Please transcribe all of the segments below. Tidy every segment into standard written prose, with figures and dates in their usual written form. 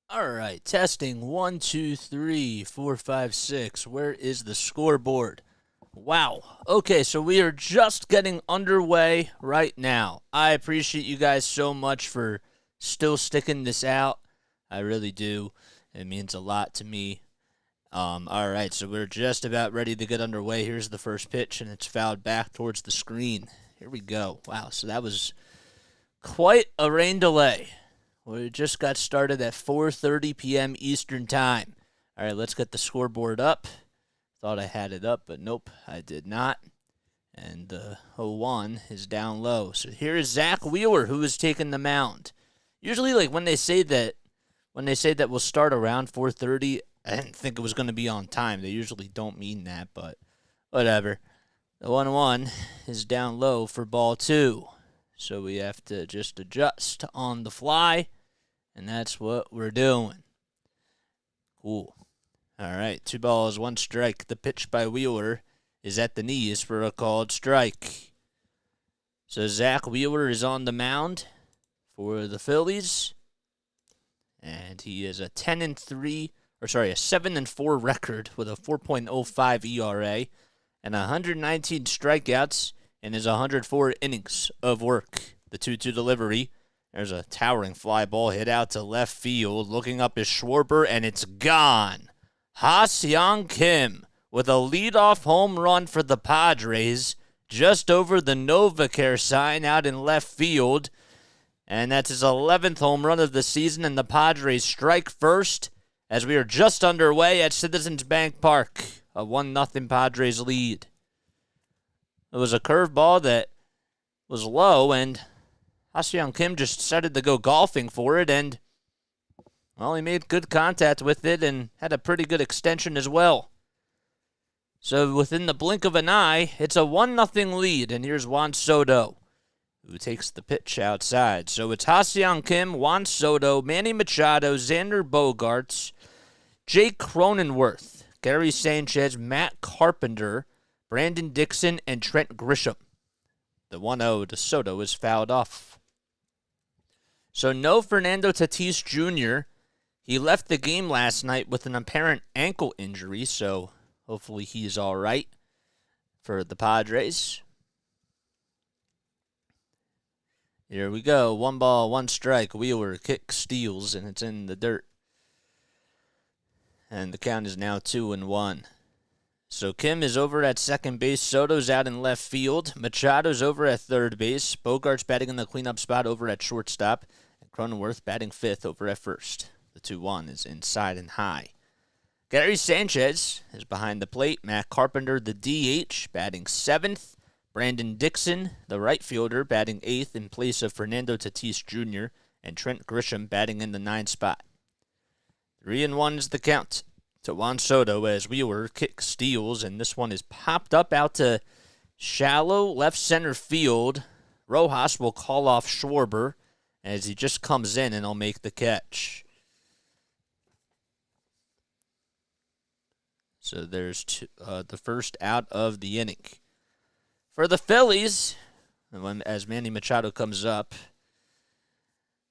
All right, testing 1, 2, 3, 4, 5, 6. Where is the scoreboard? Wow. Okay, so we are just getting underway right now. I appreciate you guys so much for still sticking this out. I really do. It means a lot to me. All right, so we're just about ready to get underway. Here's the first pitch, and it's fouled back towards the screen. Here we go. Wow, so that was quite a rain delay. We just got started at 4:30 p.m. Eastern Time. All right, let's get the scoreboard up. Thought I had it up, but nope, I did not. And the 0-1 is down low. So here is Zack Wheeler, who is taking the mound. Usually, like when they say that we'll start around 4:30, I didn't think it was going to be on time. They usually don't mean that, but whatever. The 1-1 is down low for ball two. So we have to just adjust on the fly, and that's what we're doing. Cool. All right, 2 balls, 1 strike. The pitch by Wheeler is at the knees for a called strike. So Zack Wheeler is on the mound for the Phillies, and he is a 7-4 record with a 4.05 ERA and 119 strikeouts in his 104 innings of work. The 2-2 delivery. There's a towering fly ball hit out to left field. Looking up is Schwarber, and it's gone. Ha-Seong Kim with a leadoff home run for the Padres just over the NovaCare sign out in left field. And that's his 11th home run of the season, and the Padres strike first as we are just underway at Citizens Bank Park. A 1-0 Padres lead. It was a curveball that was low, and Ha-Seong Kim just decided to go golfing for it, and, well, he made good contact with it and had a pretty good extension as well. So within the blink of an eye, it's a 1-0 lead, and here's Juan Soto, who takes the pitch outside. So it's Ha-Seong Kim, Juan Soto, Manny Machado, Xander Bogarts, Jake Cronenworth, Gary Sanchez, Matt Carpenter, Brandon Dixon, and Trent Grisham. The 1-0 to Soto is fouled off. So no Fernando Tatis Jr. He left the game last night with an apparent ankle injury, so hopefully he's all right for the Padres. Here we go. 1 ball, 1 strike. Wheeler kick steals, and it's in the dirt. And the count is now 2-1. So Kim is over at second base. Soto's out in left field. Machado's over at third base. Bogarts batting in the cleanup spot over at shortstop. And Cronenworth batting fifth over at first. The 2-1 is inside and high. Gary Sanchez is behind the plate. Matt Carpenter, the DH, batting seventh. Brandon Dixon, the right fielder, batting eighth in place of Fernando Tatis Jr. And Trent Grisham batting in the 9th spot. 3-1 is the count to Juan Soto as Wheeler kick steals, and this one is popped up out to shallow left center field. Rojas will call off Schwarber as he just comes in and he'll make the catch. So there's the first out of the inning. For the Phillies, as Manny Machado comes up,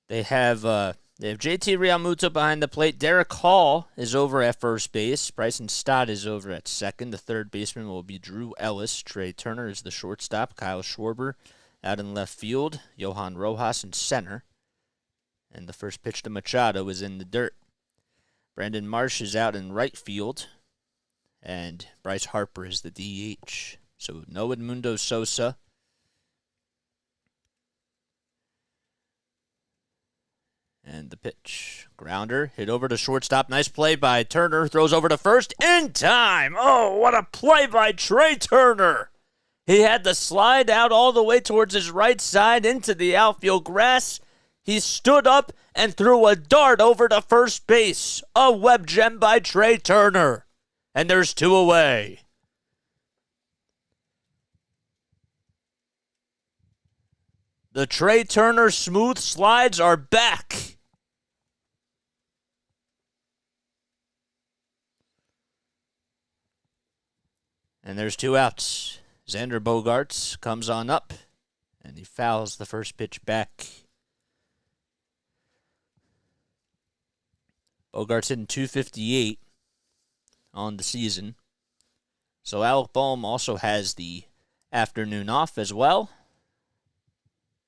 they have JT Realmuto behind the plate. Derek Hall is over at first base. Bryson Stott is over at second. The third baseman will be Drew Ellis. Trey Turner is the shortstop. Kyle Schwarber out in left field. Johan Rojas in center. And the first pitch to Machado is in the dirt. Brandon Marsh is out in right field. And Bryce Harper is the DH. So no Edmundo Sosa. And the pitch. Grounder. Hit over to shortstop. Nice play by Turner. Throws over to first. In time. Oh, what a play by Trey Turner. He had to slide out all the way towards his right side into the outfield grass. He stood up and threw a dart over to first base. A web gem by Trey Turner. And there's 2 away. The Trey Turner smooth slides are back. And there's 2 outs. Xander Bogarts comes on up, and he fouls the first pitch back. Bogarts hitting .258 on the season. So Alec Bohm also has the afternoon off as well.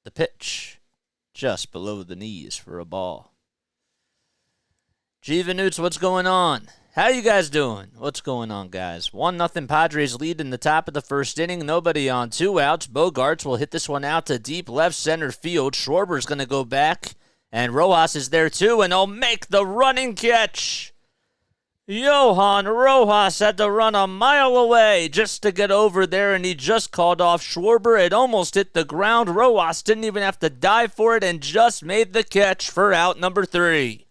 The pitch just below the knees for a ball. G. Vanutes, what's going on? How you guys doing? What's going on, guys? 1-0 Padres lead in the top of the first inning. Nobody on, 2 outs. Bogarts will hit this one out to deep left center field. Schwarber's going to go back, and Rojas is there too, and he'll make the running catch. Johan Rojas had to run a mile away just to get over there, and he just called off Schwarber. It almost hit the ground. Rojas didn't even have to dive for it and just made the catch for out number 3.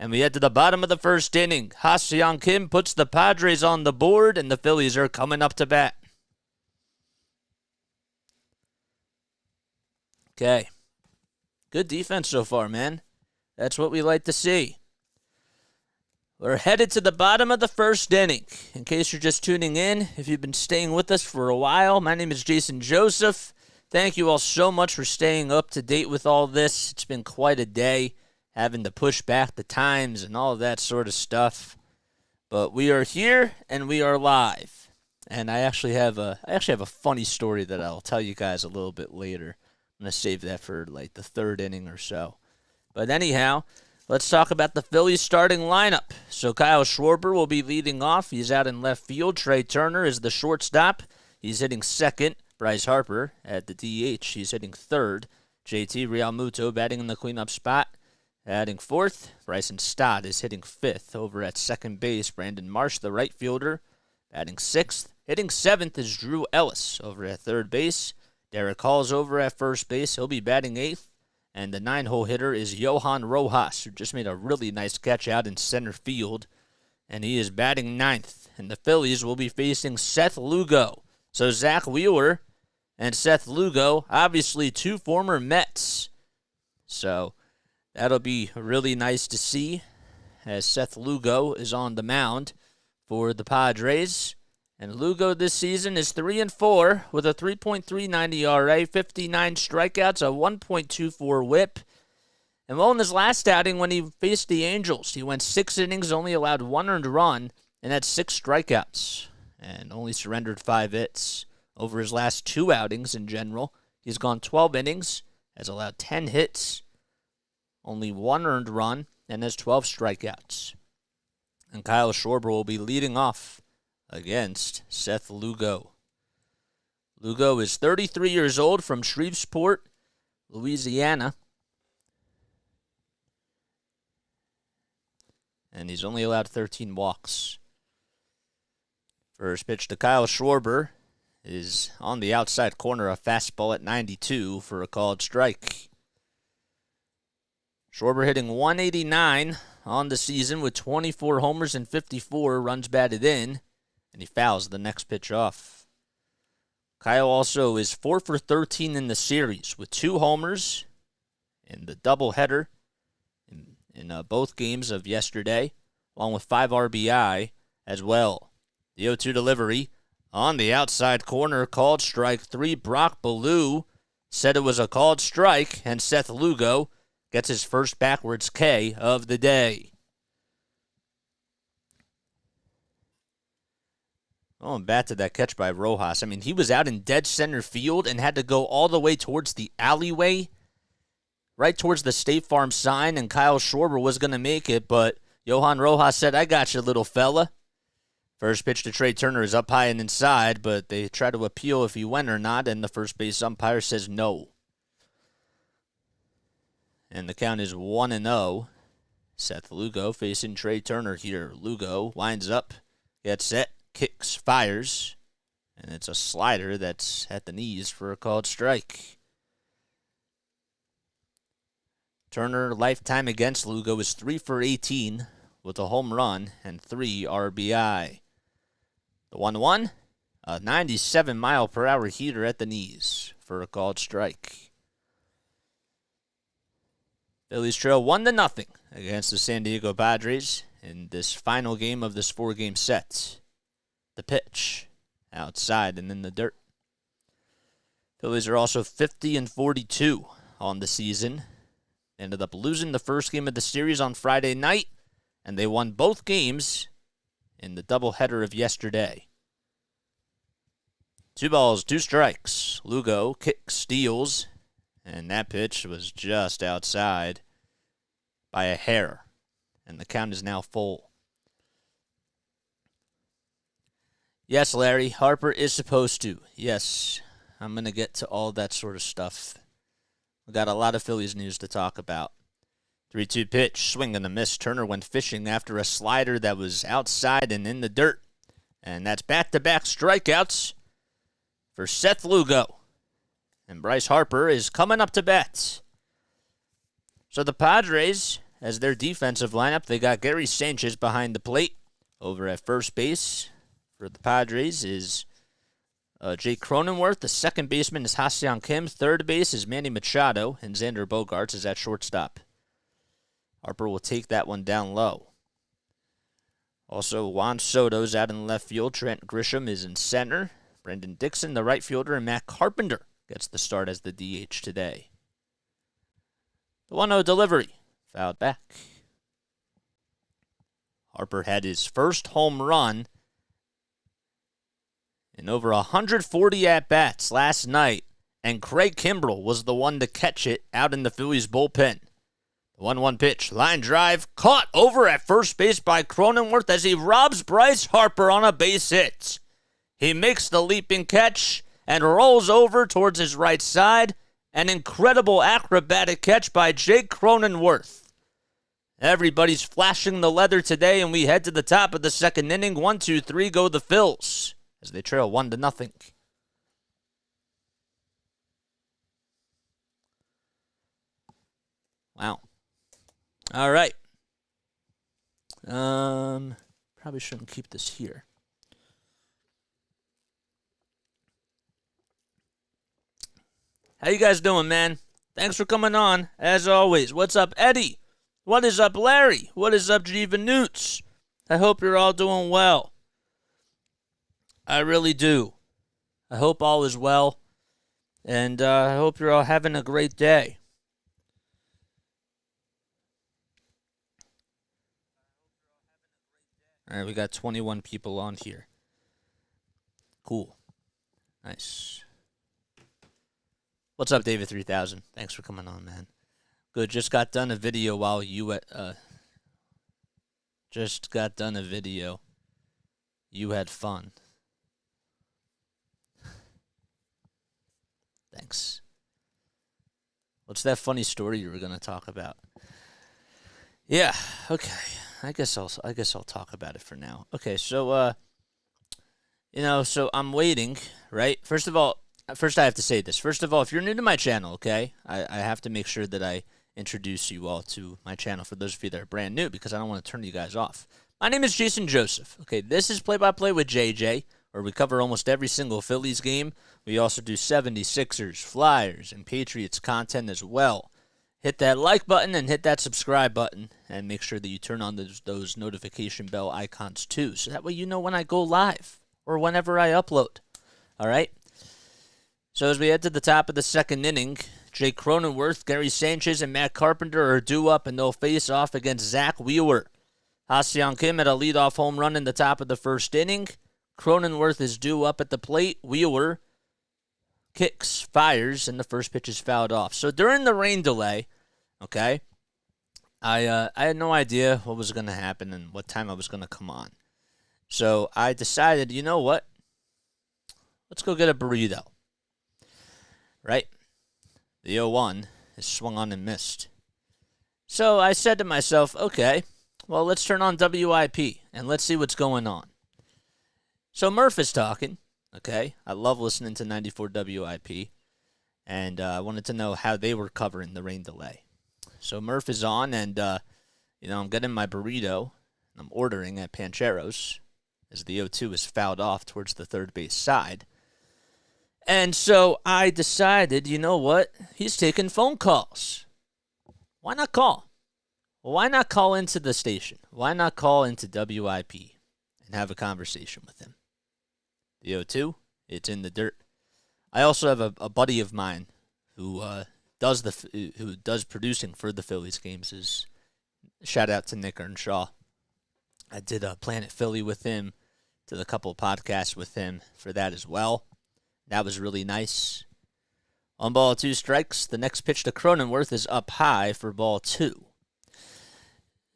And we head to the bottom of the first inning. Ha-Seong Kim puts the Padres on the board, and the Phillies are coming up to bat. Okay. Good defense so far, man. That's what we like to see. We're headed to the bottom of the first inning. In case you're just tuning in, if you've been staying with us for a while, my name is Jason Joseph. Thank you all so much for staying up to date with all this. It's been quite a day, having to push back the times and all of that sort of stuff. But we are here and we are live. And I actually have a funny story that I'll tell you guys a little bit later. I'm going to save that for like the third inning or so. But anyhow, let's talk about the Phillies starting lineup. So Kyle Schwarber will be leading off. He's out in left field. Trey Turner is the shortstop. He's hitting second. Bryce Harper at the DH. He's hitting third. JT Realmuto batting in the cleanup spot. Batting fourth, Bryson Stott is hitting fifth. Over at second base, Brandon Marsh, the right fielder, batting sixth. Hitting seventh is Drew Ellis over at third base. Derek Hall's over at first base. He'll be batting eighth. And the 9-hole hitter is Johan Rojas, who just made a really nice catch out in center field. And he is batting ninth. And the Phillies will be facing Seth Lugo. So Zack Wheeler and Seth Lugo, obviously 2 former Mets. So that'll be really nice to see as Seth Lugo is on the mound for the Padres. And Lugo this season is 3-4 with a 3.39 ERA, 59 strikeouts, a 1.24 whip. And well, in his last outing when he faced the Angels, he went 6 innings, only allowed 1 earned run, and had 6 strikeouts, and only surrendered 5 hits. Over his last 2 outings in general, he's gone 12 innings, has allowed 10 hits, only 1 earned run, and has 12 strikeouts. And Kyle Schwarber will be leading off against Seth Lugo. Lugo is 33 years old from Shreveport, Louisiana. And he's only allowed 13 walks. First pitch to Kyle Schwarber is on the outside corner, a fastball at 92 for a called strike. Schwarber hitting .189 on the season with 24 homers and 54 runs batted in, and he fouls the next pitch off. Kyle also is 4 for 13 in the series with 2 homers in the doubleheader in both games of yesterday, along with 5 RBI as well. The 0-2 delivery on the outside corner, called strike 3. Brock Ballou said it was a called strike, and Seth Lugo gets his first backwards K of the day. Oh, and back to that catch by Rojas. I mean, he was out in dead center field and had to go all the way towards the alleyway, right towards the State Farm sign, and Kyle Schwarber was going to make it, but Johan Rojas said, "I got you, little fella." First pitch to Trey Turner is up high and inside, but they try to appeal if he went or not, and the first base umpire says no. And the count is 1-0. Seth Lugo facing Trey Turner here. Lugo winds up, gets set, kicks, fires, and it's a slider that's at the knees for a called strike. Turner, lifetime against Lugo, is 3 for 18 with a home run and 3 RBI. The 1-1, a 97-mile-per-hour heater at the knees for a called strike. Phillies trail 1-0 against the San Diego Padres in this final game of this 4-game set. The pitch, outside and in the dirt. Phillies are also 50-42 on the season. Ended up losing the first game of the series on Friday night, and they won both games in the doubleheader of yesterday. 2 balls, 2 strikes. Lugo kicks, steals, and that pitch was just outside by a hair, and the count is now full. Yes, Larry, Harper is supposed to. Yes, I'm going to get to all that sort of stuff. We got a lot of Phillies news to talk about. 3-2 pitch, swing and a miss. Turner went fishing after a slider that was outside and in the dirt. And that's back-to-back strikeouts for Seth Lugo. And Bryce Harper is coming up to bat. So the Padres, as their defensive lineup, they got Gary Sanchez behind the plate. Over at first base for the Padres is Jake Cronenworth. The second baseman is Ha-Seong Kim. Third base is Manny Machado. And Xander Bogarts is at shortstop. Harper will take that one down low. Also, Juan Soto's out in left field. Trent Grisham is in center. Brendan Dixon, the right fielder, and Matt Carpenter gets the start as the DH today. The 1-0 delivery, fouled back. Harper had his first home run in over 140 at-bats last night, and Craig Kimbrell was the one to catch it out in the Phillies bullpen. 1-1 pitch, line drive, caught over at first base by Cronenworth as he robs Bryce Harper on a base hit. He makes the leaping catch and rolls over towards his right side. An incredible acrobatic catch by Jake Cronenworth. Everybody's flashing the leather today, and we head to the top of the second inning. 1-2-3 go the Phils as they trail 1-0. Wow. All right. Probably shouldn't keep this here. How you guys doing, man? Thanks for coming on, as always. What's up, Eddie? What is up, Larry? What is up, Jiva Newts? I hope you're all doing well. I really do. I hope all is well, and I hope you're all having a great day. All right, we got 21 people on here. Cool. Nice. What's up, David 3000? Thanks for coming on, man. Good. Just got done a video while you You had fun. Thanks. What's that funny story you were going to talk about? Yeah. Okay. I guess I'll talk about it for now. Okay, so so I'm waiting, right? First I have to say this. First of all, if you're new to my channel, okay, I have to make sure that I introduce you all to my channel for those of you that are brand new, because I don't want to turn you guys off. My name is Jason Joseph. Okay, this is Play-by-Play with JJ, where we cover almost every single Phillies game. We also do 76ers, Flyers, and Patriots content as well. Hit that like button and hit that subscribe button, and make sure that you turn on those notification bell icons too, so that way you know when I go live or whenever I upload. All right? So as we head to the top of the second inning, Jake Cronenworth, Gary Sanchez, and Matt Carpenter are due up, and they'll face off against Zack Wheeler. Ha-Seong Kim had a leadoff home run in the top of the first inning. Cronenworth is due up at the plate. Wheeler kicks, fires, and the first pitch is fouled off. So during the rain delay, okay, I had no idea what was going to happen and what time I was going to come on. So I decided, you know what? Let's go get a burrito. Right? The 0-1 is swung on and missed. So I said to myself, okay, well, let's turn on WIP and let's see what's going on. So Murph is talking. Okay, I love listening to 94 WIP, and I wanted to know how they were covering the rain delay. So Murph is on, and I'm getting my burrito, and I'm ordering at Pancheros, as the 0-2 is fouled off towards the third base side. And so I decided, you know what? He's taking phone calls. Why not call? Why not call into the station? Why not call into WIP and have a conversation with him? The 0-2, it's in the dirt. I also have a buddy of mine who does producing for the Phillies games. Shout out to Nick Earnshaw I did a Planet Philly with him, did a couple of podcasts with him for that as well. That was really nice. On ball 2 strikes, the next pitch to Cronenworth is up high for ball 2.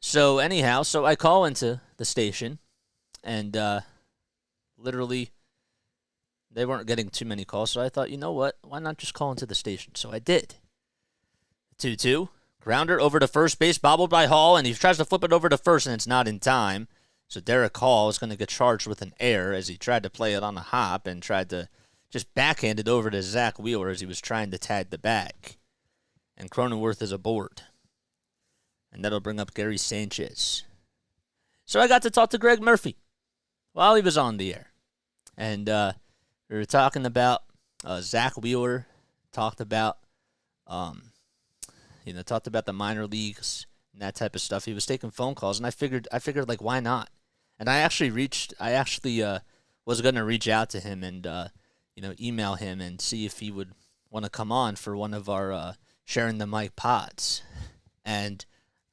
So anyhow, I call into the station, and literally they weren't getting too many calls, so I thought, you know what, why not just call into the station? So I did. 2-2. Grounder over to first base, bobbled by Hall, and he tries to flip it over to first, and it's not in time. So Derek Hall is going to get charged with an error as he tried to play it on a hop and tried to just backhand it over to Zack Wheeler as he was trying to tag the bag. And Cronenworth is aboard. And that'll bring up Gary Sanchez. So I got to talk to Greg Murphy while he was on the air. And we were talking about Zack Wheeler, talked about talked about the minor leagues and that type of stuff. He was taking phone calls, and I figured like, why not? And I actually was going to reach out to him and email him and see if he would want to come on for one of our sharing the mic pods. And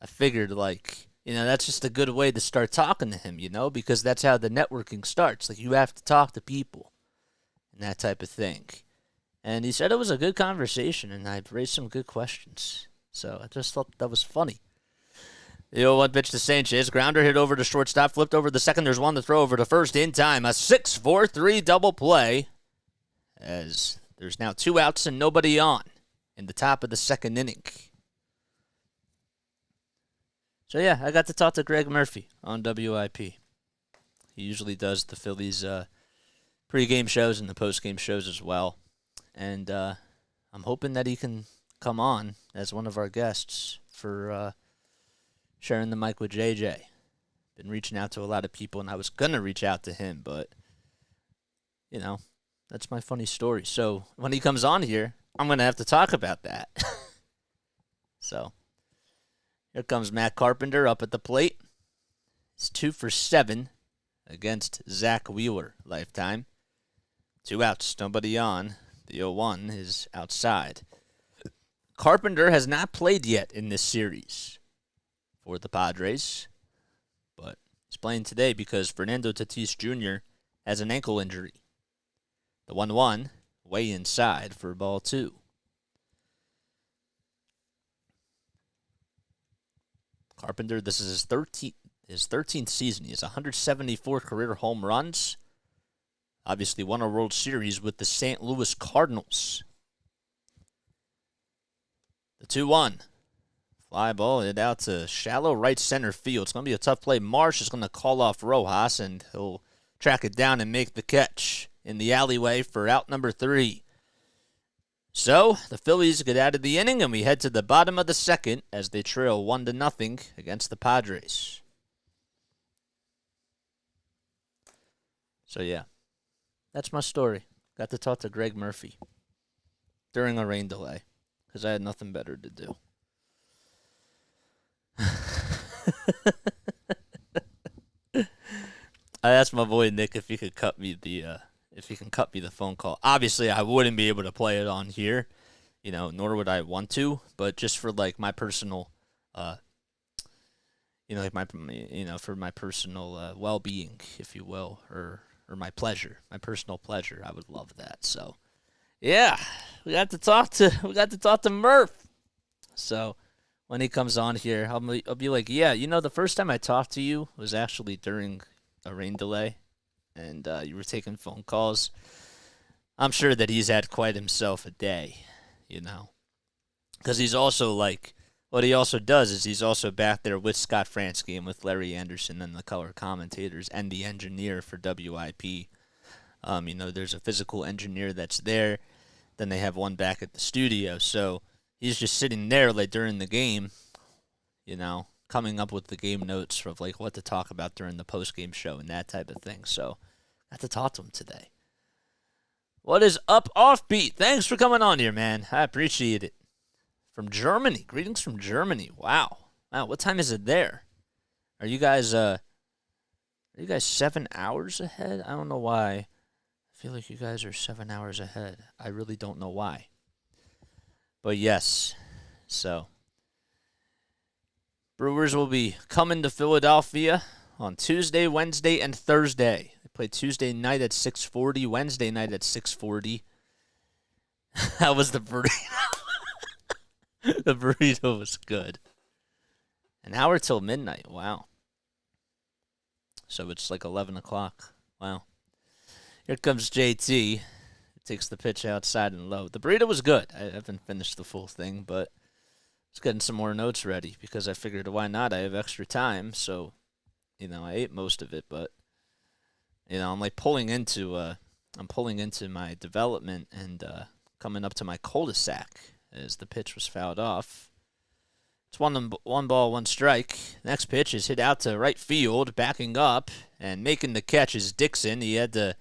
I figured, like, that's just a good way to start talking to him, because that's how the networking starts. Like, you have to talk to people and that type of thing. And he said it was a good conversation, and I raised some good questions. So I just thought that was funny. The 0-1 pitch to Sanchez. Grounder hit over to shortstop. Flipped over to second. There's one to throw over to first in time. A 6-4-3 double play. As there's now 2 outs and nobody on in the top of the second inning. So yeah, I got to talk to Greg Murphy on WIP. He usually does the Phillies pregame shows and the postgame shows as well. And I'm hoping that he can come on as one of our guests for sharing the mic with JJ. Been reaching out to a lot of people, and I was going to reach out to him, but, that's my funny story. So when he comes on here, I'm going to have to talk about that. So here comes Matt Carpenter up at the plate. It's 2 for 7 against Zack Wheeler lifetime. 2 outs, nobody on. The 0-1 is outside. Carpenter has not played yet in this series for the Padres, but he's playing today because Fernando Tatis Jr. has an ankle injury. The 1-1 way inside for ball 2. Carpenter, this is his 13th season. He has 174 career home runs. Obviously won a World Series with the St. Louis Cardinals. The 2-1. Fly ball hit out to shallow right center field. It's going to be a tough play. Marsh is going to call off Rojas, and he'll track it down and make the catch in the alleyway for out number 3. So, the Phillies get out of the inning, and we head to the bottom of the second as they trail 1-0 against the Padres. So, yeah, that's my story. Got to talk to Greg Murphy during a rain delay because I had nothing better to do. I asked my boy Nick if he could cut me the phone call. Obviously, I wouldn't be able to play it on here, nor would I want to. But just for like my personal, for my personal well-being, if you will, or my pleasure, my personal pleasure, I would love that. So, yeah, we got to talk to Murph. So when he comes on here, I'll be like, yeah, the first time I talked to you was actually during a rain delay, and you were taking phone calls. I'm sure that he's had quite himself a day, because he's also like, what he also does is he's also back there with Scott Fransky and with Larry Anderson and the color commentators and the engineer for WIP. There's a physical engineer that's there. Then they have one back at the studio. So he's just sitting there like during the game, coming up with the game notes of like what to talk about during the post-game show and that type of thing. So I had to talk to him today. What is up, Offbeat? Thanks for coming on here, man. I appreciate it. From Germany. Greetings from Germany. Wow. What time is it there? Are you guys 7 hours ahead? I don't know why. I feel like you guys are 7 hours ahead. I really don't know why. But yes. So Brewers will be coming to Philadelphia on Tuesday, Wednesday, and Thursday. They played Tuesday night at 6:40, Wednesday night at 6:40. How was the burrito? The burrito was good. An hour till midnight. Wow. So it's like 11 o'clock. Wow. Here comes JT. Takes the pitch outside and low. The burrito was good. I haven't finished the full thing, but I was getting some more notes ready because I figured, why not? I have extra time, so, I ate most of it, but, I'm like pulling into my development and coming up to my cul-de-sac as the pitch was fouled off. It's one ball, one strike. Next pitch is hit out to right field, backing up and making the catch is Dixon. He had to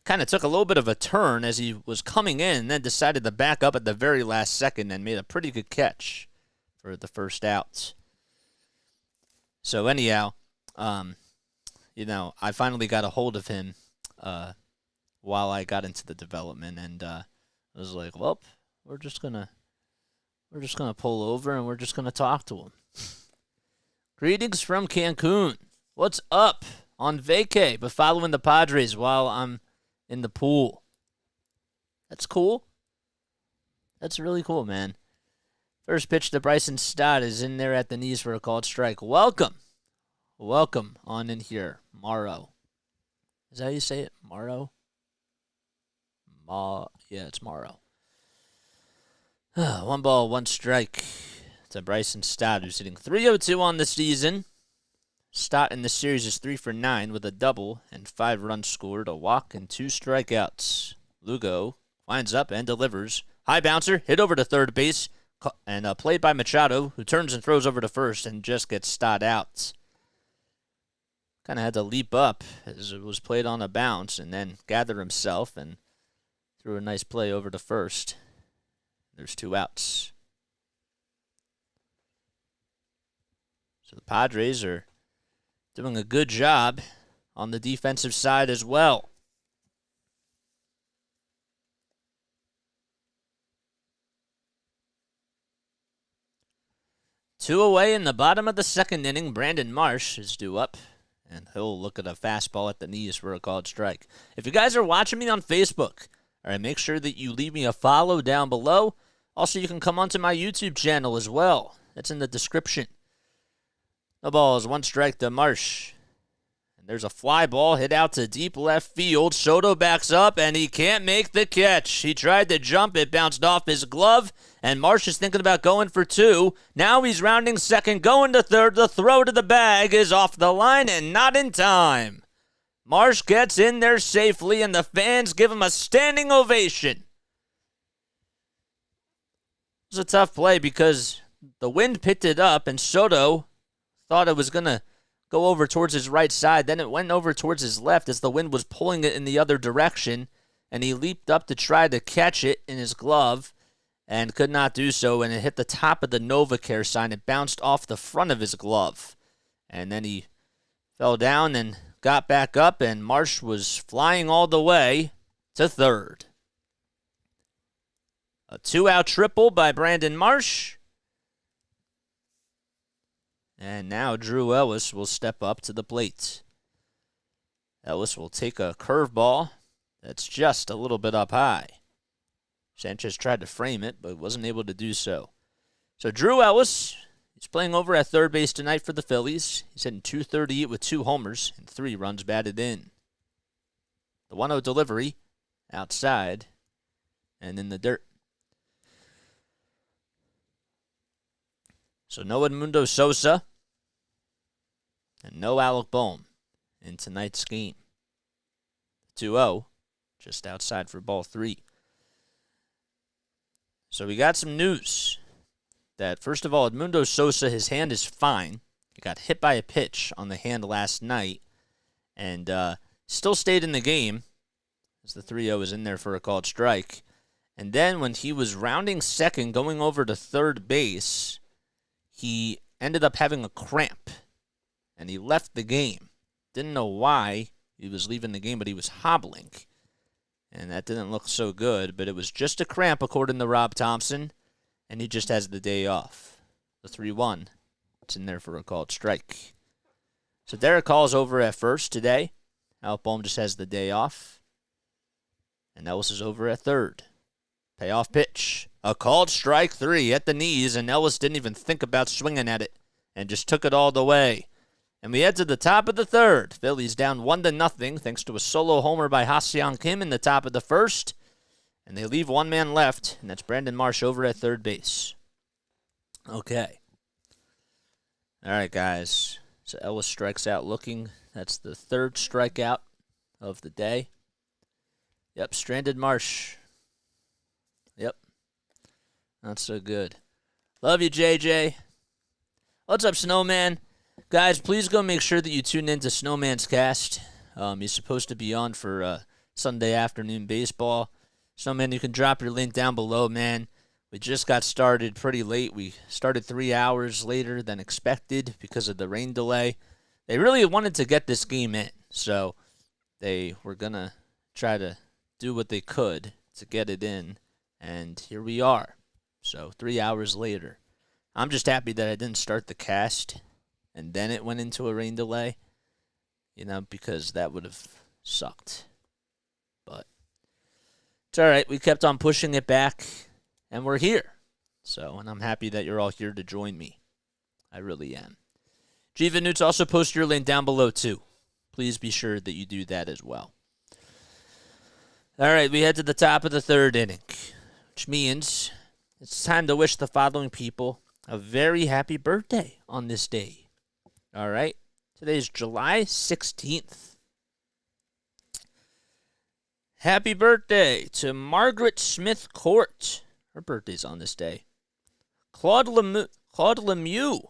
kind of took a little bit of a turn as he was coming in and then decided to back up at the very last second and made a pretty good catch for the first out. So anyhow, I finally got a hold of him while I got into the development, and I was like, well, we're just gonna pull over and we're just gonna talk to him. Greetings from Cancun. What's up? On vacay, but following the Padres while I'm in the pool. That's cool. That's really cool, man. First pitch to Bryson Stott is in there at the knees for a called strike. Welcome. Welcome on in here, Morrow. Is that how you say it? Morrow? Yeah, it's Morrow. One ball, one strike to Bryson Stott, who's hitting .302 on the season. Stott in the series is 3 for 9 with a double and 5 runs scored, a walk, and 2 strikeouts. Lugo winds up and delivers. High bouncer, hit over to third base, and played by Machado, who turns and throws over to first and just gets Stott out. Kind of had to leap up as it was played on a bounce and then gather himself and threw a nice play over to first. There's 2 outs. So the Padres are doing a good job on the defensive side as well. Two away in the bottom of the second inning. Brandon Marsh is due up, and he'll look at a fastball at the knees for a called strike. If you guys are watching me on Facebook, all right, make sure that you leave me a follow down below. Also, you can come onto my YouTube channel as well. That's in the description. No balls, 1 strike to Marsh. And there's a fly ball hit out to deep left field. Soto backs up, and he can't make the catch. He tried to jump. It bounced off his glove, and Marsh is thinking about going for 2. Now he's rounding second, going to third. The throw to the bag is off the line and not in time. Marsh gets in there safely, and the fans give him a standing ovation. It was a tough play because the wind picked it up, and Soto thought it was going to go over towards his right side. Then it went over towards his left as the wind was pulling it in the other direction, and he leaped up to try to catch it in his glove and could not do so, and it hit the top of the NovaCare sign. It bounced off the front of his glove, and then he fell down and got back up, and Marsh was flying all the way to third. A 2-out triple by Brandon Marsh. And now Drew Ellis will step up to the plate. Ellis will take a curveball that's just a little bit up high. Sanchez tried to frame it, but wasn't able to do so. So Drew Ellis, he's playing over at third base tonight for the Phillies. He's hitting .238 with 2 homers and 3 runs batted in. The 1-0 delivery outside and in the dirt. So no Edmundo Sosa and no Alec Bohm in tonight's game. 2-0, just outside for ball 3. So we got some news that, first of all, Edmundo Sosa, his hand is fine. He got hit by a pitch on the hand last night and still stayed in the game as the 3-0 is in there for a called strike. And then when he was rounding second, going over to third base, he ended up having a cramp, and he left the game. Didn't know why he was leaving the game, but he was hobbling, and that didn't look so good, but it was just a cramp, according to Rob Thompson, and he just has the day off. The 3-1, it's in there for a called strike. So Derek Hall's over at first today. Alec Bohm just has the day off. And Ellis is over at third. Payoff pitch. A called strike 3 at the knees, and Ellis didn't even think about swinging at it and just took it all the way. And we head to the top of the third. Phillies down 1-0 thanks to a solo homer by Ha-Seong Kim in the top of the first. And they leave one man left, and that's Brandon Marsh over at third base. Okay. All right, guys. So Ellis strikes out looking. That's the third strikeout of the day. Yep, stranded Marsh. Yep. Not so good. Love you, JJ. What's up, Snowman? Guys, please go make sure that you tune in to Snowman's Cast. He's supposed to be on for Sunday afternoon baseball. Snowman, you can drop your link down below, man. We just got started pretty late. We started 3 hours later than expected because of the rain delay. They really wanted to get this game in, so they were going to try to do what they could to get it in, and here we are. So 3 hours later. I'm just happy that I didn't start the cast and then it went into a rain delay, because that would have sucked. But it's all right. We kept on pushing it back, and we're here. And I'm happy that you're all here to join me. I really am. Jiva Newts, also post your link down below, too. Please be sure that you do that as well. All right, we head to the top of the third inning, which means it's time to wish the following people a very happy birthday on this day. All right, today is July 16th. Happy birthday to Margaret Smith Court. Her birthday's on this day. Claude Lemieux.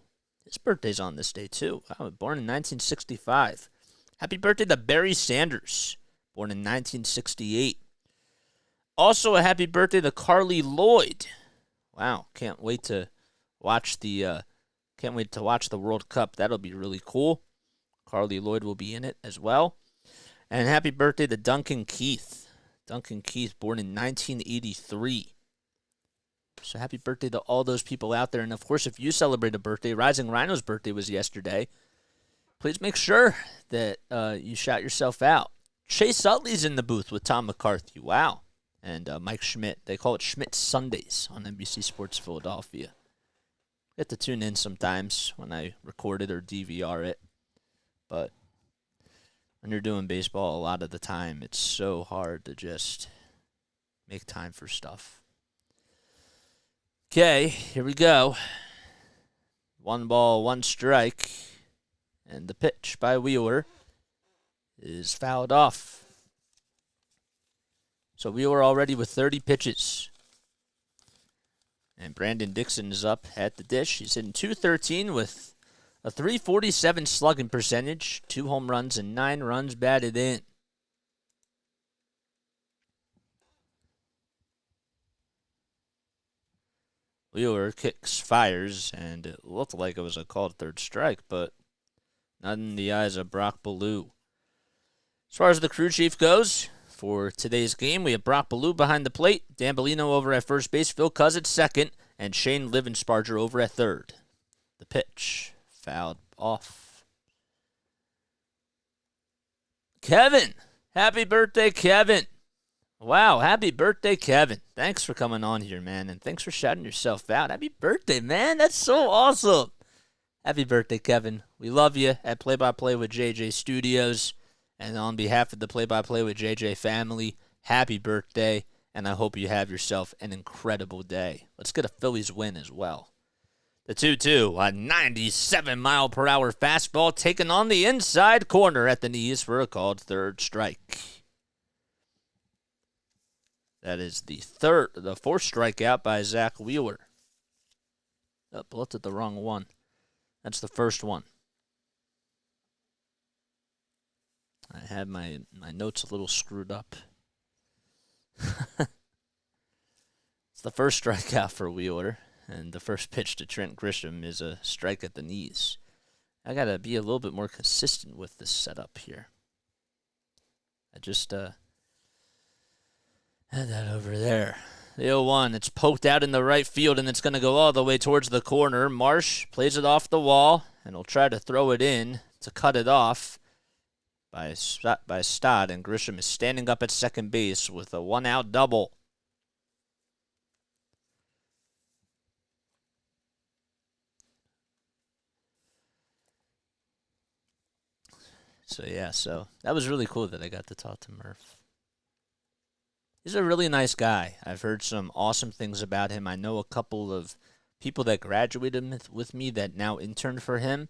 His birthday's on this day, too. Wow, born in 1965. Happy birthday to Barry Sanders, born in 1968. Also, a happy birthday to Carly Lloyd. Wow, can't wait to watch the World Cup. That'll be really cool. Carly Lloyd will be in it as well. And happy birthday to Duncan Keith. Duncan Keith, born in 1983. So happy birthday to all those people out there. And, of course, if you celebrate a birthday, Rising Rhino's birthday was yesterday. Please make sure that you shout yourself out. Chase Utley's in the booth with Tom McCarthy. Wow. And Mike Schmidt. They call it Schmidt Sundays on NBC Sports Philadelphia. I get to tune in sometimes when I record it or DVR it. But when you're doing baseball a lot of the time, it's so hard to just make time for stuff. Okay, here we go. 1 ball, 1 strike. And the pitch by Wheeler is fouled off. So Wheeler already with 30 pitches. And Brandon Dixon is up at the dish. He's hitting .213 with a .347 slugging percentage, 2 home runs and 9 runs batted in. Wheeler kicks, fires, and it looked like it was a called third strike, but not in the eyes of Brock Ballou. As far as the crew chief goes, for today's game, we have Brock Ballou behind the plate, Dan Bellino over at first base, Phil Cuz at second, and Shane Livensparger over at third. The pitch, fouled off. Kevin, happy birthday, Kevin. Wow, happy birthday, Kevin. Thanks for coming on here, man, and thanks for shouting yourself out. Happy birthday, man. That's so awesome. Happy birthday, Kevin. We love you at Play by Play with JJ Studios. And on behalf of the Play by Play with JJ family, happy birthday, and I hope you have yourself an incredible day. Let's get a Phillies win as well. The 2-2, a 97-mile-per-hour fastball taken on the inside corner at the knees for a called third strike. That is the fourth strikeout by Zack Wheeler. Oh, looked at the wrong one. That's the first one. I had my notes a little screwed up. It's the first strikeout for Wheeler, and the first pitch to Trent Grisham is a strike at the knees. I got to be a little bit more consistent with this setup here. I just had that over there. The 0-1, it's poked out in the right field, and it's going to go all the way towards the corner. Marsh plays it off the wall, and will try to throw it in to cut it off by Stott, and Grisham is standing up at second base with a one-out double. So that was really cool that I got to talk to Murph. He's a really nice guy. I've heard some awesome things about him. I know a couple of people that graduated with me that now intern for him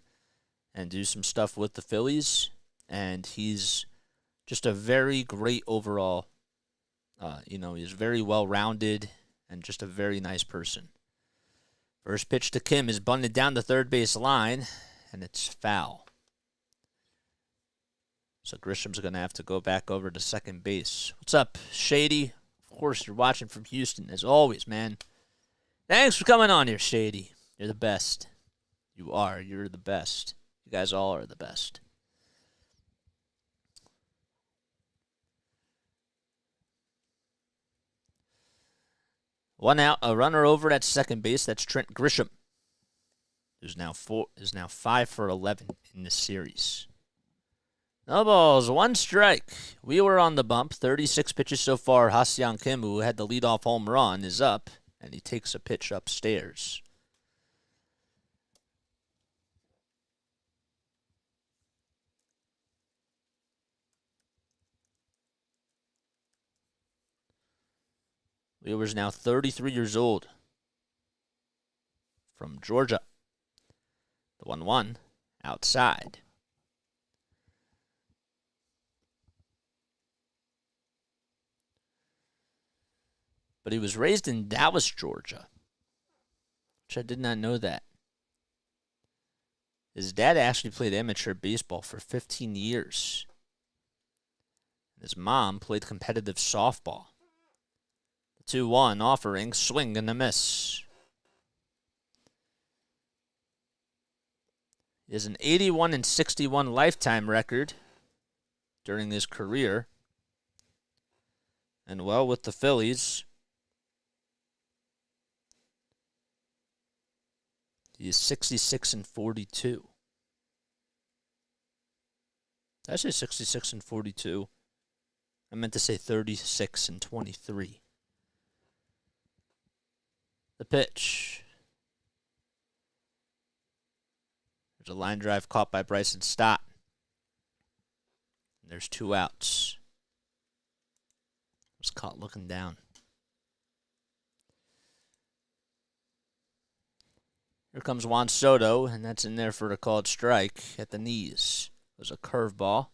and do some stuff with the Phillies. And he's just a very great overall, he's very well-rounded and just a very nice person. First pitch to Kim is bunted down the third base line, and it's foul. So Grisham's going to have to go back over to second base. What's up, Shady? Of course, you're watching from Houston, as always, man. Thanks for coming on here, Shady. You're the best. You are. You're the best. You guys all are the best. One out, a runner over at second base. That's Trent Grisham, who's now 5 for 11 in this series. No balls, one strike. Wheeler on the bump. 36 pitches so far. Ha-Seong Kim, who had the leadoff home run, is up, and he takes a pitch upstairs. Wheeler's now 33 years old. From Georgia. The 1-1 outside. But he was raised in Dallas, Georgia, which I did not know that. His dad actually played amateur baseball for 15 years. His mom played competitive softball. The 2-1 offering, swing and a miss. He has an 81-61 lifetime record during his career. And well, with the Phillies, he is 66-42. Did I say 66-42? I meant to say 36-23. The pitch. There's a line drive caught by Bryson Stott. And there's 2 outs. Was caught looking down. Here comes Juan Soto, and that's in there for a called strike at the knees. It was a curveball.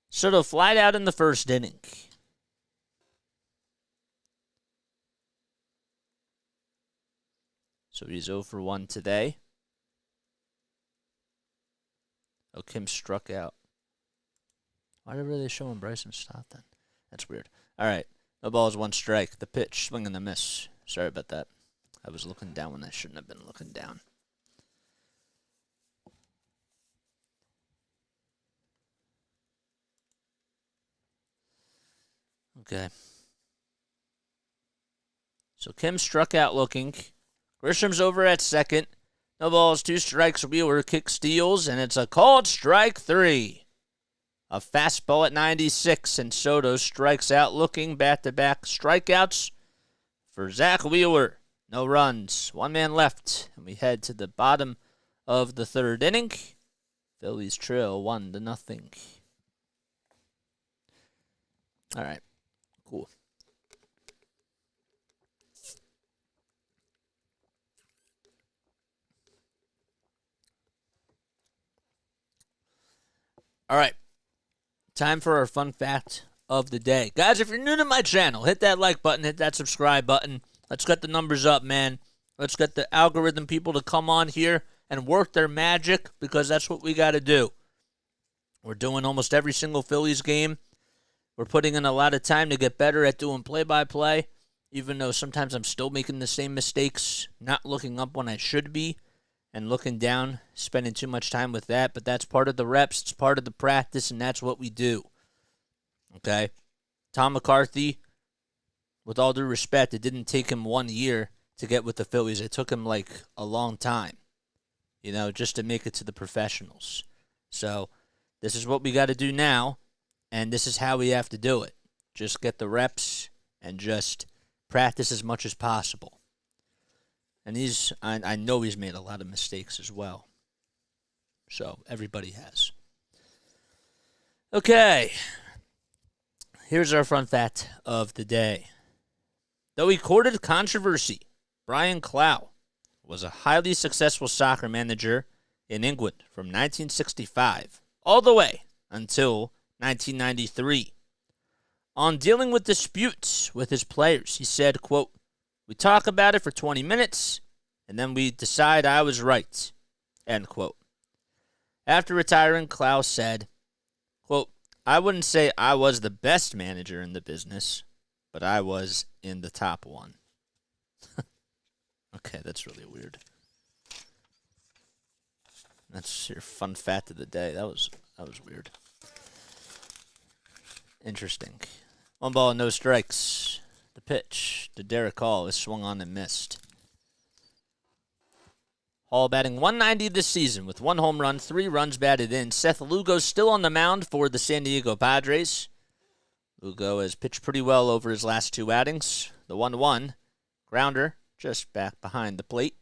Soto flied out in the first inning. So he's 0 for 1 today. Oh, Kim struck out. Why did they show him Bryson Stott then? That's weird. All right. No balls, 1 strike. The pitch, swing and a miss. Sorry about that. I was looking down when I shouldn't have been looking down. Okay. So Kim struck out looking. Grisham's over at second. No balls, 2 strikes. Wheeler kick steals, and it's a called strike 3. A fastball at 96, and Soto strikes out looking. Back-to-back strikeouts for Zack Wheeler. No runs. 1 man left, and we head to the bottom of the 3rd inning. Phillies trail 1-0. All right, cool. All right. Time for our fun fact of the day. Guys, if you're new to my channel, hit that like button, hit that subscribe button. Let's get the numbers up, man. Let's get the algorithm people to come on here and work their magic, because that's what we got to do. We're doing almost every single Phillies game. We're putting in a lot of time to get better at doing play-by-play, even though sometimes I'm still making the same mistakes, not looking up when I should be, and looking down, spending too much time with that. But that's part of the reps, it's part of the practice, and that's what we do. Okay? Tom McCarthy, with all due respect, it didn't take him 1 year to get with the Phillies. It took him like a long time, just to make it to the professionals. So this is what we got to do now, and this is how we have to do it. Just get the reps and just practice as much as possible. And I know he's made a lot of mistakes as well. So everybody has. Okay. Here's our fun fact of the day. Though he courted controversy, Brian Clough was a highly successful soccer manager in England from 1965 all the way until 1993. On dealing with disputes with his players, he said, quote, "We talk about it for 20 minutes, and then we decide I was right," end quote. After retiring, Clough said, quote, "I wouldn't say I was the best manager in the business, but I was in the top one." Okay, that's really weird. That's your fun fact of the day. That was weird. Interesting. 1 ball and no strikes. The pitch to Derek Hall is swung on and missed. Hall batting .190 this season with 1 home run, 3 runs batted in. Seth Lugo still on the mound for the San Diego Padres. Lugo has pitched pretty well over his last 2 outings. The 1-1 grounder just back behind the plate.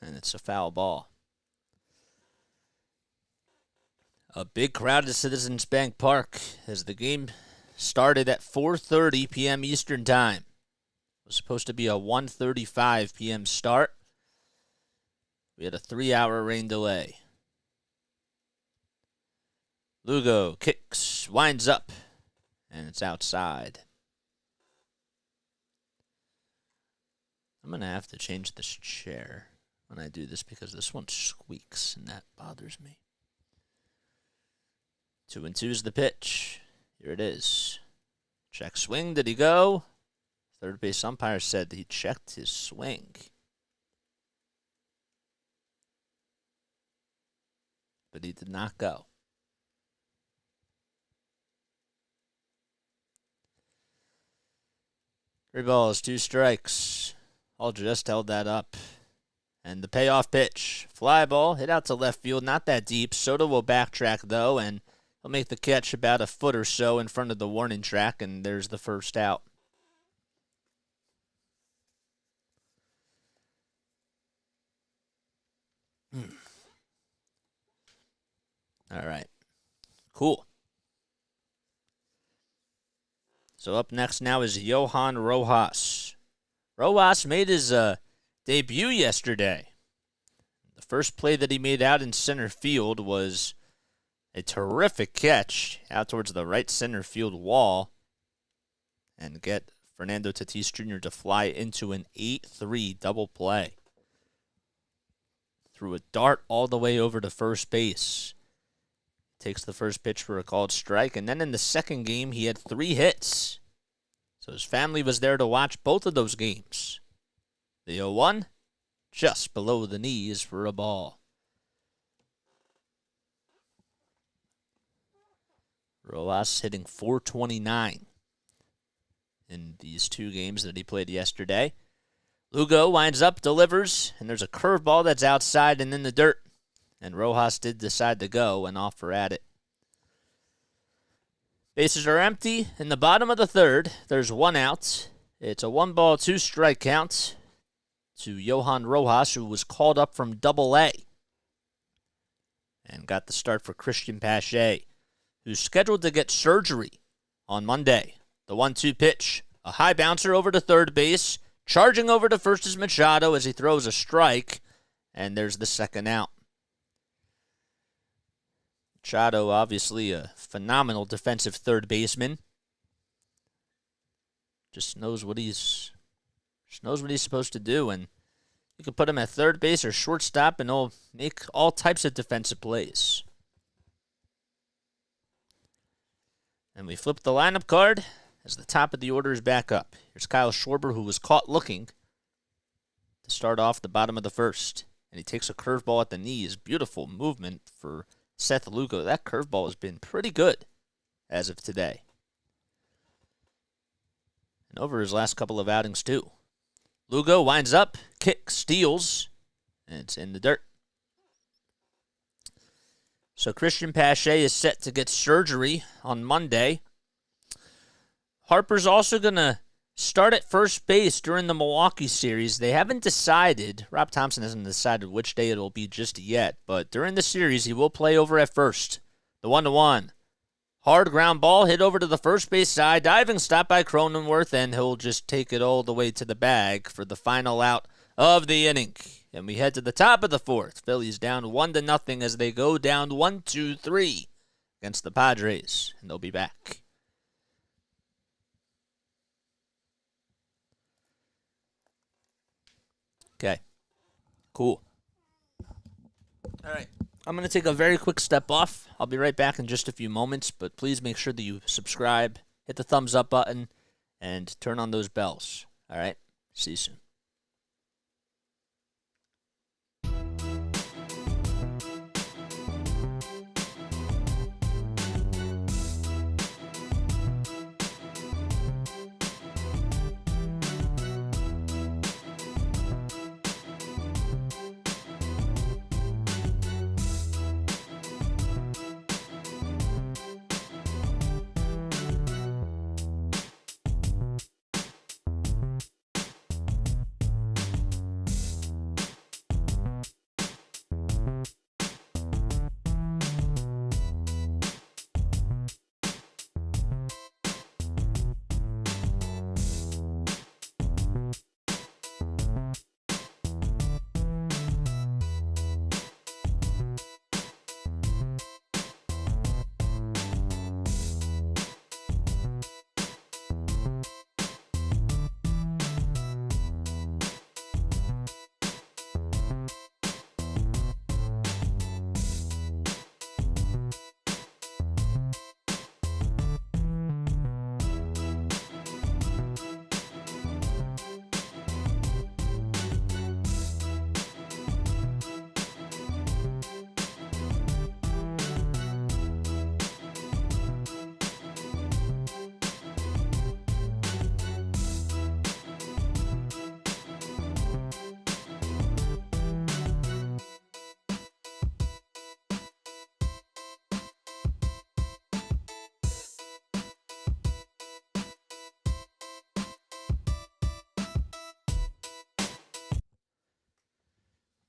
And it's a foul ball. A big crowd at Citizens Bank Park as the game started at 4:30 PM Eastern Time. It was supposed to be a 1:35 PM start. We had a 3-hour rain delay. Lugo kicks, winds up, and it's outside. I'm going to have to change this chair when I do this because this one squeaks, and that bothers me. 2-2 is the pitch. Here it is. Check swing. Did he go? Third base umpire said he checked his swing. But he did not go. Three balls, 2 strikes. All just held that up. And the payoff pitch. Fly ball hit out to left field. Not that deep. Soto will backtrack, though, and he'll make the catch about a foot or so in front of the warning track, and there's the first out. All right. Cool. So up next now is Johan Rojas. Rojas made his debut yesterday. The first play that he made out in center field was a terrific catch out towards the right center field wall and get Fernando Tatis Jr. to fly into an 8-3 double play. Threw a dart all the way over to first base. Takes the first pitch for a called strike, and then in the second game, he had 3 hits. So his family was there to watch both of those games. The 0-1, just below the knees for a ball. Rojas hitting .429 in these 2 games that he played yesterday. Lugo winds up, delivers, and there's a curveball that's outside and in the dirt. And Rojas did decide to go and offer at it. Bases are empty. In the bottom of the third, there's 1 out. It's a 1 ball, 2 strike count to Johan Rojas, who was called up from Double-A and got the start for Christian Pache, who's scheduled to get surgery on Monday. The 1-2 pitch, a high bouncer over to third base. Charging over to first is Machado as he throws a strike, and there's the second out. Machado, obviously a phenomenal defensive third baseman. Just knows what he's supposed to do, and you can put him at third base or shortstop, and he'll make all types of defensive plays. And we flip the lineup card as the top of the order is back up. Here's Kyle Schwarber, who was caught looking to start off the bottom of the first. And he takes a curveball at the knees. Beautiful movement for Seth Lugo. That curveball has been pretty good as of today. And over his last couple of outings, too. Lugo winds up, kick, steals, and it's in the dirt. So Christian Pache is set to get surgery on Monday. Harper's also going to start at first base during the Milwaukee series. They haven't decided. Rob Thompson hasn't decided which day it will be just yet, but during the series, he will play over at first. The 1-1. Hard ground ball hit over to the first base side. Diving stop by Cronenworth, and he'll just take it all the way to the bag for the final out of the inning. And we head to the top of the fourth. Phillies down 1-0 as they go down 1-2-3 against the Padres, and they'll be back. Okay, cool. All right, I'm going to take a very quick step off. I'll be right back in just a few moments, but please make sure that you subscribe, hit the thumbs up button, and turn on those bells. All right, see you soon.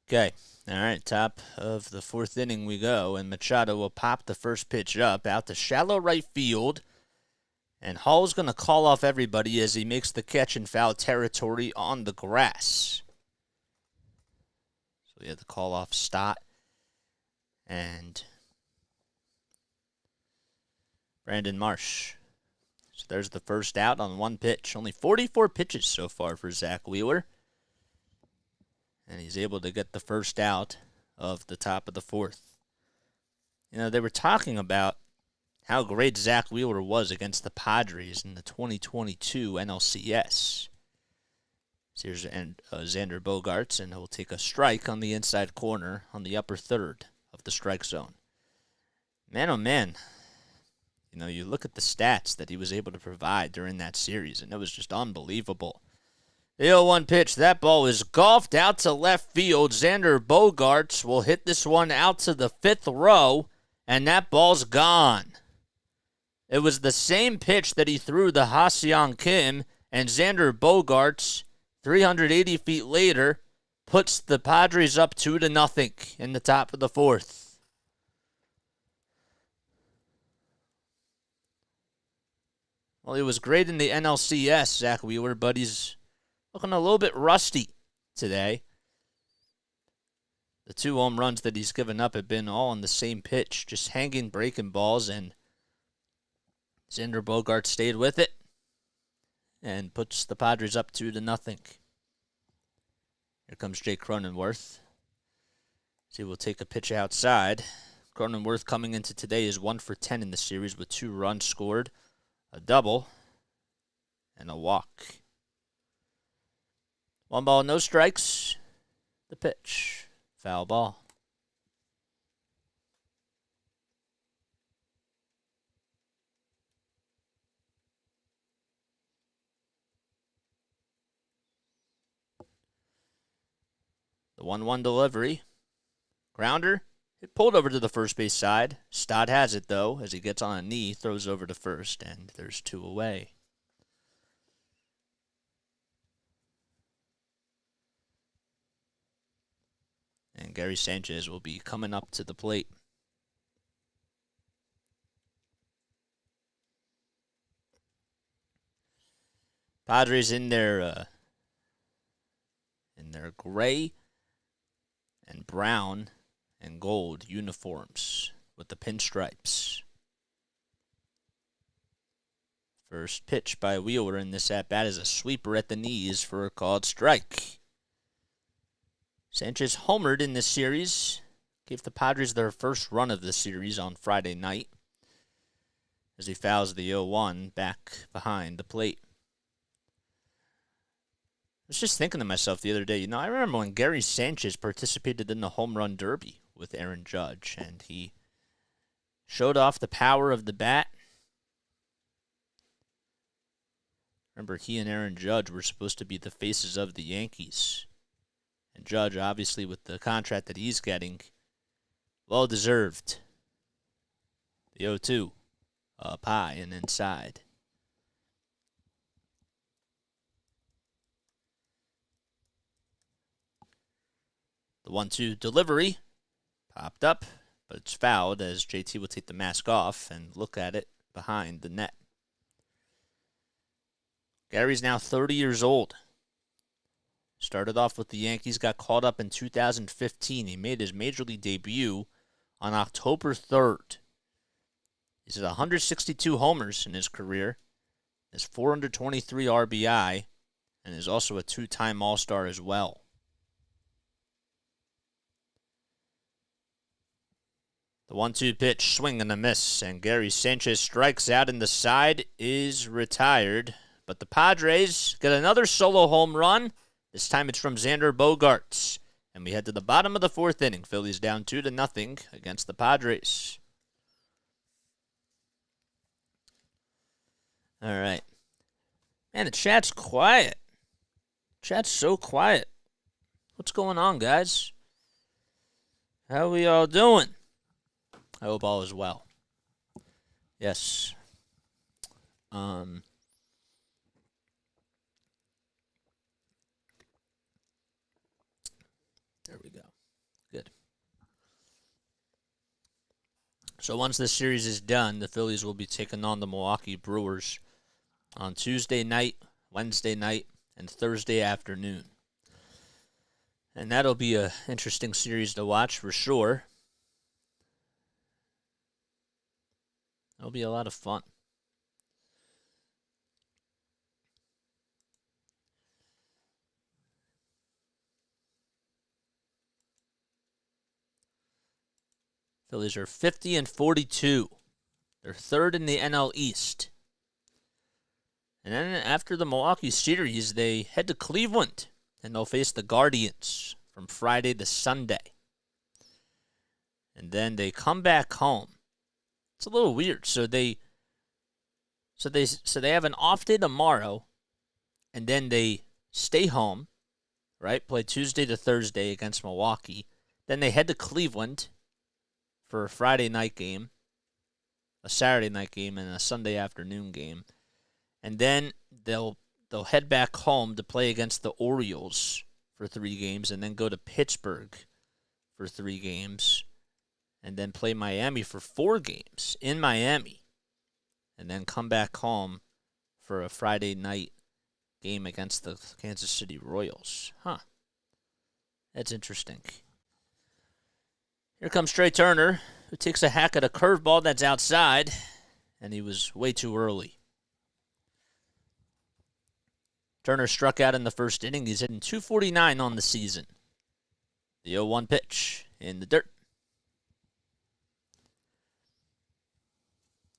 Okay, all right, top of the fourth inning we go, and Machado will pop the first pitch up out to shallow right field, and Hall's going to call off everybody as he makes the catch in foul territory on the grass. So we had to call off Stott and Brandon Marsh. So there's the first out on one pitch. Only 44 pitches so far for Zack Wheeler. And he's able to get the first out of the top of the fourth. You know, they were talking about how great Zack Wheeler was against the Padres in the 2022 NLCS. So here's Xander Bogarts, and he'll take a strike on the inside corner on the upper third of the strike zone. Man, oh man. You know, you look at the stats that he was able to provide during that series, and it was just unbelievable. The 0-1 pitch, that ball is golfed out to left field. Xander Bogarts will hit this one out to the fifth row, and that ball's gone. It was the same pitch that he threw to Ha-Seong Kim, and Xander Bogarts, 380 feet later, puts the Padres up 2-0 in the top of the fourth. Well, he was great in the NLCS, Zack Wheeler, but he's looking a little bit rusty today. The 2 home runs that he's given up have been all on the same pitch, just hanging, breaking balls, and Xander Bogaerts stayed with it and puts the Padres up 2-0. Here comes Jake Cronenworth. So he will take a pitch outside. Cronenworth coming into today is 1 for 10 in the series with 2 runs scored, a double, and a walk. 1 ball, no strikes. The pitch. Foul ball. 1-1 delivery. Grounder. It pulled over to the first base side. Stott has it, though, as he gets on a knee, throws over to first, and there's 2 away. And Gary Sanchez will be coming up to the plate. Padres in their gray and brown and gold uniforms with the pinstripes. First pitch by Wheeler in this at-bat is a sweeper at the knees for a called strike. Sanchez homered in this series, gave the Padres their first run of the series on Friday night as he fouls the 0-1 back behind the plate. I was just thinking to myself the other day, I remember when Gary Sanchez participated in the home run derby with Aaron Judge, and he showed off the power of the bat. Remember, he and Aaron Judge were supposed to be the faces of the Yankees. And Judge, obviously, with the contract that he's getting, well-deserved. The 0-2 up high and inside. The 1-2 delivery popped up, but it's fouled as JT will take the mask off and look at it behind the net. Gary's now 30 years old. Started off with the Yankees, got called up in 2015. He made his major league debut on October 3rd. He's had 162 homers in his career, has 423 RBI, and is also a 2-time All-Star as well. The 1-2 pitch, swing and a miss, and Gary Sanchez strikes out, and the side is retired. But the Padres get another solo home run. This time it's from Xander Bogarts. And we head to the bottom of the 4th inning. Phillies down 2-0 against the Padres. All right. Man, the chat's quiet. Chat's so quiet. What's going on, guys? How we all doing? I hope all is well. Yes. There we go. Good. So once this series is done, the Phillies will be taking on the Milwaukee Brewers on Tuesday night, Wednesday night, and Thursday afternoon. And that'll be an interesting series to watch for sure. It'll be a lot of fun. Phillies are 50-42. They're 3rd in the NL East. And then after the Milwaukee series, they head to Cleveland, and they'll face the Guardians from Friday to Sunday. And then they come back home. It's a little weird. So they have an off day tomorrow, and then they stay home, right? Play Tuesday to Thursday against Milwaukee. Then they head to Cleveland for a Friday night game, a Saturday night game, and a Sunday afternoon game. And then they'll head back home to play against the Orioles for 3 games, and then go to Pittsburgh for 3 games, and then play Miami for 4 games in Miami, and then come back home for a Friday night game against the Kansas City Royals. That's interesting. Here comes Trey Turner, who takes a hack at a curveball that's outside, and he was way too early. Turner struck out in the first inning. He's hitting .249 on the season. The 0-1 pitch in the dirt.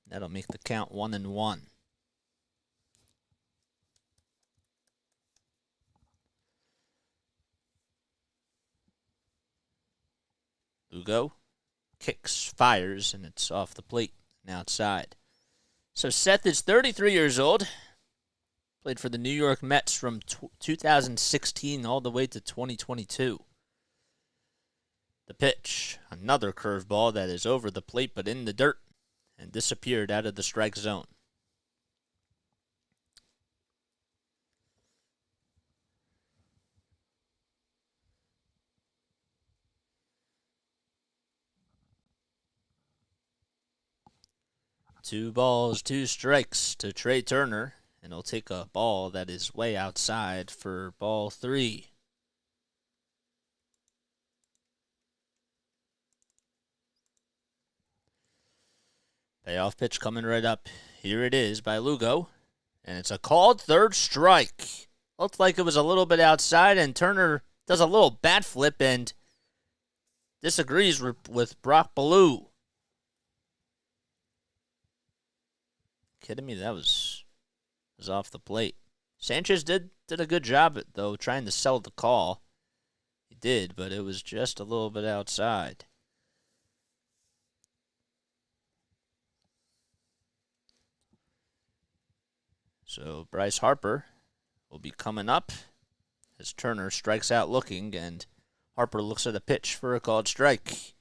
That'll make the count 1-1. Lugo kicks, fires, and it's off the plate and outside. So Seth is 33 years old. Played for the New York Mets from 2016 all the way to 2022. The pitch, another curveball that is over the plate but in the dirt and disappeared out of the strike zone. Two balls, two strikes to Trey Turner, and he'll take a ball that is way outside for ball 3. Payoff pitch coming right up. Here it is by Lugo, and it's a called third strike. Looked like it was a little bit outside, and Turner does a little bat flip and disagrees with Brock Ballou. Kidding me? That was off the plate. Sanchez did a good job, though, trying to sell the call. He did, but it was just a little bit outside. So Bryce Harper will be coming up as Turner strikes out looking, and Harper looks at a pitch for a called strike.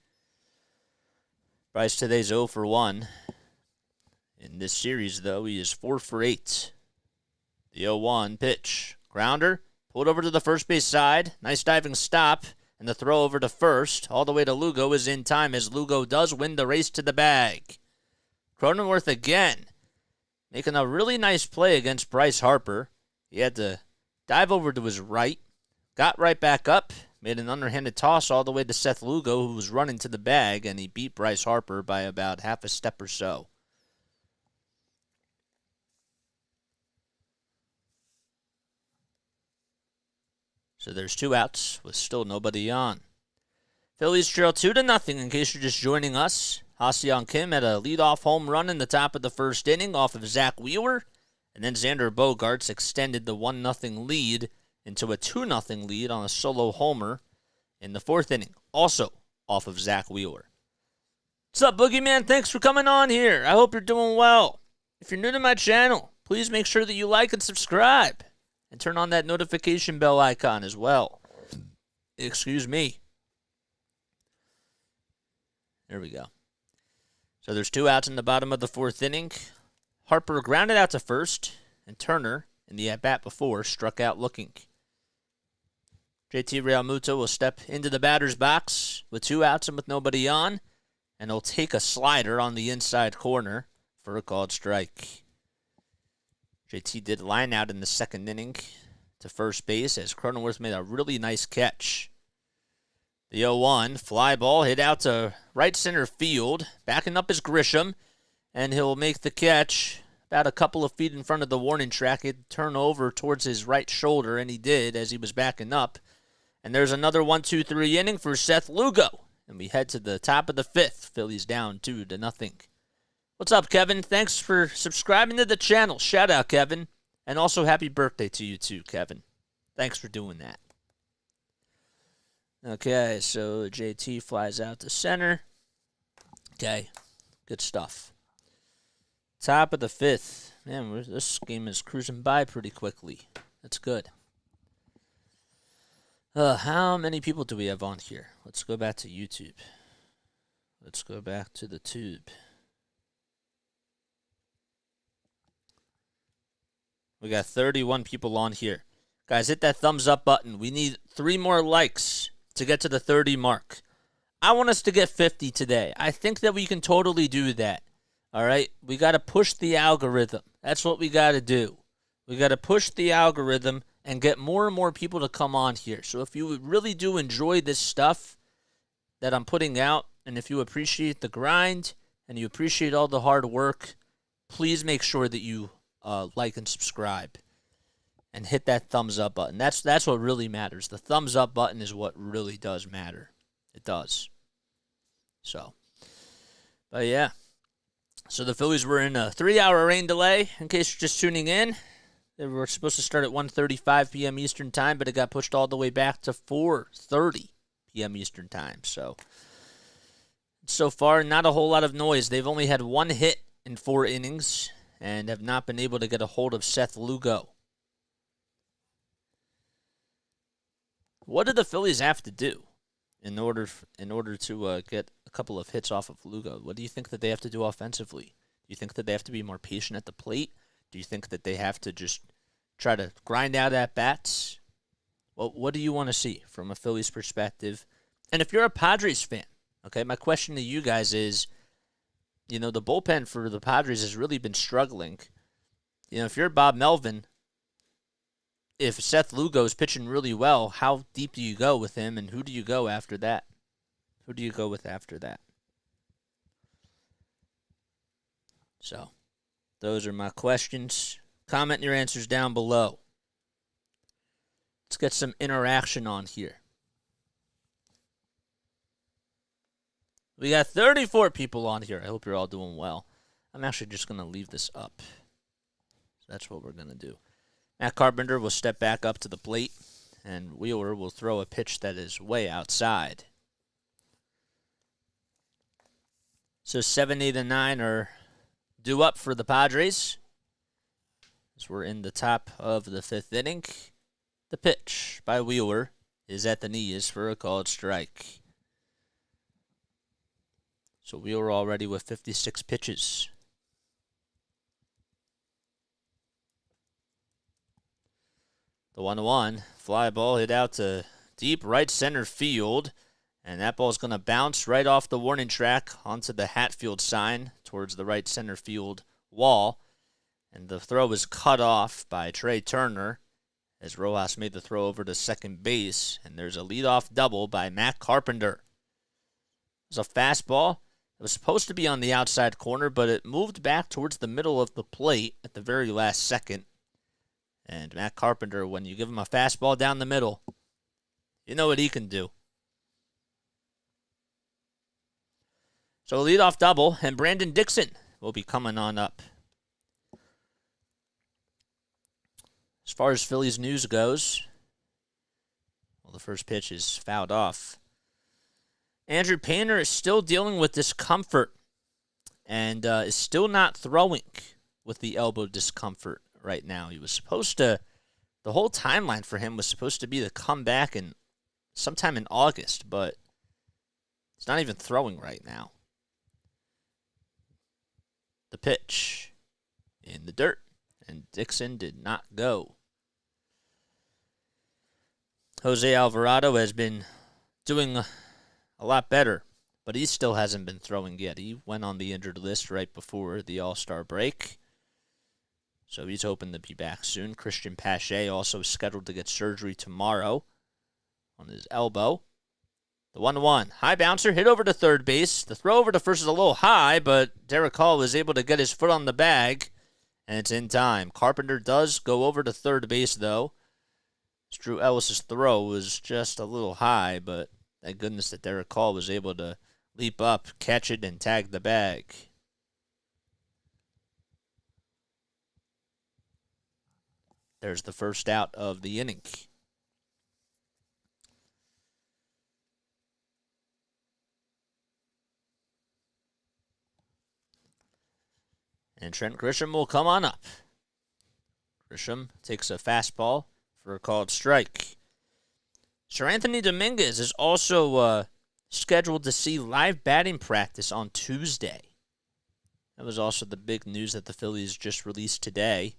Bryce today's 0 for 1. In this series, though, he is 4 for 8. The 0-1 pitch. Grounder, pulled over to the first base side. Nice diving stop, and the throw over to first, all the way to Lugo, is in time as Lugo does win the race to the bag. Cronenworth again, making a really nice play against Bryce Harper. He had to dive over to his right, got right back up, made an underhanded toss all the way to Seth Lugo, who was running to the bag, and he beat Bryce Harper by about half a step or so. So there's 2 outs with still nobody on. Phillies trail 2-0 in case you're just joining us. Ha-Seong Kim had a leadoff home run in the top of the first inning off of Zack Wheeler, and then Xander Bogarts extended the 1-0 lead into a 2-0 lead on a solo homer in the 4th inning, also off of Zack Wheeler. What's up, Boogeyman? Thanks for coming on here. I hope you're doing well. If you're new to my channel, please make sure that you like and subscribe, and turn on that notification bell icon as well. Excuse me. There we go. So there's 2 outs in the bottom of the 4th inning. Harper grounded out to first, and Turner, in the at-bat before, struck out looking. JT Realmuto will step into the batter's box with 2 outs and with nobody on, and he'll take a slider on the inside corner for a called strike. JT did line out in the 2nd inning to first base as Cronenworth made a really nice catch. The 0-1 fly ball hit out to right center field, backing up is Grisham, and he'll make the catch about a couple of feet in front of the warning track. He'd turn over towards his right shoulder, and he did as he was backing up. And there's another 1-2-3 inning for Seth Lugo, and we head to the top of the 5th. Phillies down 2-0. What's up, Kevin? Thanks for subscribing to the channel. Shout out, Kevin. And also happy birthday to you too, Kevin. Thanks for doing that. Okay, so JT flies out to center. Okay, good stuff. Top of the 5th. Man, this game is cruising by pretty quickly. That's good. How many people do we have on here? Let's go back to YouTube. Let's go back to the tube. We got 31 people on here. Guys, hit that thumbs up button. We need 3 more likes to get to the 30 mark. I want us to get 50 today. I think that we can totally do that. All right? We got to push the algorithm. That's what we got to do. We got to push the algorithm and get more and more people to come on here. So if you really do enjoy this stuff that I'm putting out, and if you appreciate the grind and you appreciate all the hard work, please make sure that you like and subscribe and hit that thumbs up button. That's what really matters. The thumbs up button is what really does matter. It does. So, but yeah. So the Phillies were in a 3-hour rain delay, in case you're just tuning in. They were supposed to start at 1:35 p.m. Eastern Time, but it got pushed all the way back to 4:30 p.m. Eastern Time. So far, not a whole lot of noise. They've only had 1 hit in 4 innings and have not been able to get a hold of Seth Lugo. What do the Phillies have to do in order to get a couple of hits off of Lugo? What do you think that they have to do offensively? Do you think that they have to be more patient at the plate? Do you think that they have to just try to grind out at bats? Well, what do you want to see from a Phillies perspective? And if you're a Padres fan, okay, my question to you guys is, the bullpen for the Padres has really been struggling. If you're Bob Melvin, if Seth Lugo is pitching really well, how deep do you go with him, and who do you go after that? Who do you go with after that? So, those are my questions. Comment your answers down below. Let's get some interaction on here. We got 34 people on here. I hope you're all doing well. I'm actually just going to leave this up. So that's what we're going to do. Matt Carpenter will step back up to the plate, and Wheeler will throw a pitch that is way outside. So 7, 8, and 9 are due up for the Padres, as we're in the top of the 5th inning. The pitch by Wheeler is at the knees for a called strike. So Wheeler already with 56 pitches. The 1-1 fly ball hit out to deep right center field, and that ball is going to bounce right off the warning track onto the Hatfield sign towards the right center field wall, and the throw is cut off by Trey Turner as Rojas made the throw over to second base, and there's a leadoff double by Matt Carpenter. It was a fastball. It was supposed to be on the outside corner, but it moved back towards the middle of the plate at the very last second. And Matt Carpenter, when you give him a fastball down the middle, you know what he can do. So a leadoff double, and Brandon Dixon will be coming on up. As far as Phillies news goes, well, the first pitch is fouled off. Andrew Painter is still dealing with discomfort and is still not throwing with the elbow discomfort right now. He was supposed to, the whole timeline for him was supposed to be to come back in sometime in August, but he's not even throwing right now. The pitch in the dirt, and Dixon did not go. Jose Alvarado has been doing a lot better, but he still hasn't been throwing yet. He went on the injured list right before the All-Star break, so he's hoping to be back soon. Christian Pache also scheduled to get surgery tomorrow on his elbow. The 1-1. High bouncer hit over to third base. The throw over to first is a little high, but Derek Hall was able to get his foot on the bag, and it's in time. Carpenter does go over to third base, though. Drew Ellis' throw was just a little high, but thank goodness that Derek Hall was able to leap up, catch it, and tag the bag. There's the first out of the inning. And Trent Grisham will come on up. Grisham takes a fastball for a called strike. Sir Anthony Dominguez is also scheduled to see live batting practice on Tuesday. That was also the big news that the Phillies just released today.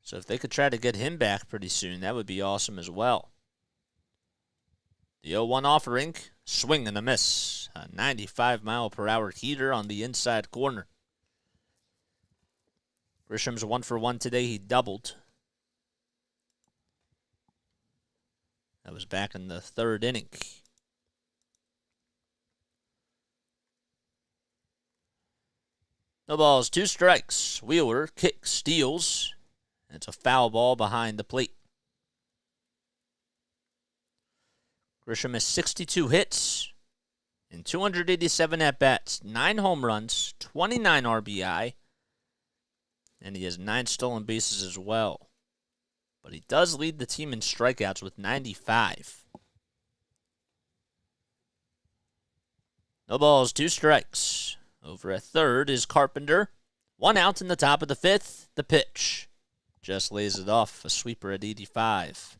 So if they could try to get him back pretty soon, that would be awesome as well. The 0-1 offering, swing and a miss. A 95-mile-per-hour heater on the inside corner. Grisham's 1 for 1 today. He doubled. That was back in the third inning. No balls, 2 strikes. Wheeler kicks, steals. It's a foul ball behind the plate. Grisham has 62 hits in 287 at-bats, 9 home runs, 29 RBI, and he has 9 stolen bases as well. But he does lead the team in strikeouts with 95. No balls, 2 strikes. Over at third is Carpenter. 1 out in the top of the 5th. The pitch. Just lays it off. A sweeper at 85.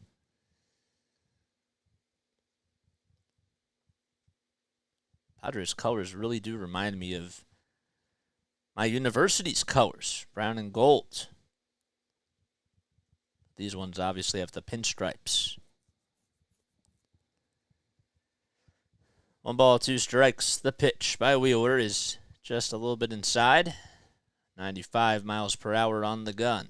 Padres colors really do remind me of my university's colors, brown and gold. These ones obviously have the pinstripes. 1-2 The pitch by Wheeler is just a little bit inside. 95 miles per hour on the gun.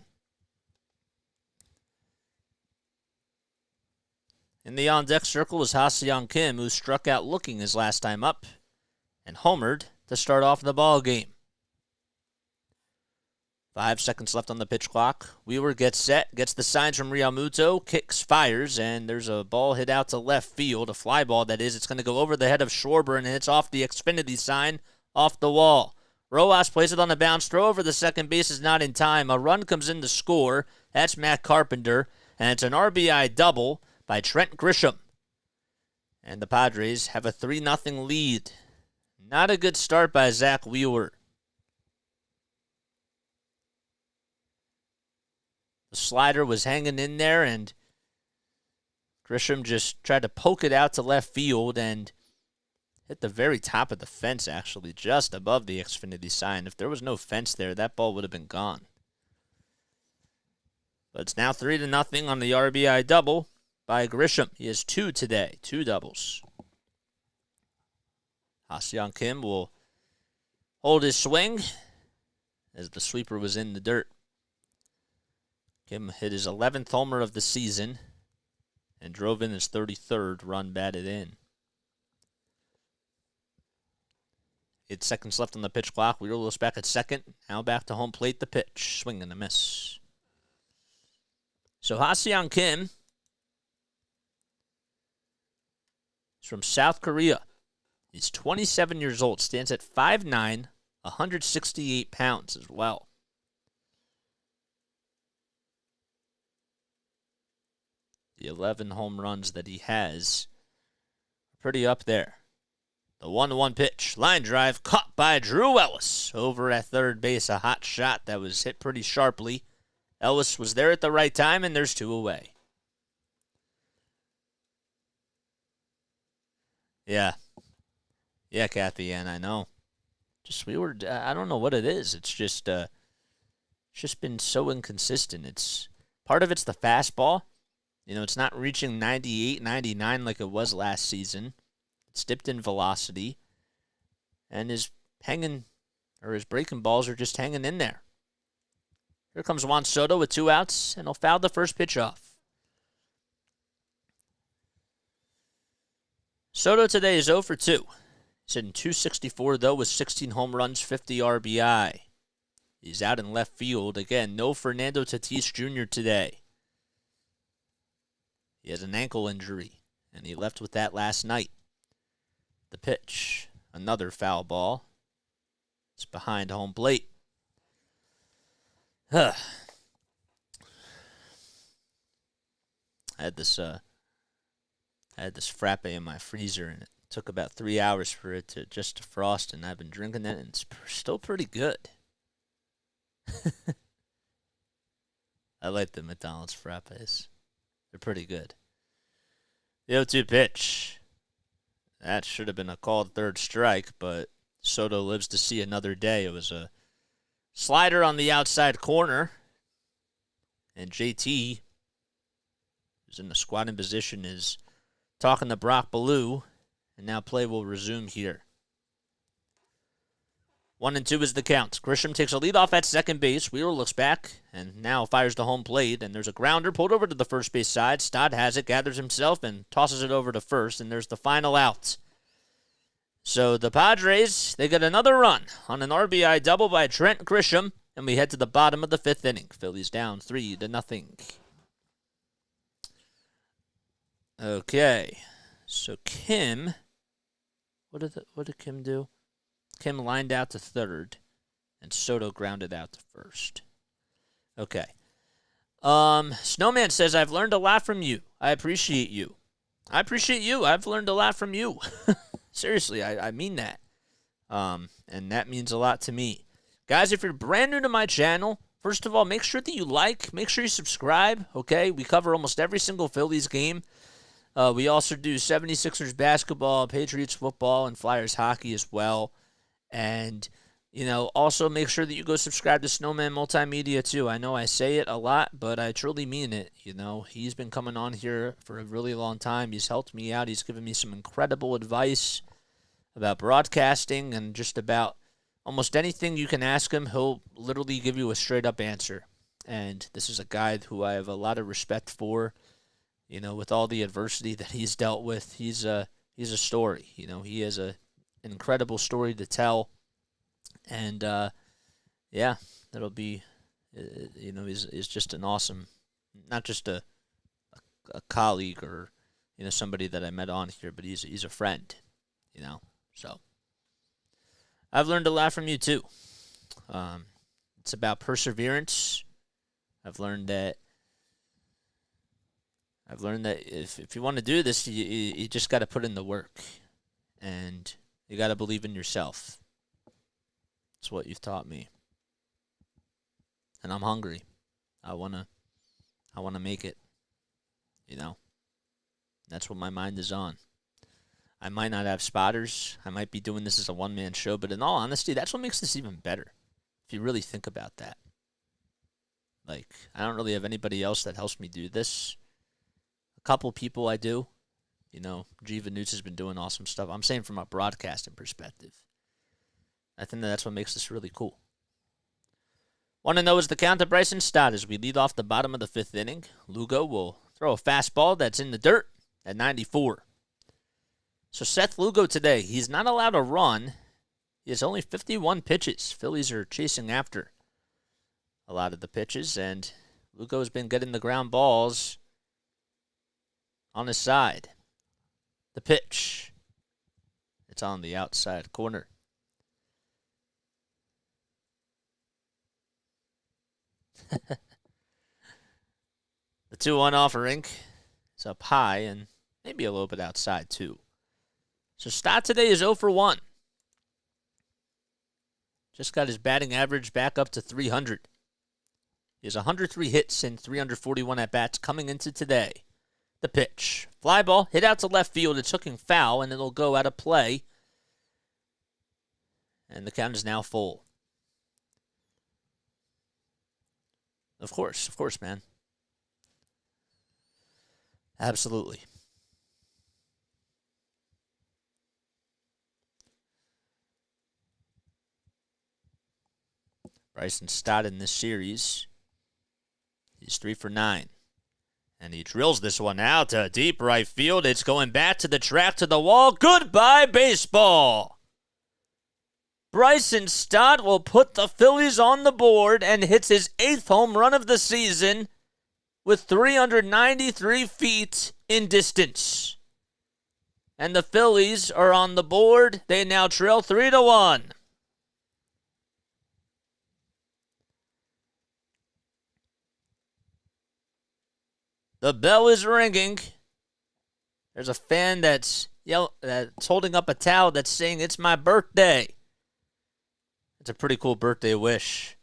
In the on-deck circle is Ha-Seong Kim, who struck out looking his last time up and homered to start off the ball game. 5 seconds left on the pitch clock. Wheeler gets set, gets the signs from Realmuto, kicks, fires, and there's a ball hit out to left field, a fly ball that is. It's going to go over the head of Schwarber, and it's off the Xfinity sign, off the wall. Rojas plays it on the bounce. Throw over the second base is not in time. A run comes in to score. That's Matt Carpenter, and it's an RBI double by Trent Grisham. And the Padres have a 3-0 lead. Not a good start by Zack Wheeler. The slider was hanging in there, and Grisham just tried to poke it out to left field and hit the very top of the fence, actually, just above the Xfinity sign. If there was no fence there, that ball would have been gone. But it's now 3-0 on the RBI double by Grisham. He has 2 today, 2 doubles. Ha-Seong Kim will hold his swing as the sweeper was in the dirt. Kim hit his 11th homer of the season and drove in his 33rd run batted in. 8 seconds left on the pitch clock. Wheeler looks back at second. Now back to home plate. The pitch. Swing and a miss. So Ha-Seong Kim is from South Korea. He's 27 years old. Stands at 5'9", 168 pounds as well. The 11 home runs that he has are pretty up there. The 1-1 pitch. Line drive caught by Drew Ellis. Over at third base, a hot shot that was hit pretty sharply. Ellis was there at the right time, and there's 2 away. Yeah. Yeah, Kathy, and I know. I don't know what it is. It's just been so inconsistent. Part of it's the fastball. You know, it's not reaching 98, 99 like it was last season. It's dipped in velocity. And his breaking balls are just hanging in there. Here comes Juan Soto with 2 outs, and he'll foul the first pitch off. Soto today is 0 for 2. He's hitting .264, though, with 16 home runs, 50 RBI. He's out in left field. Again, no Fernando Tatis Jr. today. He has an ankle injury, and he left with that last night. The pitch, another foul ball. It's behind home plate. I had this frappe in my freezer, and it took about 3 hours for it to defrost, and I've been drinking it, and it's still pretty good. I like the McDonald's frappes. They're pretty good. The 0-2 pitch. That should have been a called third strike, but Soto lives to see another day. It was a slider on the outside corner, and JT, who's in the squatting position, is talking to Brock Ballou, and now play will resume here. 1-2 is the count. Grisham takes a lead off at second base. Wheeler looks back and now fires to home plate, and there's a grounder pulled over to the first base side. Stott has it, gathers himself, and tosses it over to first, and there's the final out. So the Padres, they get another run on an RBI double by Trent Grisham, and we head to the bottom of the 5th inning. Phillies down 3-0. Okay, so Kim, what did Kim do? Kim lined out to third, and Soto grounded out to first. Okay. Snowman says, I've learned a lot from you. I appreciate you. I appreciate you. I've learned a lot from you. Seriously, I mean that. And that means a lot to me. Guys, if you're brand new to my channel, first of all, make sure that you make sure you subscribe, okay? We cover almost every single Phillies game. We also do 76ers basketball, Patriots football, and Flyers hockey as well. And, also make sure that you go subscribe to Snowman Multimedia too. I know I say it a lot, but I truly mean it. He's been coming on here for a really long time. He's helped me out. He's given me some incredible advice about broadcasting and just about almost anything you can ask him. He'll literally give you a straight up answer. And this is a guy who I have a lot of respect for. With all the adversity that he's dealt with, he's a story. He has an incredible story to tell. And, that'll be, he's just an awesome, not just a colleague or, somebody that I met on here, but he's a friend, So I've learned a lot from you too. It's about perseverance. I've learned that if you want to do this, you just got to put in the work, and you got to believe in yourself. That's what you've taught me, and I'm hungry. I wanna make it. That's what my mind is on. I might not have spotters. I might be doing this as a one-man show, but in all honesty, that's what makes this even better. If you really think about that, I don't really have anybody else that helps me do this. A couple people I do. G. Vanutes has been doing awesome stuff. I'm saying from a broadcasting perspective. I think that's what makes this really cool. Want to know is the count of Bryson Stott as we lead off the bottom of the fifth inning. Lugo will throw a fastball that's in the dirt at 94. So Seth Lugo today, he's not allowed to run. He has only 51 pitches. Phillies are chasing after a lot of the pitches, and Lugo's been getting the ground balls on his side. The pitch. It's on the outside corner. The 2-1 offering is up high and maybe a little bit outside too. So Stott today is 0 for 1. Just got his batting average back up to 300. He has 103 hits and 341 at-bats coming into today. The pitch. Fly ball hit out to left field. It's hooking foul, and it'll go out of play. And the count is now full. Of course, man. Absolutely. Bryson Stott in this series, he's 3 for 9. And he drills this one out to deep right field. It's going back to the track, to the wall. Goodbye, baseball. Bryson Stott will put the Phillies on the board and hits his 8th home run of the season with 393 feet in distance. And the Phillies are on the board. They now trail 3-1. The bell is ringing. There's a fan that's holding up a towel that's saying, "It's my birthday." It's a pretty cool birthday wish.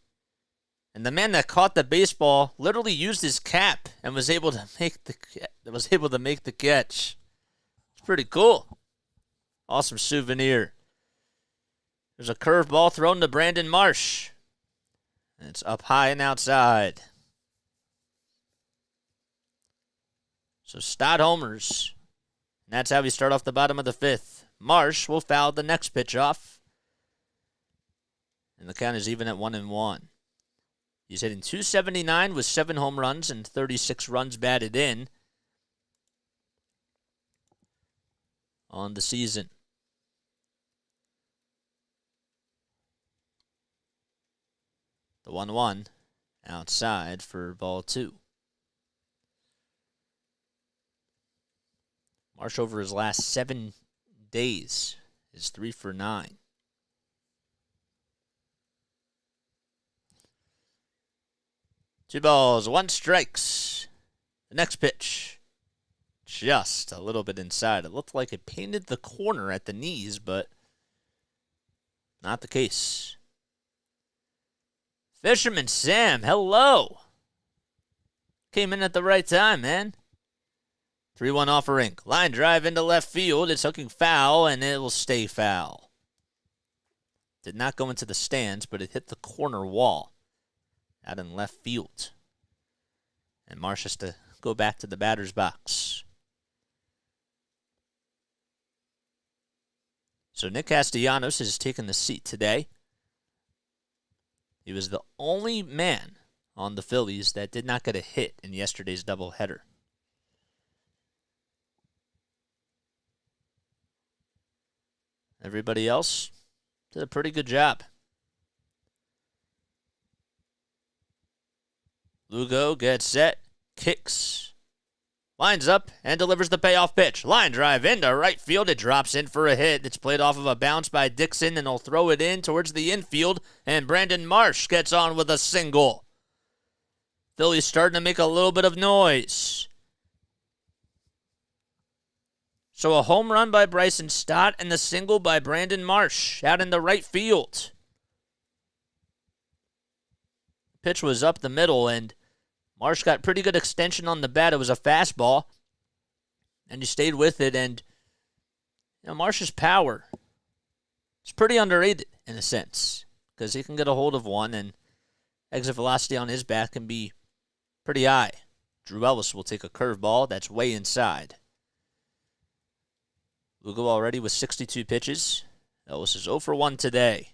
And the man that caught the baseball literally used his cap and was able to make the catch. It's pretty cool. Awesome souvenir. There's a curveball thrown to Brandon Marsh. And it's up high and outside. So Stott homers. And that's how we start off the bottom of the fifth. Marsh will foul the next pitch off. And the count is even at 1-1. He's hitting .279 with 7 home runs and 36 runs batted in on the season. The 1-1 outside for ball 2. Marsh over his last 7 days is 3 for 9. Two balls, 1 strikes. The next pitch, just a little bit inside. It looked like it painted the corner at the knees, but not the case. Fisherman Sam, hello. Came in at the right time, man. 3-1 offering. Line drive into left field. It's hooking foul, and it will stay foul. Did not go into the stands, but it hit the corner wall out in left field. And Marsh has to go back to the batter's box. So Nick Castellanos has taken the seat today. He was the only man on the Phillies that did not get a hit in yesterday's doubleheader. Everybody else did a pretty good job. Lugo gets set, kicks, lines up, and delivers the payoff pitch. Line drive into right field. It drops in for a hit. It's played off of a bounce by Dixon, and he'll throw it in towards the infield, and Brandon Marsh gets on with a single. Phillies starting to make a little bit of noise. So a home run by Bryson Stott and the single by Brandon Marsh out in the right field. Pitch was up the middle, and Marsh got pretty good extension on the bat. It was a fastball, and he stayed with it. And Marsh's power is pretty underrated in a sense because he can get a hold of one, and exit velocity on his bat can be pretty high. Drew Ellis will take a curveball that's way inside. Lugo already with 62 pitches. Ellis is 0 for 1 today.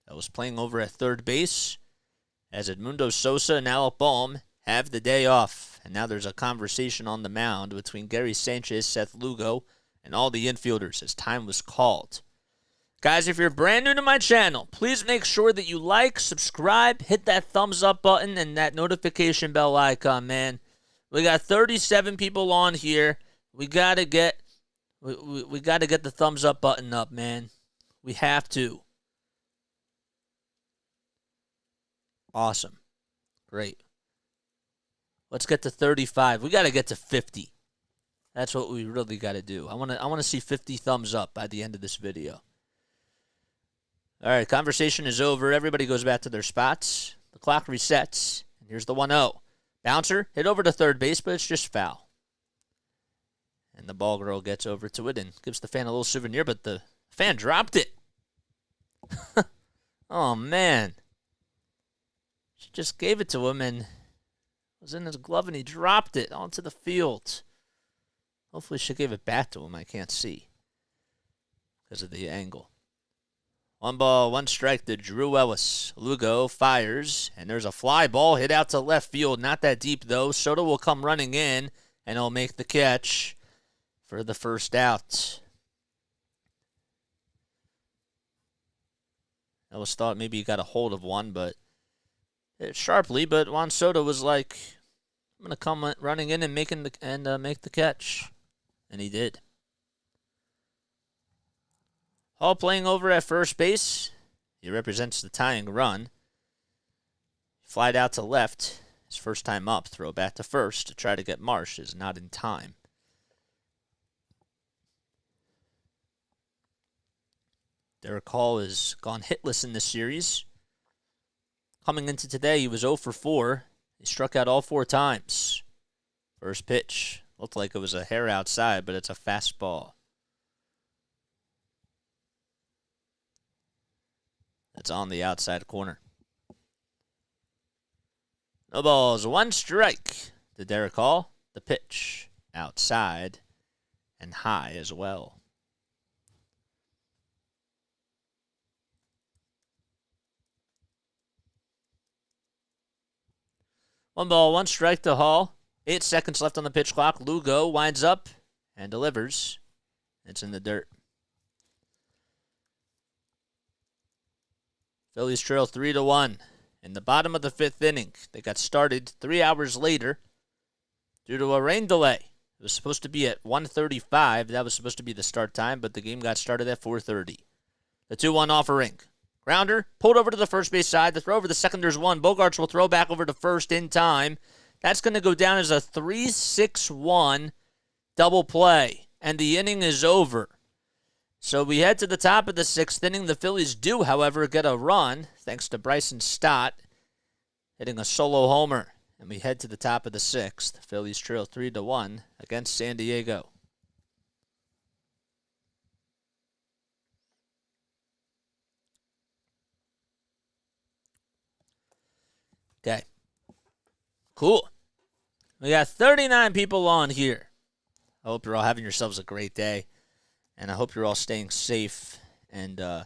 Ellis playing over at third base as Edmundo Sosa and Alec Bohm have the day off. And now there's a conversation on the mound between Gary Sanchez, Seth Lugo, and all the infielders as time was called. Guys, if you're brand new to my channel, please make sure that you like, subscribe, hit that thumbs up button, and that notification bell icon, man. We got 37 people on here. We got to get the thumbs up button up, man. We have to. Awesome. Great. Let's get to 35. We got to get to 50. That's what we really got to do. I want to see 50 thumbs up by the end of this video. All right, conversation is over. Everybody goes back to their spots. The clock resets. And here's the 1-0. Bouncer hit over to third base, but it's just foul. And the ball girl gets over to it and gives the fan a little souvenir, but the fan dropped it. Oh, man. She just gave it to him and it was in his glove, and he dropped it onto the field. Hopefully she gave it back to him. I can't see because of the angle. 1 ball, 1 strike to Drew Ellis. Lugo fires, and there's a fly ball hit out to left field. Not that deep, though. Soto will come running in, and he'll make the catch for the first out. Ellis thought maybe he got a hold of one, but sharply. But Juan Soto was like, "I'm gonna come running in and make the catch," and he did. Hall playing over at first base. He represents the tying run. Flied out to left. His first time up. Throw back to first to try to get Marsh. Is not in time. Derek Hall has gone hitless in this series. Coming into today, he was 0 for 4. He struck out all 4 times. First pitch. Looked like it was a hair outside, but it's a fastball. That's on the outside corner. No balls, 1 strike to Derek Hall. The pitch outside and high as well. One ball, 1 strike to Hall. 8 seconds left on the pitch clock. Lugo winds up and delivers. It's in the dirt. Phillies trail 3-1 in the bottom of the 5th inning. They got started 3 hours later due to a rain delay. It was supposed to be at 1:35. That was supposed to be the start time, but the game got started at 4:30. The 2-1 offering. Grounder pulled over to the first base side. The throw over the second, there's one. Bogarts will throw back over to first in time. That's going to go down as a 3-6-1 double play, and the inning is over. So we head to the top of the 6th inning. The Phillies do, however, get a run, thanks to Bryson Stott hitting a solo homer. And we head to the top of the 6th. Phillies trail 3-1 against San Diego. Okay. Cool. We got 39 people on here. I hope you're all having yourselves a great day. And I hope you're all staying safe. And I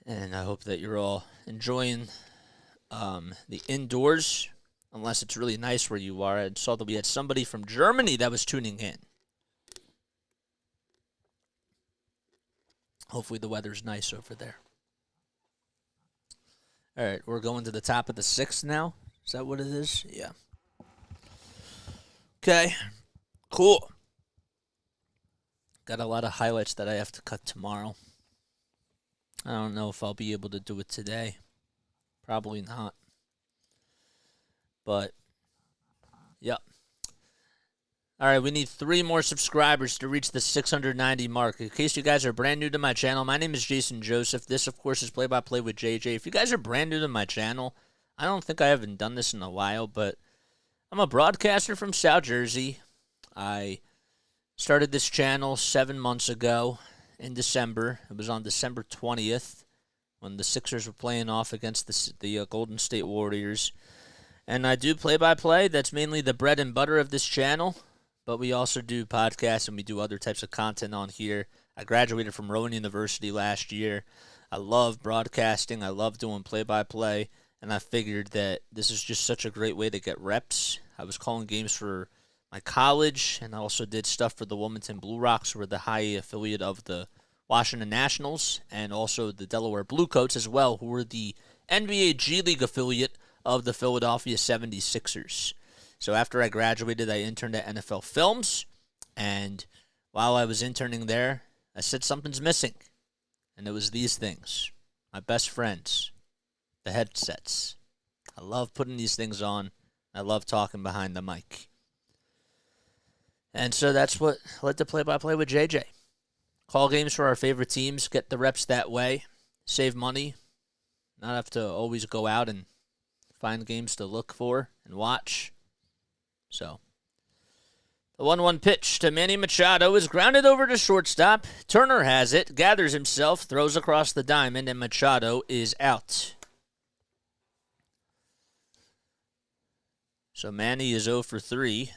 hope that you're all enjoying the indoors, unless it's really nice where you are. I saw that we had somebody from Germany that was tuning in. Hopefully the weather's nice over there. All right, we're going to the top of the 6th now. Is that what it is? Yeah. Okay, cool. Got a lot of highlights that I have to cut tomorrow. I don't know if I'll be able to do it today. Probably not. But, yep. All right, we need 3 more subscribers to reach the 690 mark. In case you guys are brand new to my channel, my name is Jason Joseph. This, of course, is Play-by-Play with JJ. If you guys are brand new to my channel, I don't think I haven't done this in a while, but I'm a broadcaster from South Jersey. I started this channel 7 months ago in December. It was on December 20th when the Sixers were playing off against the Golden State Warriors. And I do play-by-play. That's mainly the bread and butter of this channel. But we also do podcasts and we do other types of content on here. I graduated from Rowan University last year. I love broadcasting. I love doing play-by-play. And I figured that this is just such a great way to get reps. I was calling games for my college, and I also did stuff for the Wilmington Blue Rocks, who are the high affiliate of the Washington Nationals, and also the Delaware Blue Coats as well, who were the NBA G League affiliate of the Philadelphia 76ers. So after I graduated, I interned at NFL Films, and while I was interning there, I said something's missing, and it was these things. My best friends, the headsets. I love putting these things on. I love talking behind the mic. And so that's what led to Play-by-Play with JJ. Call games for our favorite teams, get the reps that way, save money, not have to always go out and find games to look for and watch. So, the 1-1 pitch to Manny Machado is grounded over to shortstop. Turner has it, gathers himself, throws across the diamond, and Machado is out. So Manny is 0 for 3.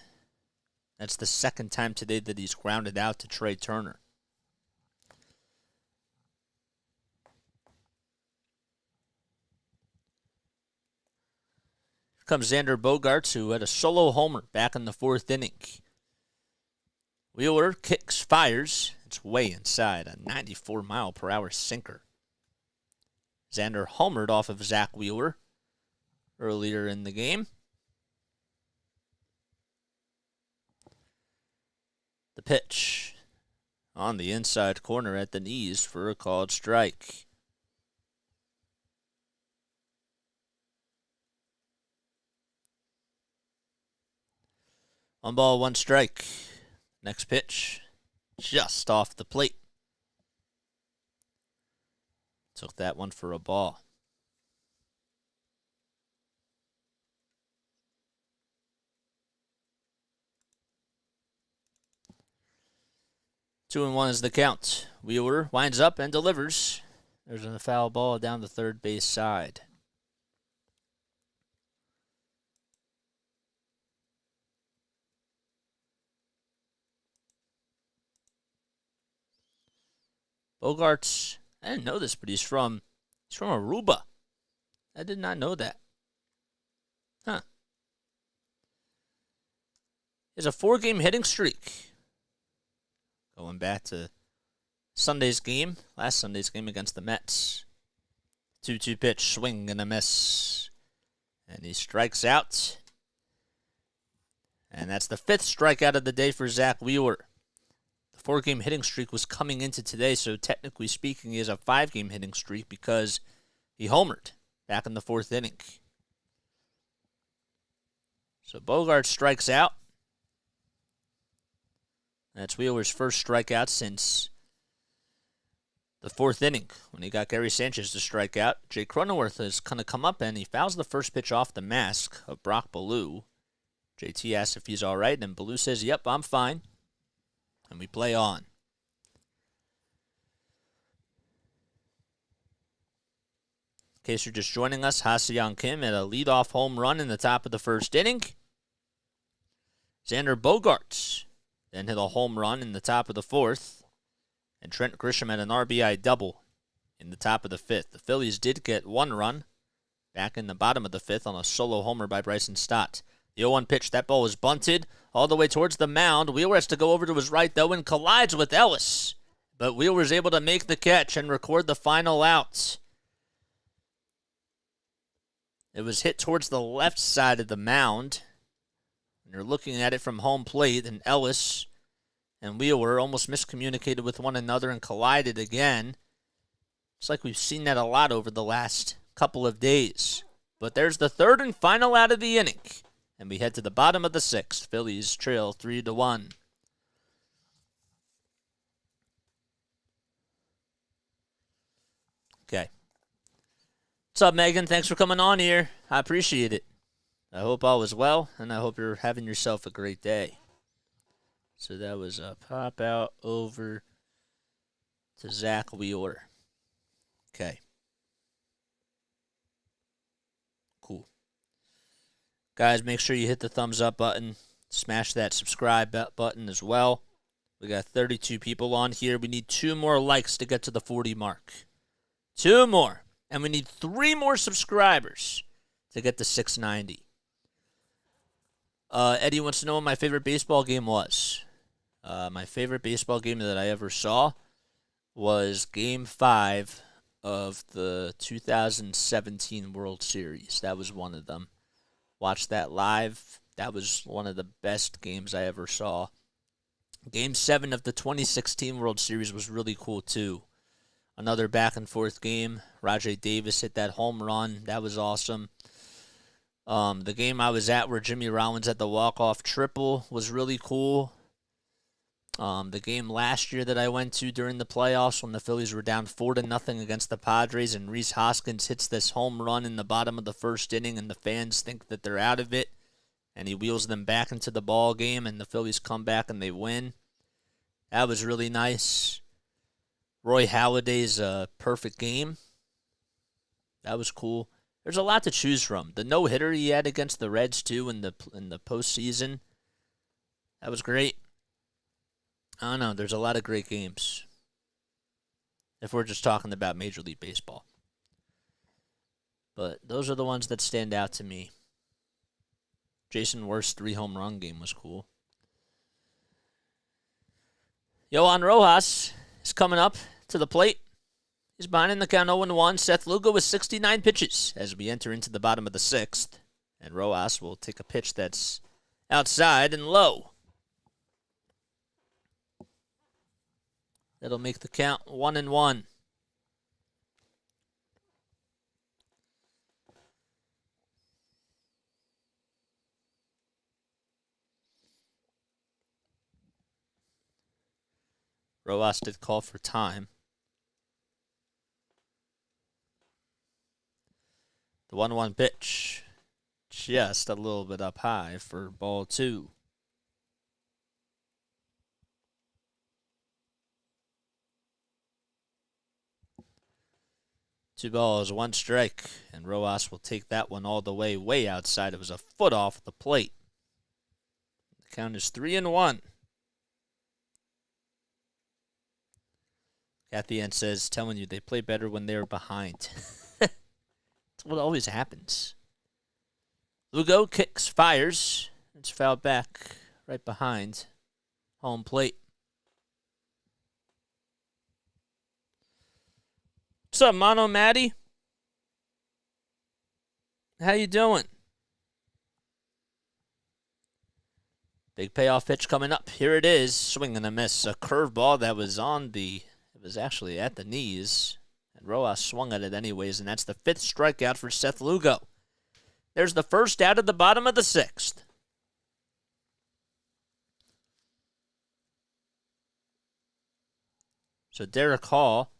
That's the second time today that he's grounded out to Trey Turner. Here comes Xander Bogarts, who had a solo homer back in the 4th inning. Wheeler kicks, fires. It's way inside, a 94-mile-per-hour sinker. Xander homered off of Zack Wheeler earlier in the game. The pitch on the inside corner at the knees for a called strike. One ball, one strike. Next pitch, just off the plate. Took that one for a ball. Two and one is the count. Wheeler winds up and delivers. There's a foul ball down the third base side. Bogarts, I didn't know this, but he's from Aruba. I did not know that. Huh. He has a 4-game hitting streak. Going back to Sunday's game, last Sunday's game against the Mets. 2-2 pitch, swing and a miss. And he strikes out. And that's the 5th strikeout of the day for Zack Wheeler. The 4-game hitting streak was coming into today, so technically speaking, he has a 5-game hitting streak because he homered back in the 4th inning. So Bogarts strikes out. That's Wheeler's first strikeout since the fourth inning when he got Gary Sanchez to strike out. Jay Cronenworth is going to come up and he fouls the first pitch off the mask of Brock Ballou. JT asks if he's all right, and Ballou says, "Yep, I'm fine." And we play on. In case you're just joining us, Ha-Seong Kim had a leadoff home run in the top of the first inning. Xander Bogarts then hit a home run in the top of the fourth. And Trent Grisham had an RBI double in the top of the fifth. The Phillies did get one run back in the bottom of the fifth on a solo homer by Bryson Stott. The 0-1 pitch, that ball was bunted all the way towards the mound. Wheeler has to go over to his right, though, and collides with Ellis. But Wheeler was able to make the catch and record the final out. It was hit towards the left side of the mound. And you're looking at it from home plate, and Ellis and Wheeler almost miscommunicated with one another and collided again. It's like we've seen that a lot over the last couple of days. But there's the third and final out of the inning. And we head to the bottom of the sixth. Phillies trail 3-1. Okay. What's up, Megan? Thanks for coming on here. I appreciate it. I hope all is well, and I hope you're having yourself a great day. So that was a pop out over to Zack Wheeler. Okay. Cool. Guys, make sure you hit the thumbs up button. Smash that subscribe button as well. We got 32 people on here. We need 2 more likes to get to the 40 mark. 2 more. And we need 3 more subscribers to get to 690. Eddie wants to know what my favorite baseball game was. My favorite baseball game that I ever saw was Game 5 of the 2017 World Series. That was one of them. Watched that live. That was one of the best games I ever saw. Game 7 of the 2016 World Series was really cool, too. Another back-and-forth game. Rajay Davis hit that home run. That was awesome. The game I was at where Jimmy Rollins had the walk-off triple was really cool. The game last year that I went to during the playoffs when the Phillies were down 4-0 against the Padres and Rhys Hoskins hits this home run in the bottom of the first inning and the fans think that they're out of it and he wheels them back into the ball game and the Phillies come back and they win. That was really nice. Roy Halladay's perfect game. That was cool. There's a lot to choose from. The no-hitter he had against the Reds, too, in the postseason. That was great. I don't know. There's a lot of great games. If we're just talking about Major League Baseball. But those are the ones that stand out to me. Jason Worth's 3-home run game was cool. Yohan Rojas is coming up to the plate. He's behind in the count 0-1. Seth Lugo with 69 pitches as we enter into the bottom of the sixth. And Rojas will take a pitch that's outside and low. That'll make the count 1-1. Rojas did call for time. The 1-1 pitch, just a little bit up high for ball 2. Two balls, 1 strike, and Rojas will take that one all the way outside. It was a foot off the plate. The count is 3-1. Kathy Ann says, telling you they play better when they're behind. That's what always happens. Lugo kicks, fires. It's fouled back right behind home plate. What's up, Mono Matty? How you doing? Big payoff pitch coming up. Here it is. Swing and a miss. A curveball that was it was actually at the knees. And Rojas swung at it anyways, and that's the 5th strikeout for Seth Lugo. There's the first out of the bottom of the 6th. So Derek Hall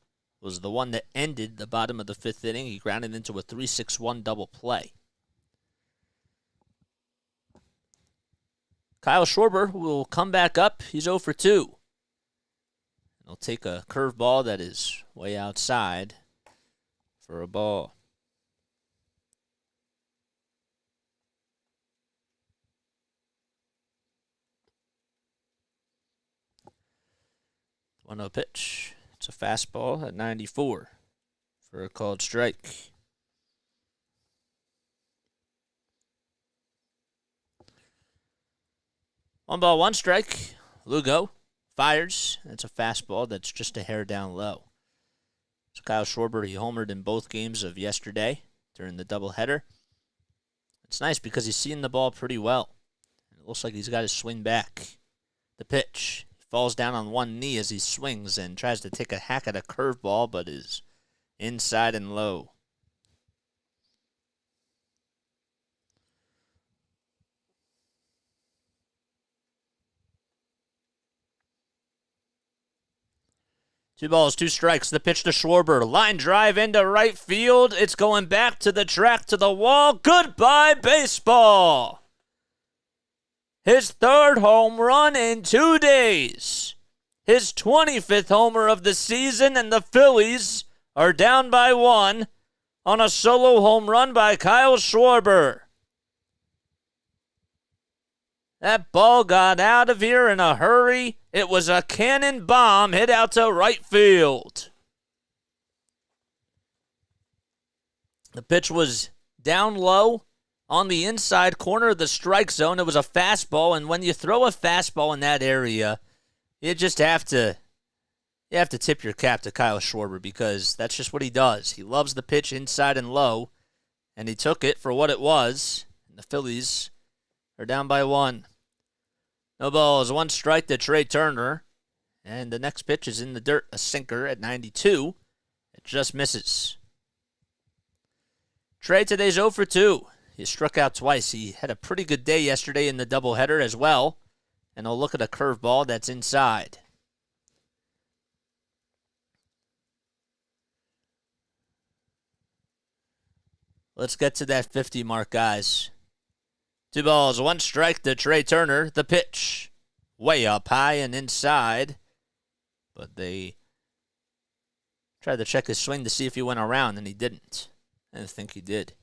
was the one that ended the bottom of the 5th inning. He grounded into a 3-6-1 double play. Kyle Schwarber will come back up. He's 0 for 2. He'll take a curveball that is way outside for a ball. One 0 pitch. It's a fastball at 94 for a called strike. One ball, one strike. Lugo fires. That's a fastball that's just a hair down low. So Kyle Schwarber, he homered in both games of yesterday during the doubleheader. It's nice because he's seeing the ball pretty well. It looks like he's got his swing back. The pitch. He falls down on one knee as he swings and tries to take a hack at a curveball, but is inside and low. Two balls, two strikes. The pitch to Schwarber. Line drive into right field. It's going back to the track, to the wall. Goodbye, baseball. His 3rd home run in 2 days. His 25th homer of the season, and the Phillies are down by 1 on a solo home run by Kyle Schwarber. That ball got out of here in a hurry. It was a cannon bomb hit out to right field. The pitch was down low on the inside corner of the strike zone. It was a fastball, and when you throw a fastball in that area, you just have to tip your cap to Kyle Schwarber because that's just what he does. He loves the pitch inside and low, and he took it for what it was. And the Phillies are down by 1. No balls, one strike to Trey Turner. And the next pitch is in the dirt, a sinker at 92. It just misses. Trey today's 0 for 2. He struck out twice. He had a pretty good day yesterday in the doubleheader as well. And he'll look at a curveball that's inside. Let's get to that 50 mark, guys. 2 balls, 1 strike to Trey Turner. The pitch, way up high and inside. But they tried to check his swing to see if he went around, and he didn't. I didn't think he did.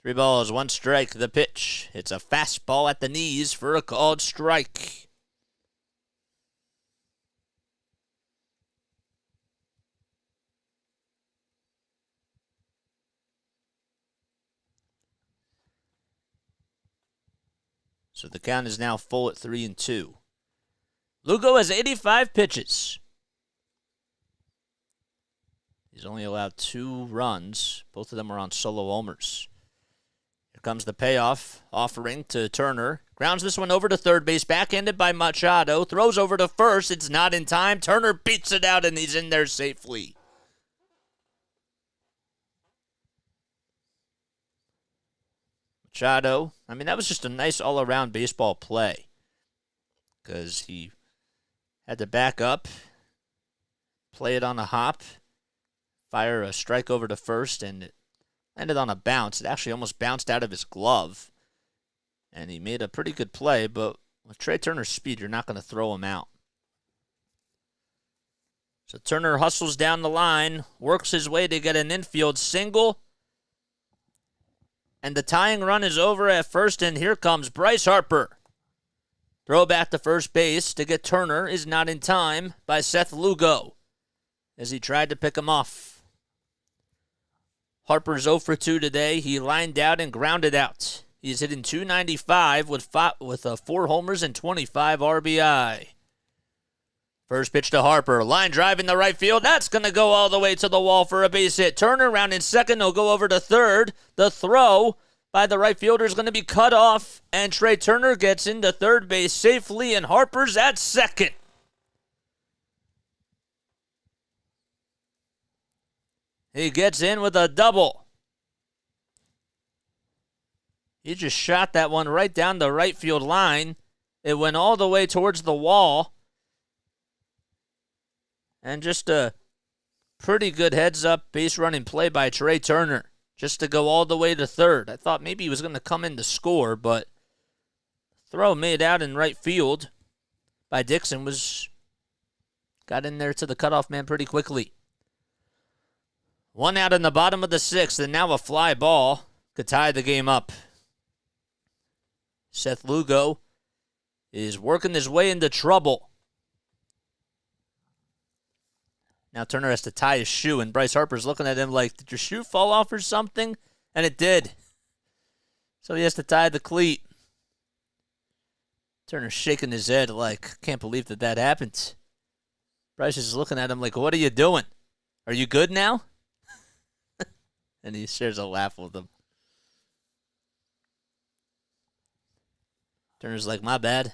Three balls, 1 strike. The pitch. It's a fastball at the knees for a called strike. So the count is now full at 3-2. Lugo has 85 pitches. He's only allowed 2 runs. Both of them are on solo homers. Here comes the payoff offering to Turner. Grounds this one over to third base. Backhanded by Machado. Throws over to first. It's not in time. Turner beats it out, and he's in there safely. Machado, I mean, that was just a nice all-around baseball play because he had to back up, play it on a hop, fire a strike over to first, and it landed on a bounce. It actually almost bounced out of his glove, and he made a pretty good play, but with Trey Turner's speed, you're not going to throw him out. So Turner hustles down the line, works his way to get an infield single, and the tying run is over at first, and here comes Bryce Harper. Throw back to first base to get Turner is not in time by Seth Lugo as he tried to pick him off. Harper's 0 for 2 today. He lined out and grounded out. He's hitting .295 with 4 homers and 25 RBI. First pitch to Harper. Line drive in the right field. That's going to go all the way to the wall for a base hit. Turner rounding second. He'll go over to third. The throw by the right fielder is going to be cut off. And Trey Turner gets into third base safely. And Harper's at second. He gets in with a double. He just shot that one right down the right field line. It went all the way towards the wall. And just a pretty good heads-up base running play by Trey Turner, just to go all the way to third. I thought maybe he was going to come in to score, but throw made out in right field by Dixon got in there to the cutoff man pretty quickly. 1 out in the bottom of the 6th, and now a fly ball could tie the game up. Seth Lugo is working his way into trouble. Now Turner has to tie his shoe, and Bryce Harper's looking at him like, did your shoe fall off or something? And it did. So he has to tie the cleat. Turner's shaking his head like, can't believe that happened. Bryce is looking at him like, what are you doing? Are you good now? And he shares a laugh with him. Turner's like, my bad.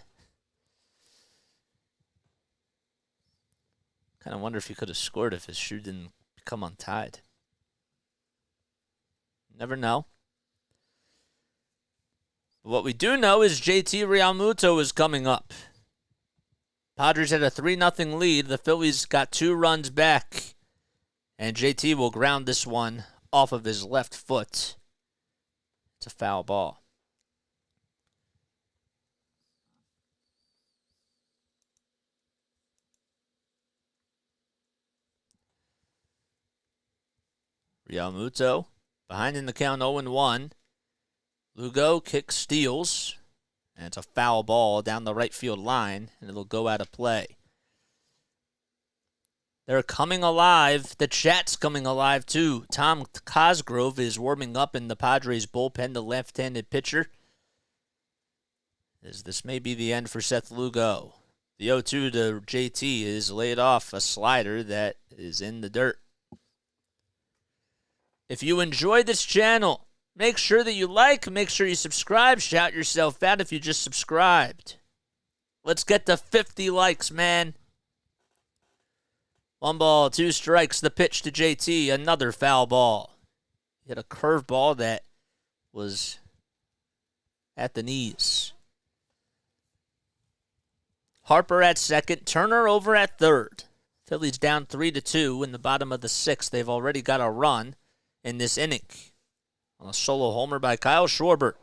Kind of wonder if he could have scored if his shoe didn't become untied. Never know. But what we do know is JT Realmuto is coming up. Padres had a 3-0 lead. The Phillies got 2 runs back. And JT will ground this one off of his left foot. It's a foul ball. Realmuto behind in the count 0-1. Lugo kicks, steals, and it's a foul ball down the right field line, and it'll go out of play. They're coming alive. The chat's coming alive, too. Tom Cosgrove is warming up in the Padres bullpen, the left-handed pitcher. As this may be the end for Seth Lugo. The 0-2 to JT is laid off a slider that is in the dirt. If you enjoyed this channel, make sure that you like, make sure you subscribe. Shout yourself out if you just subscribed. Let's get to 50 likes, man. 1 ball, 2 strikes, the pitch to JT, another foul ball. He hit a curveball that was at the knees. Harper at second, Turner over at third. Phillies down 3-2 in the bottom of the 6th. They've already got a run in this inning on a solo homer by Kyle Schwarber.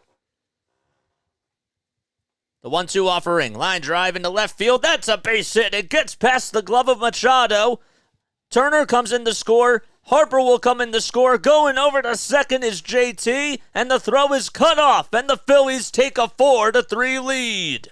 The 1-2 offering. Line drive into left field. That's a base hit. It gets past the glove of Machado. Turner comes in to score. Harper will come in to score. Going over to second is JT. And the throw is cut off. And the Phillies take a 4-3 lead.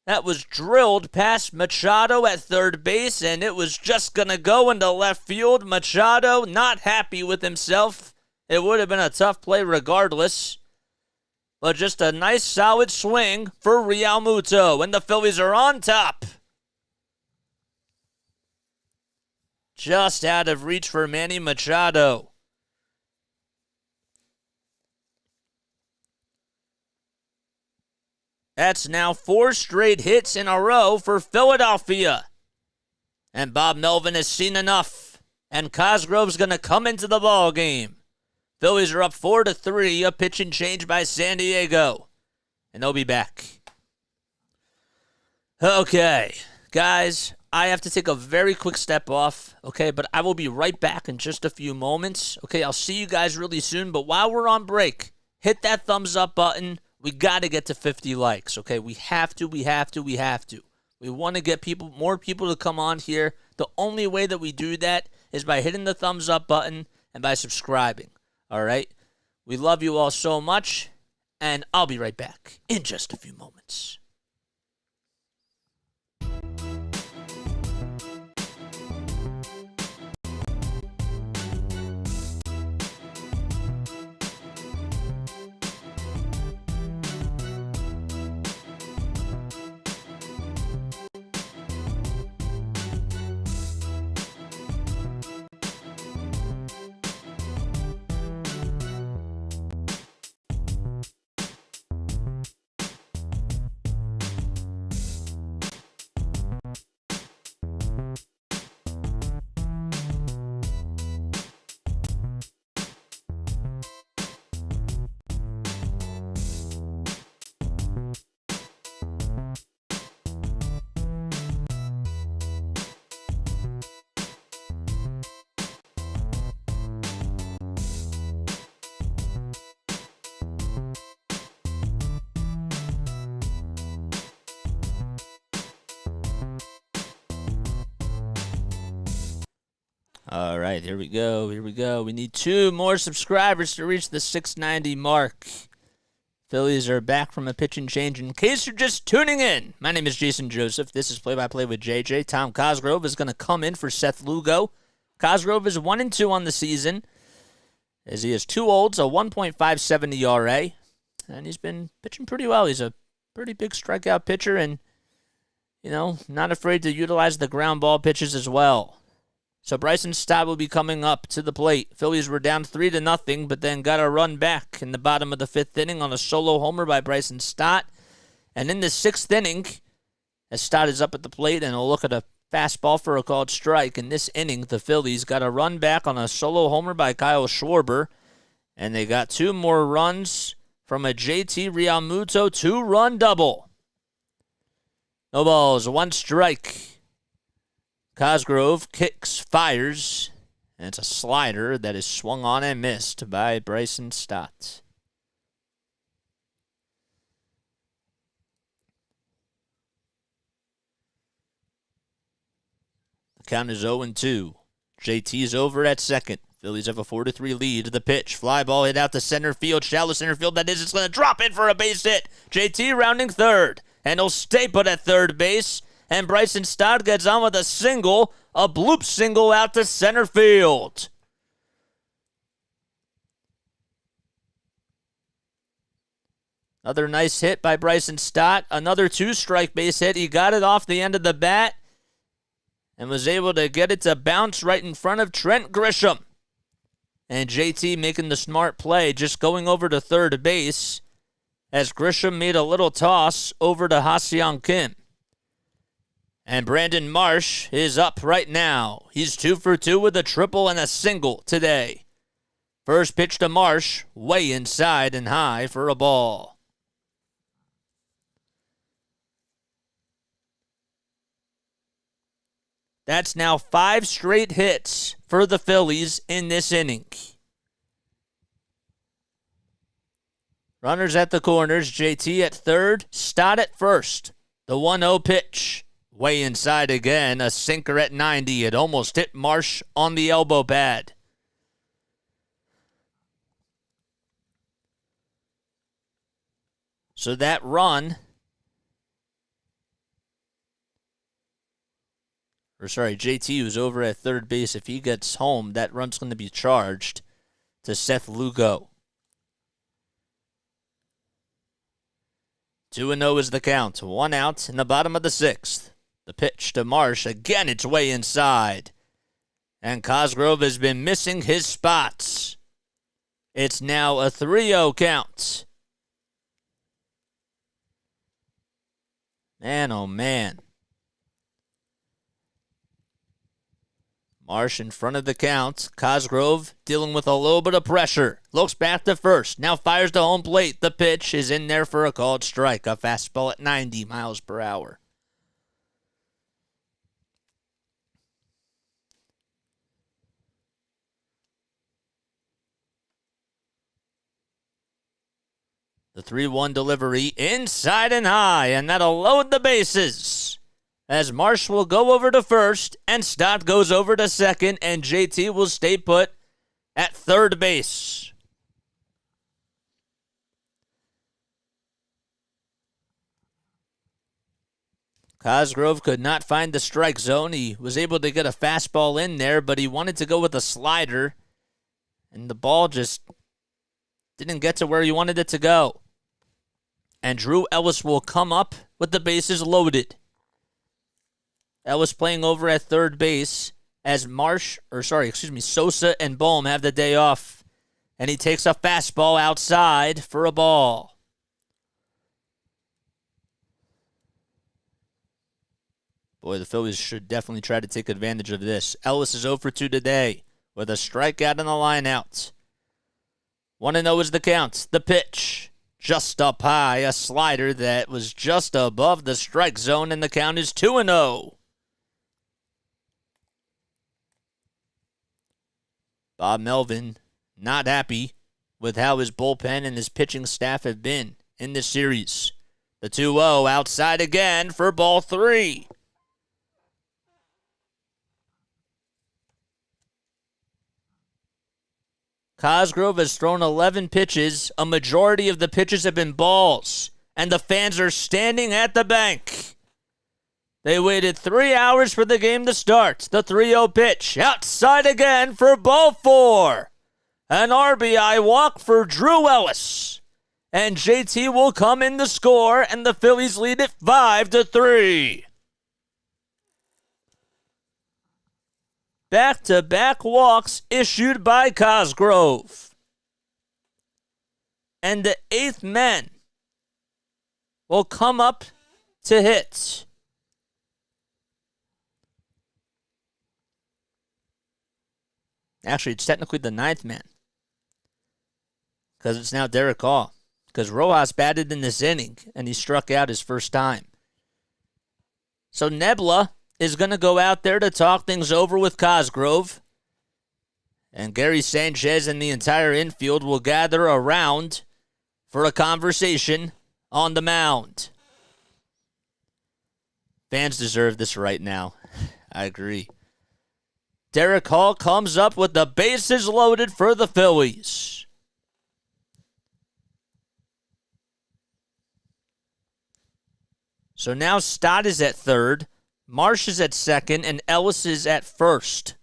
That was drilled past Machado at third base, and it was just going to go into left field. Machado not happy with himself. It would have been a tough play regardless. But just a nice solid swing for Realmuto, and the Phillies are on top. Just out of reach for Manny Machado. That's now 4 straight hits in a row for Philadelphia. And Bob Melvin has seen enough. And Cosgrove's going to come into the ball game. Phillies are up 4-3, a pitching change by San Diego. And they'll be back. Okay, guys, I have to take a very quick step off, okay? But I will be right back in just a few moments. Okay, I'll see you guys really soon. But while we're on break, hit that thumbs up button. We got to get to 50 likes, okay? We have to. We want to get more people to come on here. The only way that we do that is by hitting the thumbs up button and by subscribing, all right? We love you all so much, and I'll be right back in just a few moments. All right, here we go. We need 2 more subscribers to reach the 690 mark. Phillies are back from a pitching change. In case you're just tuning in, my name is Jason Joseph. This is Play-by-Play with JJ. Tom Cosgrove is going to come in for Seth Lugo. Cosgrove is 1-2 on the season, as he has 2 olds, a 1.57 ERA, and he's been pitching pretty well. He's a pretty big strikeout pitcher, and, not afraid to utilize the ground ball pitches as well. So Bryson Stott will be coming up to the plate. Phillies were down 3-0, but then got a run back in the bottom of the 5th inning on a solo homer by Bryson Stott. And in the 6th inning, as Stott is up at the plate and will look at a fastball for a called strike. In this inning, the Phillies got a run back on a solo homer by Kyle Schwarber, and they got 2 more runs from a JT Realmuto 2-run double. No balls, 1 strike. Cosgrove kicks, fires, and it's a slider that is swung on and missed by Bryson Stott. The count is 0-2. JT's over at second. Phillies have a 4-3 lead. The pitch, fly ball hit out to center field, shallow center field. That is, it's going to drop in for a base hit. JT rounding third, and he'll stay put at third base. And Bryson Stott gets on with a bloop single out to center field. Another nice hit by Bryson Stott. Another 2-strike base hit. He got it off the end of the bat and was able to get it to bounce right in front of Trent Grisham. And JT making the smart play, just going over to third base as Grisham made a little toss over to Ha-Seong Kim. And Brandon Marsh is up right now. He's 2 for 2 with a triple and a single today. First pitch to Marsh, way inside and high for a ball. That's now 5 straight hits for the Phillies in this inning. Runners at the corners, JT at third, Stott at first. The 1-0 pitch. Way inside again, a sinker at 90. It almost hit Marsh on the elbow pad. So that run, JT who's over at third base, if he gets home, that run's going to be charged to Seth Lugo. 2-0 is the count. 1 out in the bottom of the 6th. The pitch to Marsh. Again, it's way inside. And Cosgrove has been missing his spots. It's now a 3-0 count. Man, oh man. Marsh in front of the count. Cosgrove dealing with a little bit of pressure. Looks back to first. Now fires to home plate. The pitch is in there for a called strike. A fastball at 90 miles per hour. The 3-1 delivery inside and high, and that'll load the bases. As Marsh will go over to first, and Stott goes over to second, and JT will stay put at third base. Cosgrove could not find the strike zone. He was able to get a fastball in there, but he wanted to go with a slider, and the ball just didn't get to where he wanted it to go. And Drew Ellis will come up with the bases loaded. Ellis playing over at third base as Sosa and Bohm have the day off. And he takes a fastball outside for a ball. Boy, the Phillies should definitely try to take advantage of this. Ellis is 0 for 2 today with a strikeout and a lineout. 1-0 is the count. The pitch. Just up high, a slider that was just above the strike zone, and the count is 2-0. Bob Melvin not happy with how his bullpen and his pitching staff have been in this series. The 2-0 outside again for ball 3. Cosgrove has thrown 11 pitches. A majority of the pitches have been balls, and the fans are standing at the bank. They waited 3 hours for the game to start. The 3-0 pitch. Outside again for ball 4. An RBI walk for Drew Ellis. And JT will come in to score, and the Phillies lead it 5-3. Back-to-back walks issued by Cosgrove. And the 8th man will come up to hit. Actually, it's technically the 9th man, because it's now Derek Hall. Because Rojas batted in this inning, and he struck out his first time. So Nebula is going to go out there to talk things over with Cosgrove. And Gary Sanchez and the entire infield will gather around for a conversation on the mound. Fans deserve this right now. I agree. Derek Hall comes up with the bases loaded for the Phillies. So now Stott is at third, Marsh is at second, and Ellis is at first.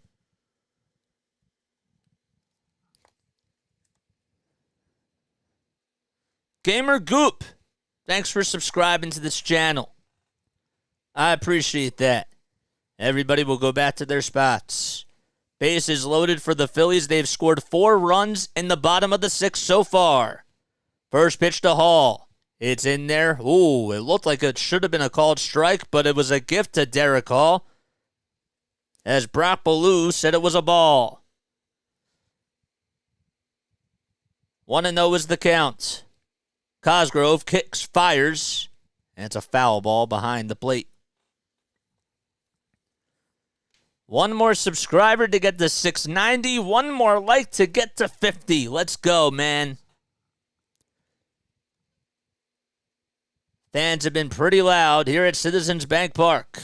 Gamer Goop, thanks for subscribing to this channel. I appreciate that. Everybody will go back to their spots. Bases loaded for the Phillies. They've scored 4 runs in the bottom of the 6th so far. First pitch to Hall. It's in there. Ooh, it looked like it should have been a called strike, but it was a gift to Derek Hall, as Brock Ballou said it was a ball. 1-0 is the count. Cosgrove kicks, fires, and it's a foul ball behind the plate. One more subscriber to get to 690. One more like to get to 50. Let's go, man. Fans have been pretty loud here at Citizens Bank Park.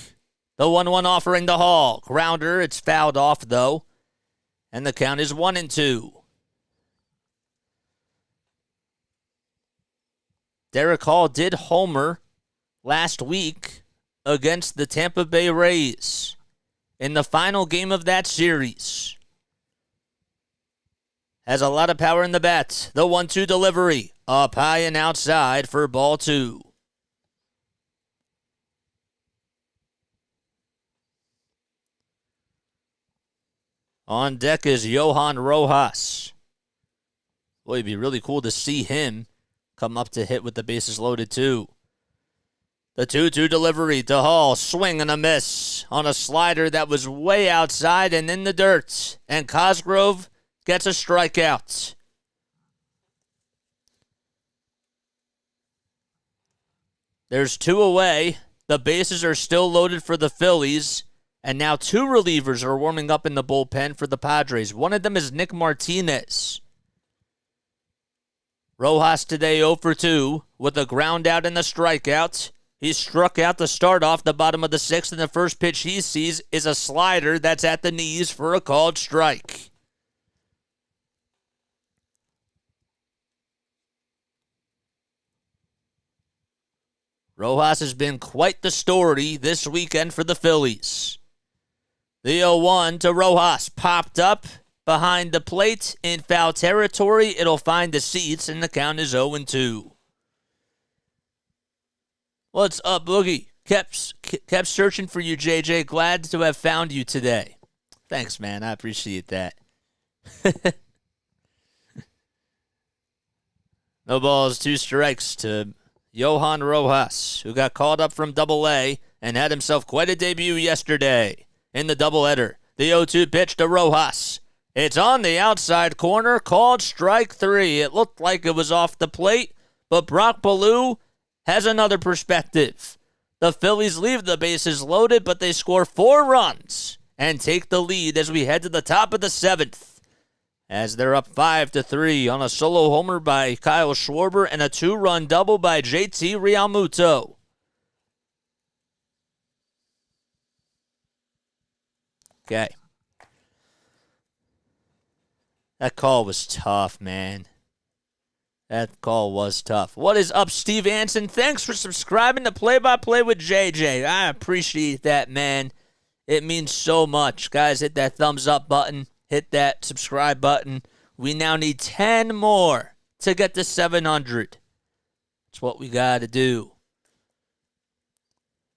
The 1-1 offering to Hall. Grounder, it's fouled off, though. And the count is 1-2. Derek Hall did homer last week against the Tampa Bay Rays in the final game of that series. Has a lot of power in the bat. The 1-2 delivery. Up high and outside for ball 2. On deck is Johan Rojas. Boy, it'd be really cool to see him come up to hit with the bases loaded, too. The 2-2 delivery to Hall. Swing and a miss on a slider that was way outside and in the dirt. And Cosgrove gets a strikeout. There's 2 away. The bases are still loaded for the Phillies. And now 2 relievers are warming up in the bullpen for the Padres. One of them is Nick Martinez. Rojas today 0 for 2 with a ground out and a strikeout. He struck out to start off the bottom of the 6th, and the first pitch he sees is a slider that's at the knees for a called strike. Rojas has been quite the story this weekend for the Phillies. The 0-1 to Rojas popped up behind the plate in foul territory. It'll find the seats, and the count is 0-2. What's up, Boogie? Kept searching for you, JJ. Glad to have found you today. Thanks, man. I appreciate that. No balls, 2 strikes to Johan Rojas, who got called up from Double-A and had himself quite a debut yesterday in the doubleheader. The 0-2 pitch to Rojas. It's on the outside corner, called strike 3. It looked like it was off the plate, but Brock Ballou has another perspective. The Phillies leave the bases loaded, but they score 4 runs and take the lead as we head to the top of the 7th, as they're up 5-3 on a solo homer by Kyle Schwarber and a 2-run double by JT Realmuto. Okay. That call was tough, man. That call was tough. What is up, Steve Anson? Thanks for subscribing to Play by Play with JJ. I appreciate that, man. It means so much. Guys, hit that thumbs up button. Hit that subscribe button. We now need 10 more to get to 700. That's what we got to do.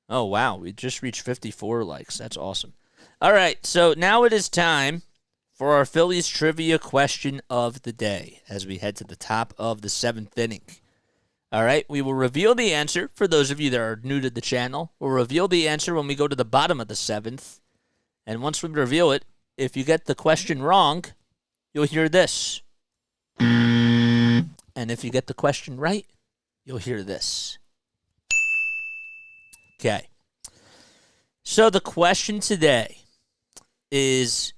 Oh, wow. We just reached 54 likes. That's awesome. All right, so now it is time for our Phillies trivia question of the day as we head to the top of the 7th inning. All right, we will reveal the answer for those of you that are new to the channel. We'll reveal the answer when we go to the bottom of the 7th. And once we reveal it, if you get the question wrong, you'll hear this. And if you get the question right, you'll hear this. Okay. So the question today is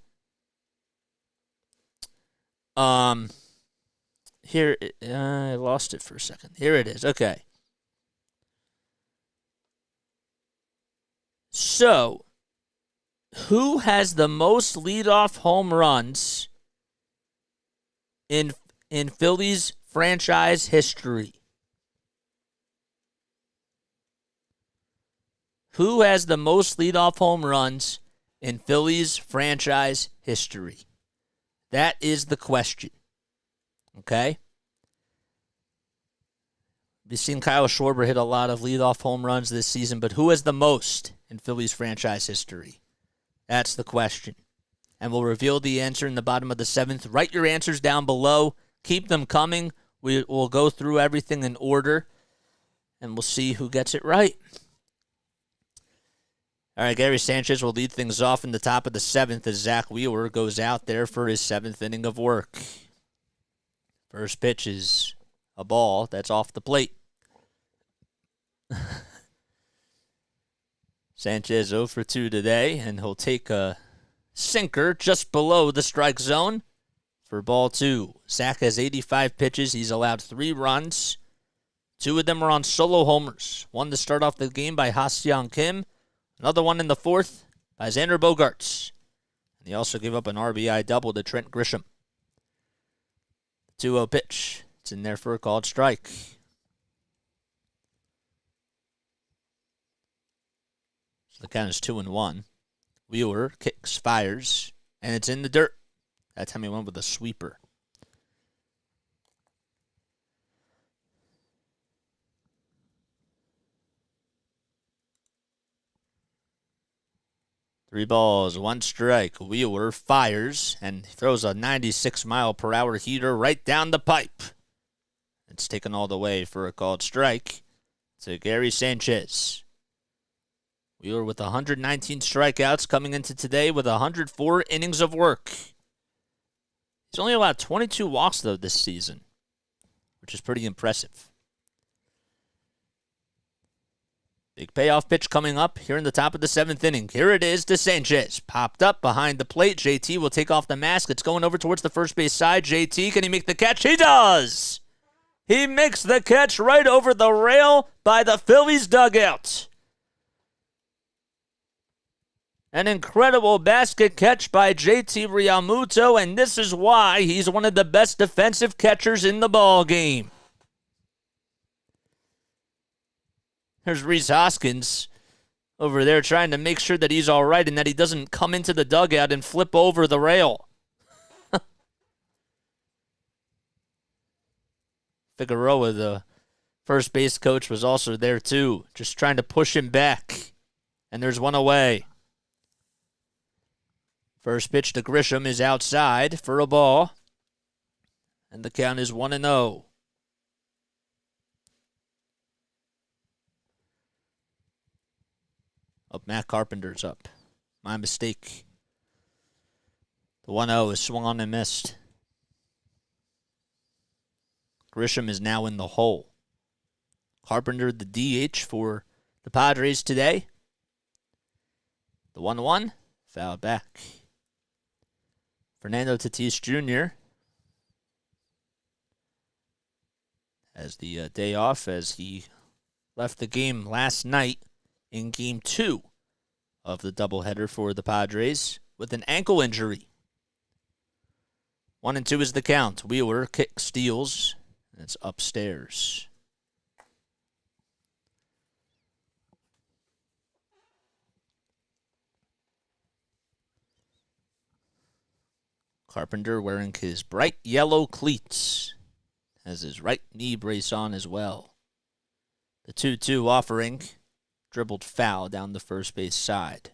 here I lost it for a second. Here it is. Okay. So, who has the most leadoff home runs in Phillies franchise history? Who has the most leadoff home runs in Phillies franchise history? That is the question. Okay? We've seen Kyle Schwarber hit a lot of leadoff home runs this season, but who has the most in Phillies franchise history? That's the question. And we'll reveal the answer in the bottom of the 7th. Write your answers down below. Keep them coming. We'll go through everything in order, and we'll see who gets it right. All right, Gary Sanchez will lead things off in the top of the 7th as Zack Wheeler goes out there for his 7th inning of work. First pitch is a ball that's off the plate. Sanchez 0 for 2 today, and he'll take a sinker just below the strike zone for ball 2. Zack has 85 pitches. He's allowed 3 runs. 2 of them are on solo homers. One to start off the game by Ha-Seong Kim. Another one in the 4th by Xander Bogarts. And he also gave up an RBI double to Trent Grisham. 2-0 pitch. It's in there for a called strike. So the count is 2-1. Wheeler kicks, fires, and it's in the dirt. That time he went with a sweeper. Three balls, 1 strike. Wheeler fires and throws a 96-mile-per-hour heater right down the pipe. It's taken all the way for a called strike to Gary Sanchez. Wheeler with 119 strikeouts coming into today with 104 innings of work. He's only allowed 22 walks, though, this season, which is pretty impressive. Big payoff pitch coming up here in the top of the 7th inning. Here it is to Sanchez. Popped up behind the plate. JT will take off the mask. It's going over towards the first base side. JT, can he make the catch? He does! He makes the catch right over the rail by the Phillies dugout. An incredible basket catch by JT Realmuto, and this is why he's one of the best defensive catchers in the ballgame. There's Rhys Hoskins over there trying to make sure that he's all right and that he doesn't come into the dugout and flip over the rail. Figueroa, the first base coach, was also there too, just trying to push him back. And there's one away. First pitch to Grisham is outside for a ball. And the count is 1-0. Oh, Matt Carpenter's up. My mistake. The 1-0 is swung on and missed. Grisham is now in the hole. Carpenter, the DH for the Padres today. The 1-1, fouled back. Fernando Tatis Jr. has the day off as he left the game last night in Game 2 of the doubleheader for the Padres with an ankle injury. 1-2 is the count. Wheeler kick steals. And it's upstairs. Carpenter wearing his bright yellow cleats. Has his right knee brace on as well. The 2-2 offering. Dribbled foul down the first base side.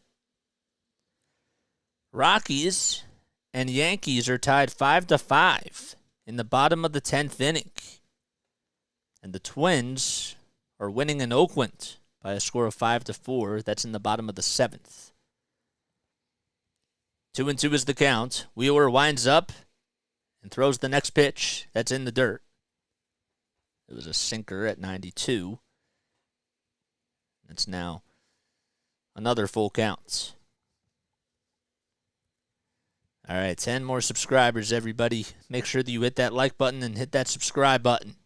Rockies and Yankees are tied 5-5 in the bottom of the 10th inning. And the Twins are winning in Oakland by a score of 5-4. That's in the bottom of the 7th. 2-2 is the count. Wheeler winds up and throws the next pitch. That's in the dirt. It was a sinker at 92. It's now another full count. All right, 10 more subscribers, everybody. Make sure that you hit that like button and hit that subscribe button.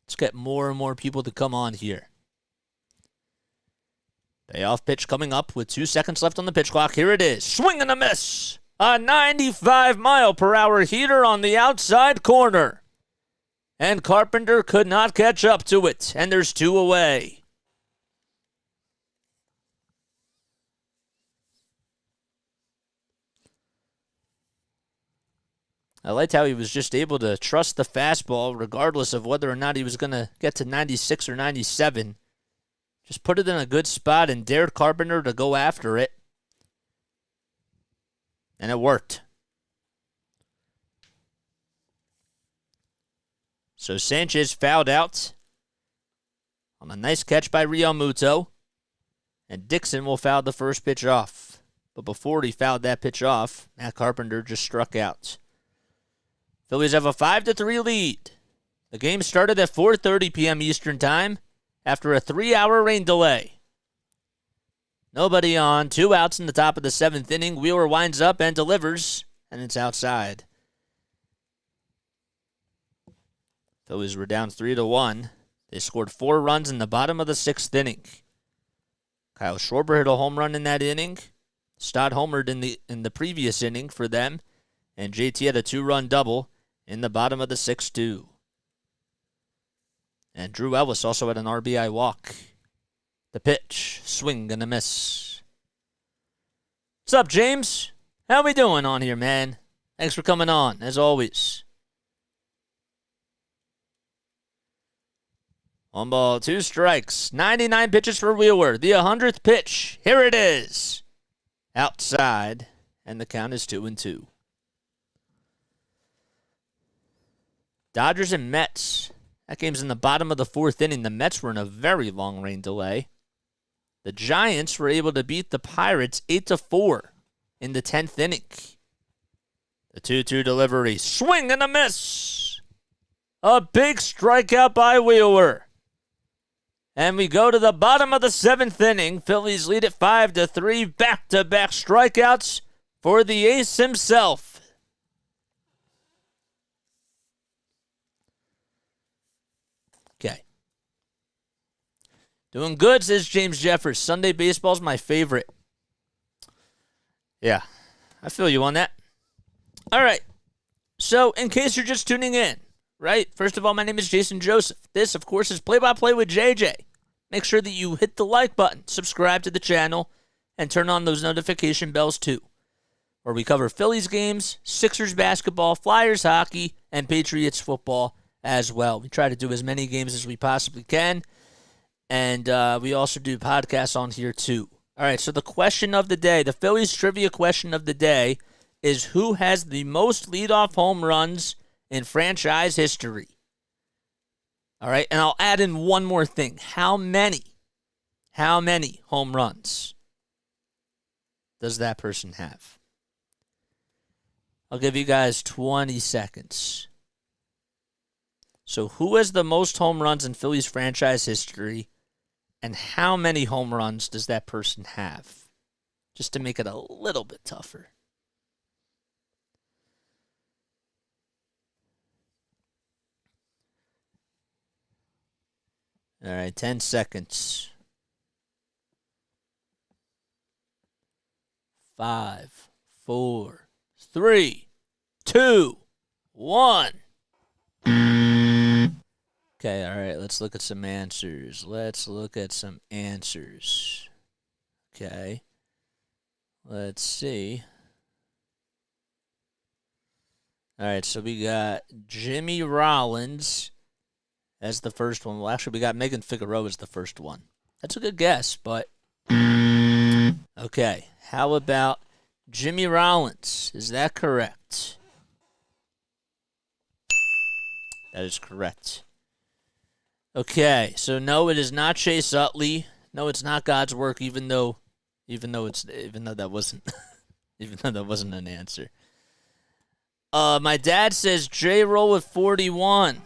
Let's get more and more people to come on here. Payoff pitch coming up with 2 seconds left on the pitch clock. Here it is. Swing and a miss. A 95-mile-per-hour heater on the outside corner. And Carpenter could not catch up to it. And there's 2 away. I liked how he was just able to trust the fastball regardless of whether or not he was going to get to 96 or 97. Just put it in a good spot and dared Carpenter to go after it. And it worked. So Sanchez fouled out on a nice catch by Real Muto. And Dixon will foul the first pitch off. But before he fouled that pitch off, Matt Carpenter just struck out. Phillies have a 5-3 lead. The game started at 4:30 p.m. Eastern Time after a 3-hour rain delay. Nobody on, 2 outs in the top of the 7th inning. Wheeler winds up and delivers, and it's outside. Phillies were down 3-1. They scored 4 runs in the bottom of the 6th inning. Kyle Schwarber hit a home run in that inning. Stott homered in the previous inning for them, and JT had a 2-run double in the bottom of the 6th. And Drew Ellis also had an RBI walk. The pitch, swing and a miss. What's up, James? How we doing on here, man? Thanks for coming on, as always. 1 ball, 2 strikes. 99 pitches for Wheeler. The 100th pitch. Here it is. Outside, and the count is 2-2. Dodgers and Mets. That game's in the bottom of the 4th inning. The Mets were in a very long rain delay. The Giants were able to beat the Pirates 8-4 in the 10th inning. The 2-2 delivery. Swing and a miss. A big strikeout by Wheeler. And we go to the bottom of the 7th inning. Phillies lead it 5-3. Back-to-back strikeouts for the ace himself. Okay. Doing good, says James Jeffers. Sunday baseball's my favorite. Yeah, I feel you on that. All right. So, in case you're just tuning in, right? First of all, my name is Jason Joseph. This, of course, is Play-by-Play with JJ. Make sure that you hit the like button, subscribe to the channel, and turn on those notification bells too, where we cover Phillies games, Sixers basketball, Flyers hockey, and Patriots football as well. We try to do as many games as we possibly can, and we also do podcasts on here too. All right, so the question of the day, the Phillies trivia question of the day, is who has the most leadoff home runs in franchise history? All right, and I'll add in one more thing. How many home runs does that person have? I'll give you guys 20 seconds. So who has the most home runs in Phillies franchise history, and how many home runs does that person have? Just to make it a little bit tougher. All right, 10 seconds. 5, 4, 3, 2, 1. Okay, all right, let's look at some answers. Okay. Let's see. All right, so we got Jimmy Rollins as the first one. Well, actually, we got Megan Figueroa as the first one. That's a good guess, but... Okay, how about Jimmy Rollins? Is that correct? That is correct. Okay, so no, it is not Chase Utley. No, it's not God's work, even though that wasn't an answer. My dad says J-Roll with 41.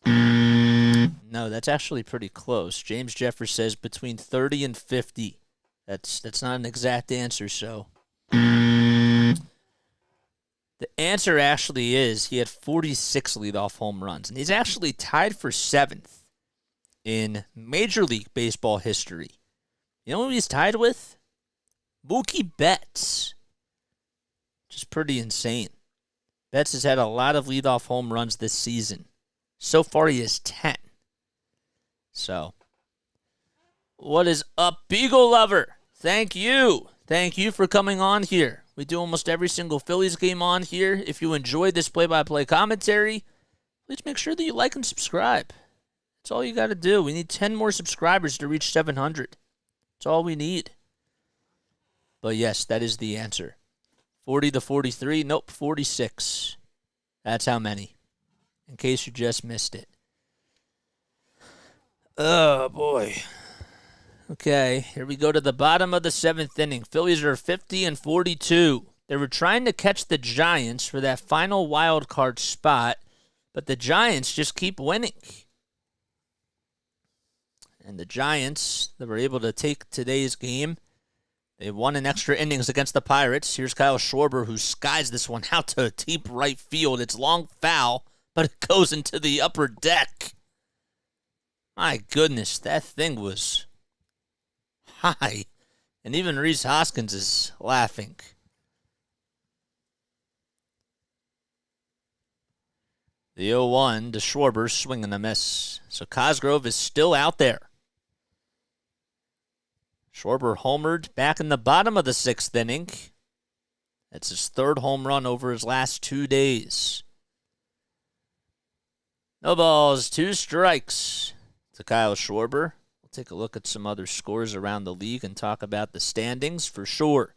No, that's actually pretty close. James Jeffers says between 30 and 50. That's not an exact answer, so. The answer actually is he had 46 leadoff home runs, and he's actually tied for 7th in Major League Baseball history. You know who he's tied with? Mookie Betts, which is pretty insane. Betts has had a lot of leadoff home runs this season. So far, he has 10. So, what is up, Beagle Lover? Thank you. Thank you for coming on here. We do almost every single Phillies game on here. If you enjoyed this play-by-play commentary, please make sure that you like and subscribe. That's all you got to do. We need 10 more subscribers to reach 700. That's all we need. But yes, that is the answer. 40 to 43. Nope, 46. That's how many. In case you just missed it. Oh, boy. Okay, here we go to the bottom of the 7th inning. Phillies are 50 and 42. They were trying to catch the Giants for that final wild card spot, but the Giants just keep winning. And the Giants, they were able to take today's game. They won in extra innings against the Pirates. Here's Kyle Schwarber, who skies this one out to deep right field. It's long foul, but it goes into the upper deck. My goodness, that thing was high. And even Rhys Hoskins is laughing. The 0-1 to Schwarber, swing and a miss. So Cosgrove is still out there. Schwarber homered back in the bottom of the 6th inning. That's his 3rd home run over his last 2 days. No balls, 2 strikes to Kyle Schwarber. We'll take a look at some other scores around the league and talk about the standings for sure.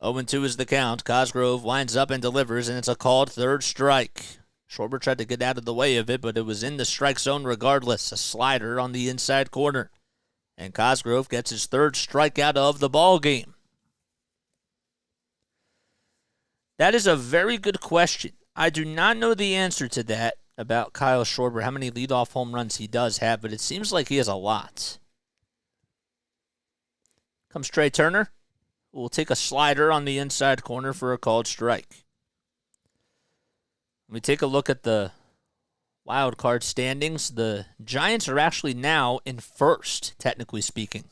0-2 is the count. Cosgrove winds up and delivers, and it's a called 3rd strike. Schwarber tried to get out of the way of it, but it was in the strike zone regardless. A slider on the inside corner. And Cosgrove gets his 3rd strikeout of the ball game. That is a very good question. I do not know the answer to that about Kyle Schwarber, how many leadoff home runs he does have, but it seems like he has a lot. Comes Trey Turner. We'll take a slider on the inside corner for a called strike. When we take a look at the wild card standings, the Giants are actually now in 1st, technically speaking.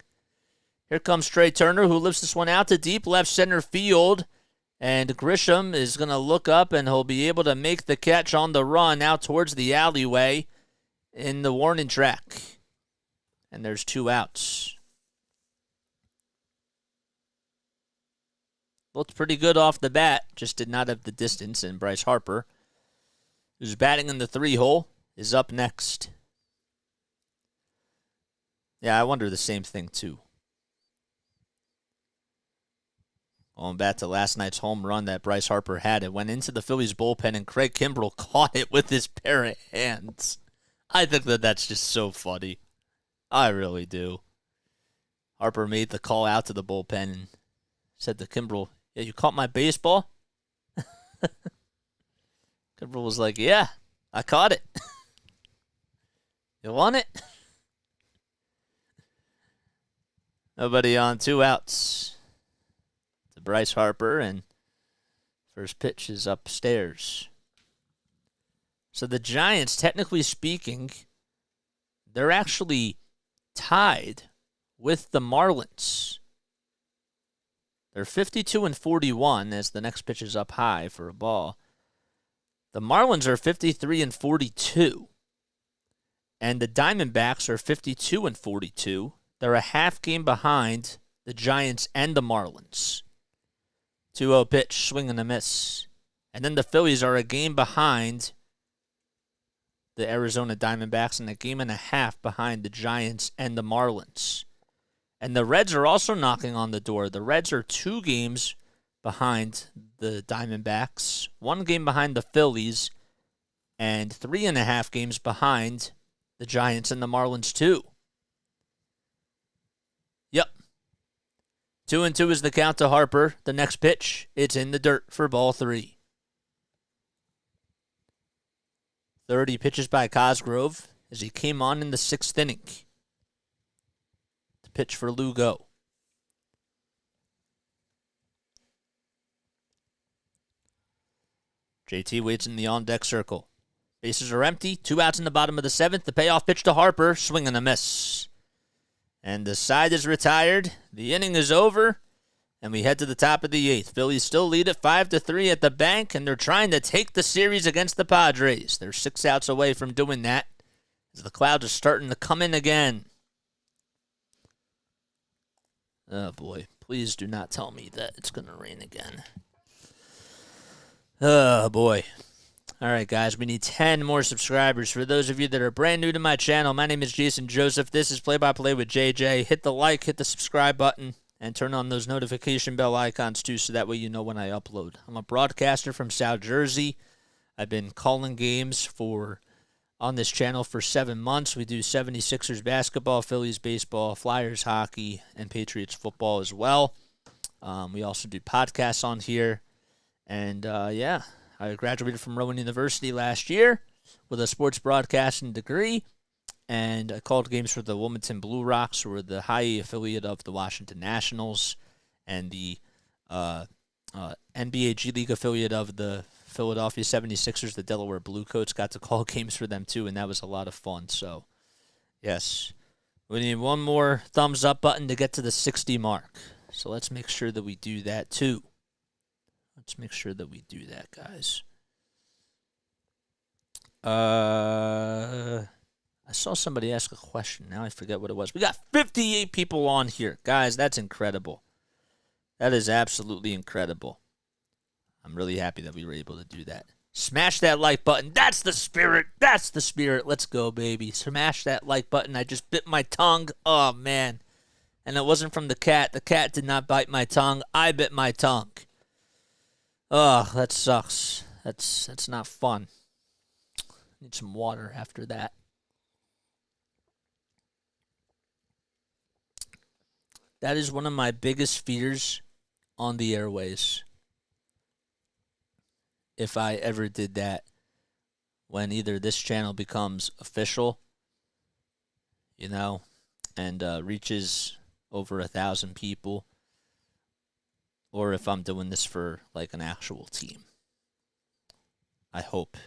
Here comes Trey Turner, who lifts this one out to deep left center field. And Grisham is going to look up, and he'll be able to make the catch on the run out towards the alleyway in the warning track. And there's 2 outs. Looked pretty good off the bat, just did not have the distance, and Bryce Harper, who's batting in the 3-hole, is up next. Yeah, I wonder the same thing, too. Going back to last night's home run that Bryce Harper had, it went into the Phillies bullpen, and Craig Kimbrell caught it with his pair of hands. I think that's just so funny. I really do. Harper made the call out to the bullpen and said to Kimbrell, "Yeah, you caught my baseball?" Kimbrell was like, "Yeah, I caught it." You want it? Nobody on, 2 outs. To Bryce Harper, and first pitch is upstairs. So the Giants, technically speaking, they're actually tied with the Marlins. They're 52 and 41 as the next pitch is up high for a ball. The Marlins are 53 and 42. And the Diamondbacks are 52 and 42. They're a half game behind the Giants and the Marlins. 2-0 pitch, swing and a miss. And then the Phillies are a game behind the Arizona Diamondbacks and a game and a half behind the Giants and the Marlins. And the Reds are also knocking on the door. The Reds are 2 games behind the Diamondbacks, 1 game behind the Phillies, and 3.5 games behind the Giants and the Marlins too. Yep. 2-2 is the count to Harper. The next pitch, it's in the dirt for ball 3. 30 pitches by Cosgrove as he came on in the 6th inning. The pitch for Lugo. JT waits in the on-deck circle. Bases are empty. 2 outs in the bottom of the 7th. The payoff pitch to Harper. Swing and a miss. And the side is retired. The inning is over. And we head to the top of the 8th. Phillies still lead at 5-3 at the bank. And they're trying to take the series against the Padres. They're 6 outs away from doing that. As the clouds are starting to come in again. Oh boy. Please do not tell me that it's going to rain again. Oh boy. All right, guys, we need 10 more subscribers. For those of you that are brand new to my channel, my name is Jason Joseph. This is Play by Play with JJ. Hit the like, hit the subscribe button, and turn on those notification bell icons too, so that way you know when I upload. I'm a broadcaster from South Jersey. I've been calling games on this channel for 7 months. We do 76ers basketball, Phillies baseball, Flyers hockey, and Patriots football as well. We also do podcasts on here. And, yeah, I graduated from Rowan University last year with a sports broadcasting degree. And I called games for the Wilmington Blue Rocks, who are the high affiliate of the Washington Nationals, and the NBA G League affiliate of the Philadelphia 76ers, the Delaware Bluecoats. Got to call games for them, too, and that was a lot of fun. So, yes, we need one more thumbs up button to get to the 60 mark. So let's make sure that we do that, too. Let's make sure that we do that, guys. I saw somebody ask a question. Now I forget what it was. We got 58 people on here. Guys, that's incredible. That is absolutely incredible. I'm really happy that we were able to do that. Smash that like button. That's the spirit. That's the spirit. Let's go, baby. Smash that like button. I just bit my tongue. Oh, man. And it wasn't from the cat. The cat did not bite my tongue. I bit my tongue. Oh, that sucks. That's not fun. Need some water after that. That is one of my biggest fears on the airways. If I ever did that, when either this channel becomes official, and reaches over 1,000 people, or if I'm doing this for, like, an actual team. I hope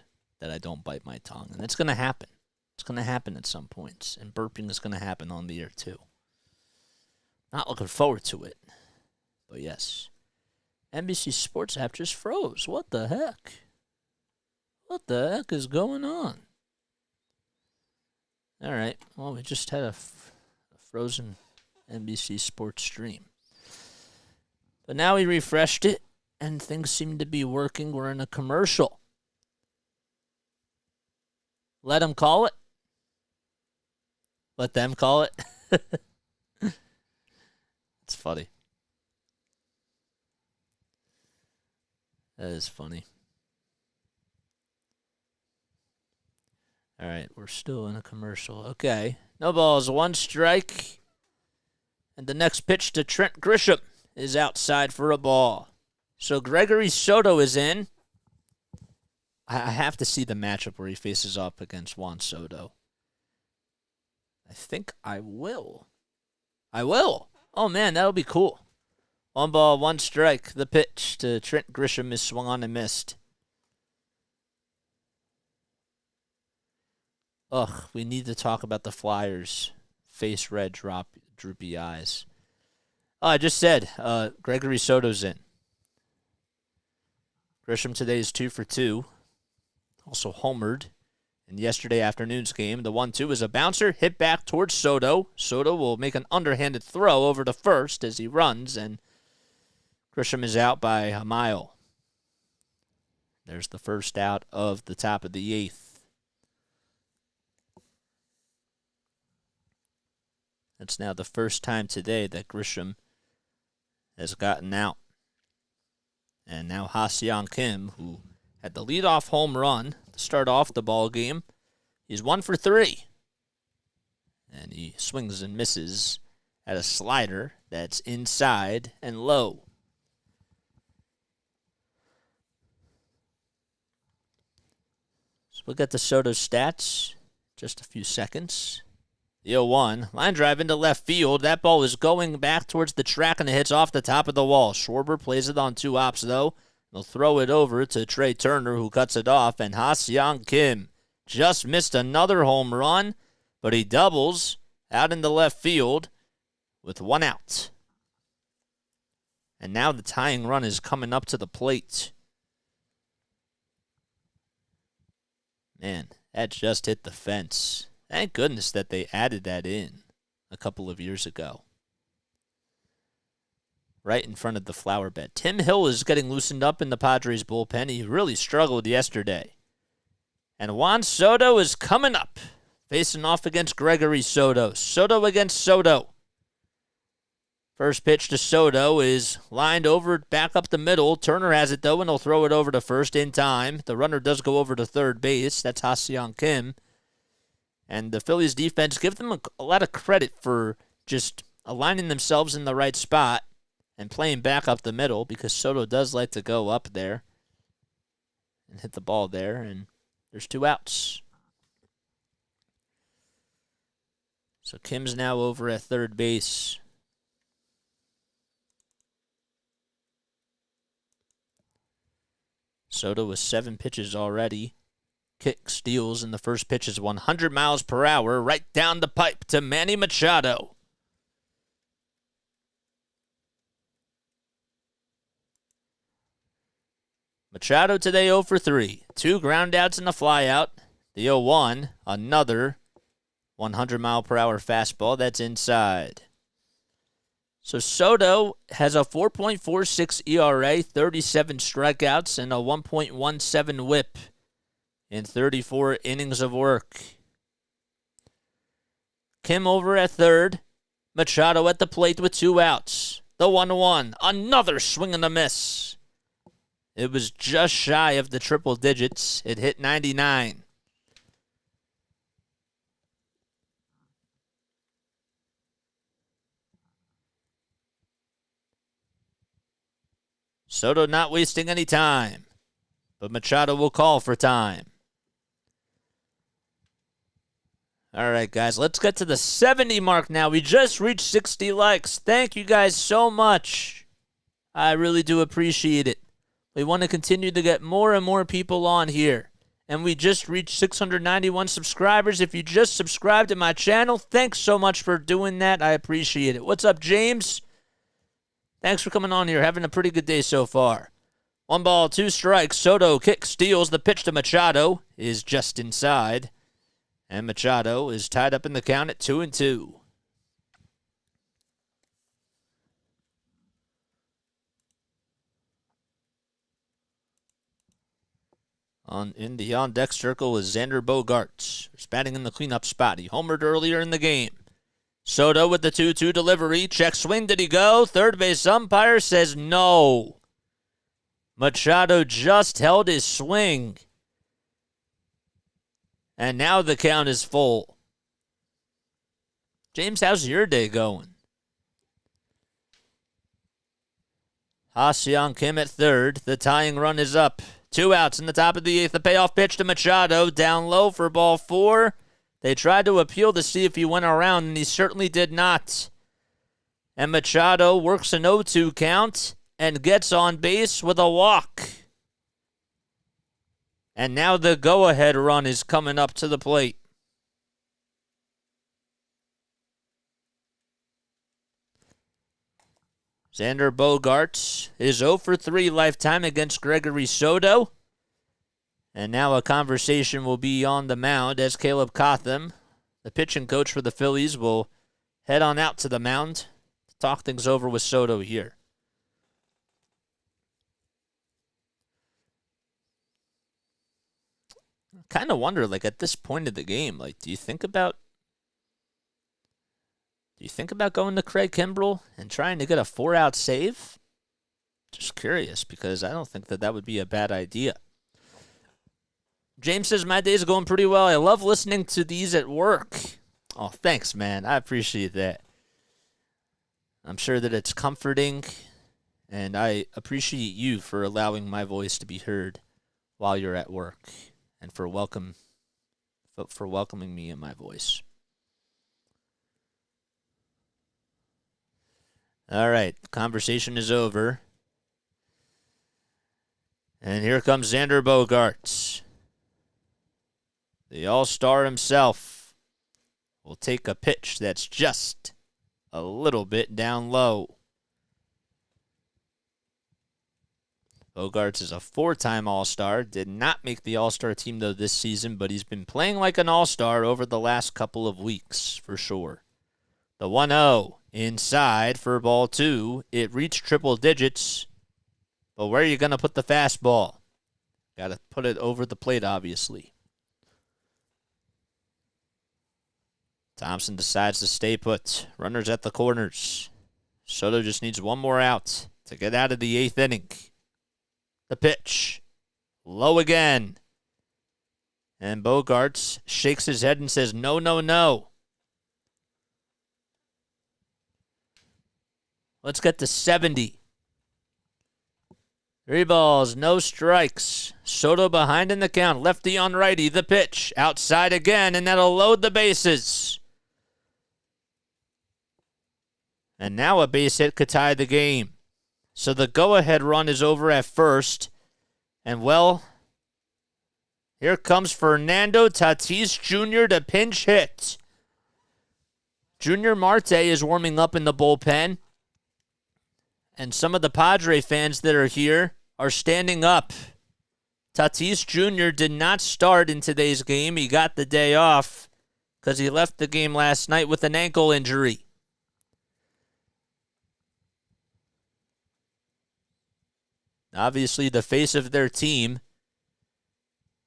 that I don't bite my tongue. And it's going to happen. It's going to happen at some points. And burping is going to happen on the air, too. Not looking forward to it. But, yes. NBC Sports app just froze. What the heck? What the heck is going on? All right. Well, we just had a frozen NBC Sports stream. But now we refreshed it, and things seem to be working. We're in a commercial. Let them call it. Let them call it. It's funny. That is funny. All right, we're still in a commercial. Okay. No balls, 1 strike. And the next pitch to Trent Grisham is outside for a ball. So Gregory Soto is in. I have to see the matchup where he faces up against Juan Soto. I think I will. Oh, man, that'll be cool. 1 ball, 1 strike. The pitch to Trent Grisham is swung on and missed. Ugh, we need to talk about the Flyers. Face red, droopy eyes. Oh, I just said Gregory Soto's in. Grisham today is 2 for 2. Also homered in yesterday afternoon's game. The 1-2 is a bouncer hit back towards Soto. Soto will make an underhanded throw over to first as he runs, and Grisham is out by a mile. There's the first out of the top of the 8th. That's now the first time today that Grisham has gotten out. And now Ha-Seong Kim, who had the leadoff home run to start off the ball game, he's 1 for 3. And he swings and misses at a slider that's inside and low. So we'll get to Soto's stats just a few seconds. The 0-1, line drive into left field. That ball is going back towards the track, and it hits off the top of the wall. Schwarber plays it on 2 ops, though. They'll throw it over to Trey Turner, who cuts it off, and Ha-Seong Kim just missed another home run, but he doubles out into left field with 1 out. And now the tying run is coming up to the plate. Man, that just hit the fence. Thank goodness that they added that in a couple of years ago. Right in front of the flower bed. Tim Hill is getting loosened up in the Padres bullpen. He really struggled yesterday. And Juan Soto is coming up, facing off against Gregory Soto. Soto against Soto. First pitch to Soto is lined over back up the middle. Turner has it, though, and he'll throw it over to first in time. The runner does go over to third base. That's Ha-Seong Kim. And the Phillies defense, give them a lot of credit for just aligning themselves in the right spot and playing back up the middle, because Soto does like to go up there and hit the ball there, and there's 2 outs. So Kim's now over at third base. Soto with 7 pitches already. Kick steals, and the first pitch is 100 miles per hour right down the pipe to Manny Machado. Machado today 0 for 3. 2 ground outs and a fly out. The 0-1, another 100 mile per hour fastball that's inside. So Soto has a 4.46 ERA, 37 strikeouts, and a 1.17 whip in 34 innings of work. Kim over at third. Machado at the plate with 2 outs. The 1-1. Another swing and a miss. It was just shy of the triple digits. It hit 99. Soto not wasting any time, but Machado will call for time. All right, guys, let's get to the 70 mark now. We just reached 60 likes. Thank you guys so much. I really do appreciate it. We want to continue to get more and more people on here. And we just reached 691 subscribers. If you just subscribed to my channel, thanks so much for doing that. I appreciate it. What's up, James? Thanks for coming on here. Having a pretty good day so far. 1 ball, 2 strikes. Soto kick steals. The pitch to Machado is just inside. And Machado is tied up in the count at 2-2. In the on-deck circle is Xander Bogarts. He's batting in the cleanup spot. He homered earlier in the game. Soto with the 2-2 delivery. Check swing. Did he go? Third base umpire says no. Machado just held his swing. And now the count is full. James, how's your day going? Ha-Seong Kim at third. The tying run is up. 2 outs in the top of the 8th. The payoff pitch to Machado. Down low for ball 4. They tried to appeal to see if he went around, and he certainly did not. And Machado works an 0-2 count and gets on base with a walk. And now the go-ahead run is coming up to the plate. Xander Bogarts is 0 for 3 lifetime against Gregory Soto. And now a conversation will be on the mound as Caleb Cotham, the pitching coach for the Phillies, will head on out to the mound to talk things over with Soto here. I kind of wonder, at this point of the game, do you think about going to Craig Kimbrell and trying to get a 4-out save? Just curious, because I don't think that would be a bad idea. James says, my days are going pretty well. I love listening to these at work. Oh, thanks, man. I appreciate that. I'm sure that it's comforting, and I appreciate you for allowing my voice to be heard while you're at work and for welcoming me in my voice. All right, the conversation is over. And here comes Xander Bogarts. The all-star himself will take a pitch that's just a little bit down low. Bogarts is a 4-time all-star. Did not make the all-star team, though, this season, but he's been playing like an all-star over the last couple of weeks, for sure. The 1-0 inside for ball 2. It reached triple digits, but where are you going to put the fastball? Got to put it over the plate, obviously. Thompson decides to stay put. Runners at the corners. Soto just needs one more out to get out of the 8th inning. The pitch. Low again. And Bogarts shakes his head and says, no, no, no. Let's get to 70. 3 balls, no strikes. Soto behind in the count. Lefty on righty. The pitch. Outside again, and that'll load the bases. And now a base hit could tie the game. So the go-ahead run is over at first. And, well, here comes Fernando Tatis Jr. to pinch hit. Junior Marte is warming up in the bullpen. And some of the Padre fans that are here are standing up. Tatis Jr. did not start in today's game. He got the day off because he left the game last night with an ankle injury. Obviously, the face of their team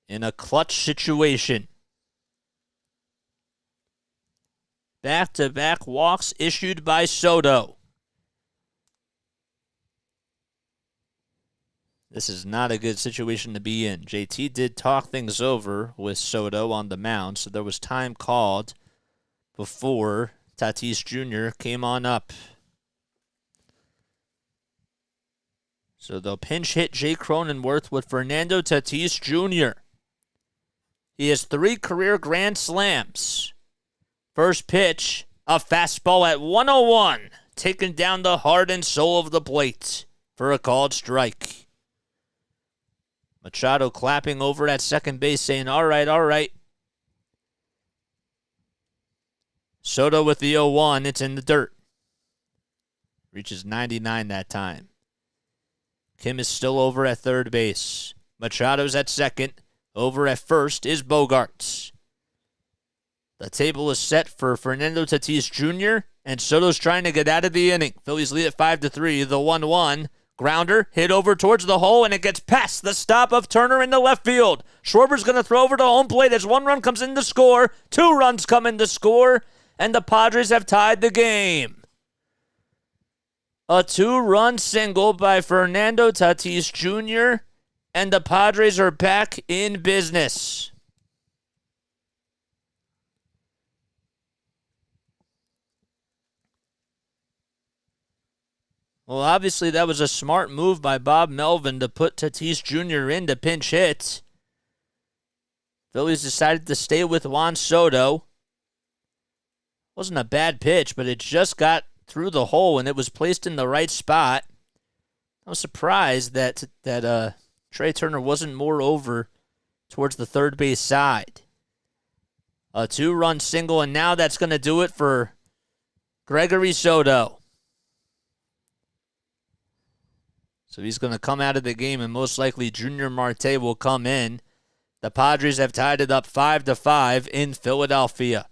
in a clutch situation. Back-to-back walks issued by Soto. This is not a good situation to be in. JT did talk things over with Soto on the mound, so there was time called before Tatis Jr. came on up. So they'll pinch hit Jay Cronenworth with Fernando Tatis Jr. He has 3 career grand slams. First pitch, a fastball at 101, taken down the heart and soul of the plate for a called strike. Machado clapping over at second base saying, all right, all right. Soto with the 0-1, it's in the dirt. Reaches 99 that time. Kim is still over at third base. Machado's at second. Over at first is Bogarts. The table is set for Fernando Tatis Jr., and Soto's trying to get out of the inning. Phillies lead at 5-3. The 1-1. Grounder hit over towards the hole, and it gets past the stop of Turner in the left field. Schwarber's going to throw over to home plate as 1 run comes in to score. 2 runs come in to score, and the Padres have tied the game. A 2-run single by Fernando Tatis Jr., and the Padres are back in business. Well, obviously that was a smart move by Bob Melvin to put Tatis Jr. in to pinch hit. Phillies decided to stay with Juan Soto. Wasn't a bad pitch, but it just got through the hole and it was placed in the right spot. I was surprised that Trey Turner wasn't more over towards the third base side. A 2-run single, and now that's going to do it for Gregory Soto. So he's going to come out of the game, and most likely Junior Marte will come in. The Padres have tied it up 5-5 in Philadelphia.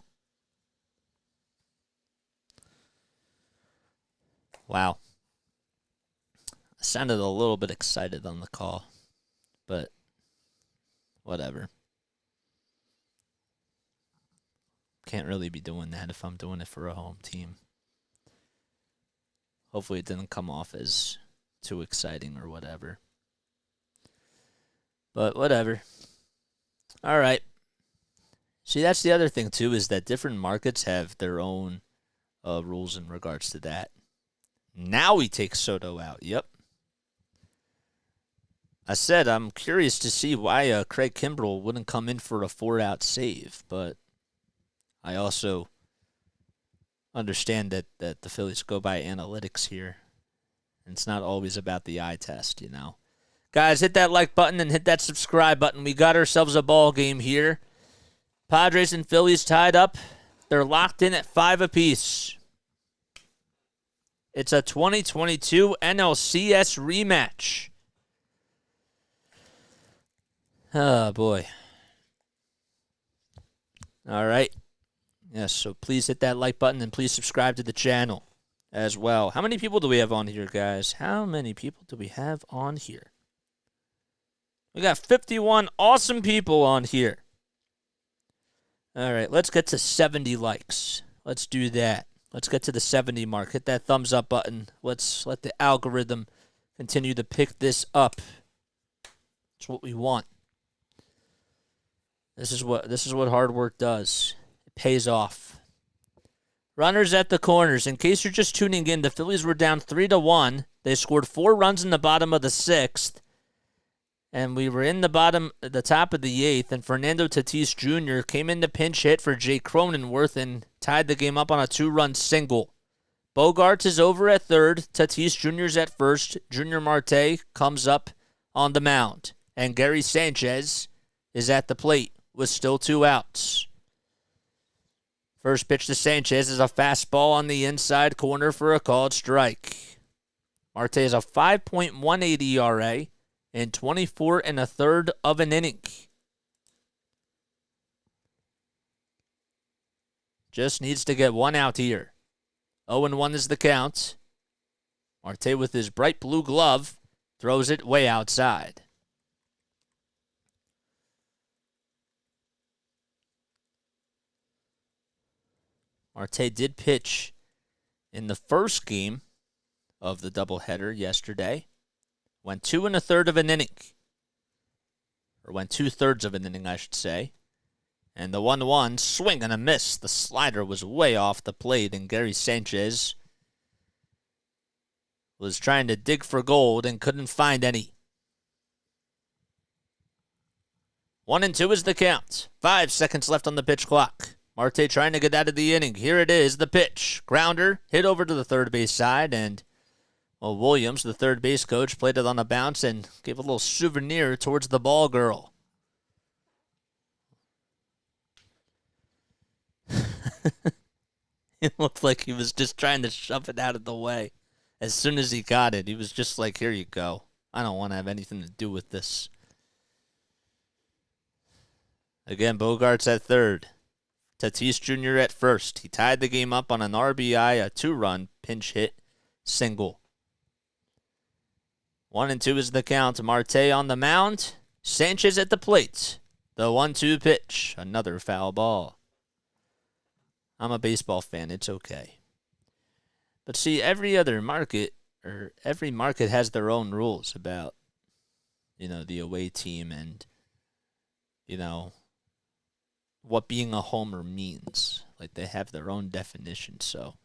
Wow. I sounded a little bit excited on the call, but whatever. Can't really be doing that if I'm doing it for a home team. Hopefully it didn't come off as too exciting or whatever. But whatever. All right. See, that's the other thing, too, is that different markets have their own rules in regards to that. Now we take Soto out. Yep. I said I'm curious to see why Craig Kimbrell wouldn't come in for a 4-out save, but I also understand that the Phillies go by analytics here. And it's not always about the eye test, you know. Guys, hit that like button and hit that subscribe button. We got ourselves a ball game here. Padres and Phillies tied up. They're locked in at 5 apiece. It's a 2022 NLCS rematch. Oh, boy. All right. Yes, so please hit that like button and please subscribe to the channel as well. How many people do we have on here, guys? How many people do we have on here? We got 51 awesome people on here. All right, let's get to 70 likes. Let's do that. Let's get to the 70 mark. Hit that thumbs up button. Let's let the algorithm continue to pick this up. It's what we want. This is what hard work does. It pays off. Runners at the corners. In case you're just tuning in, the Phillies were down 3-1. They scored 4 runs in the bottom of the 6th. And we were in the top of the 8th, and Fernando Tatis Jr. came in to pinch hit for Jay Cronenworth and tied the game up on a 2-run single. Bogarts is over at third. Tatis Jr.'s at first. Junior Marte comes up on the mound. And Gary Sanchez is at the plate with still 2 outs. First pitch to Sanchez is a fastball on the inside corner for a called strike. Marte is a 5.18 ERA. In 24 1/3 of an inning. Just needs to get 1 out here. 0-1 is the count. Marte with his bright blue glove throws it way outside. Marte did pitch in the first game of the doubleheader yesterday. Went 2 1/3 of an inning. Or went 2/3 of an inning, I should say. And the 1-1, swing and a miss. The slider was way off the plate, and Gary Sanchez was trying to dig for gold and couldn't find any. 1-2 is the count. 5 seconds left on the pitch clock. Marte trying to get out of the inning. Here it is, the pitch. Grounder, hit over to the third base side, and well, Williams, the third base coach, played it on a bounce and gave a little souvenir towards the ball girl. It looked like he was just trying to shove it out of the way. As soon as he got it, he was just like, here you go. I don't want to have anything to do with this. Again, Bogarts at third. Tatis Jr. at first. He tied the game up on an RBI, a 2-run pinch hit single. 1-2 is the count. Marte on the mound. Sanchez at the plate. The 1-2 pitch. Another foul ball. I'm a baseball fan. It's okay. But see, every market has their own rules about, the away team and, what being a homer means. Like, they have their own definition. So,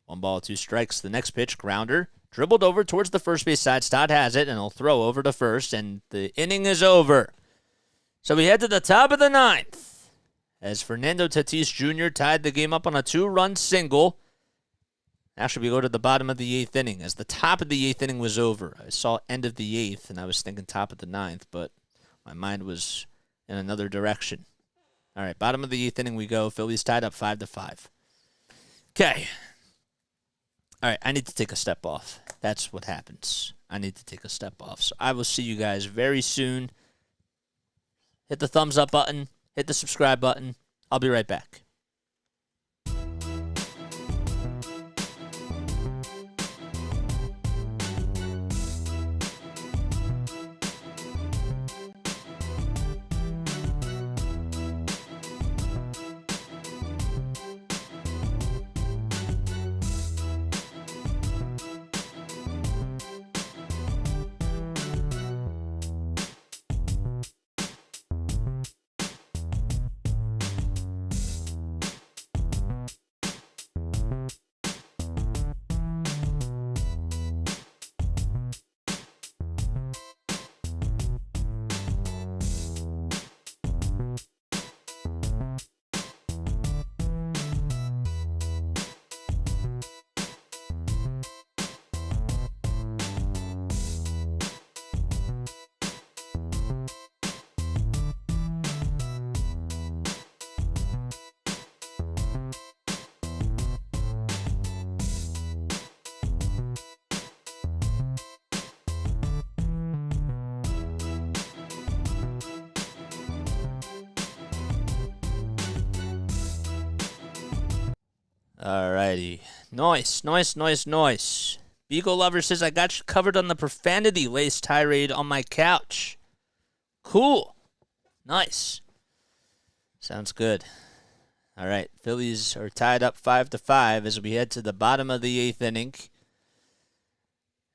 1 ball, 2 strikes. The next pitch, grounder. Dribbled over towards the first base side. Stott has it, and he'll throw over to first, and the inning is over. So we head to the top of the 9th as Fernando Tatis Jr. tied the game up on a 2-run single. Actually, we go to the bottom of the 8th inning as the top of the 8th inning was over. I saw end of the 8th, and I was thinking top of the 9th, but my mind was in another direction. All right, bottom of the 8th inning we go. Phillies tied up 5-5. Okay. All right, I need to take a step off. That's what happens. I need to take a step off. So I will see you guys very soon. Hit the thumbs up button. Hit the subscribe button. I'll be right back. Alrighty. Nice. Beagle Lover says, I got you covered on the profanity-laced tirade on my couch. Cool. Nice. Sounds good. All right. Phillies are tied up 5-5 as we head to the bottom of the 8th inning.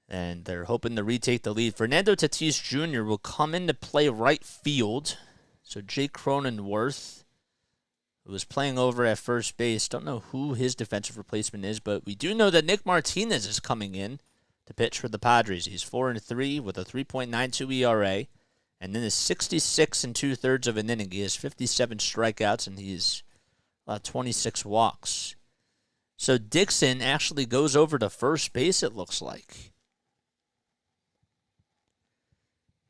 And they're hoping to retake the lead. Fernando Tatis Jr. will come in to play right field. So Jake Cronenworth, who was playing over at first base. Don't know who his defensive replacement is, but we do know that Nick Martinez is coming in to pitch for the Padres. He's 4-3 with a 3.92 ERA, and in his 66 2/3 of an inning, he has 57 strikeouts, and he's 26 walks. So Dixon actually goes over to first base, it looks like.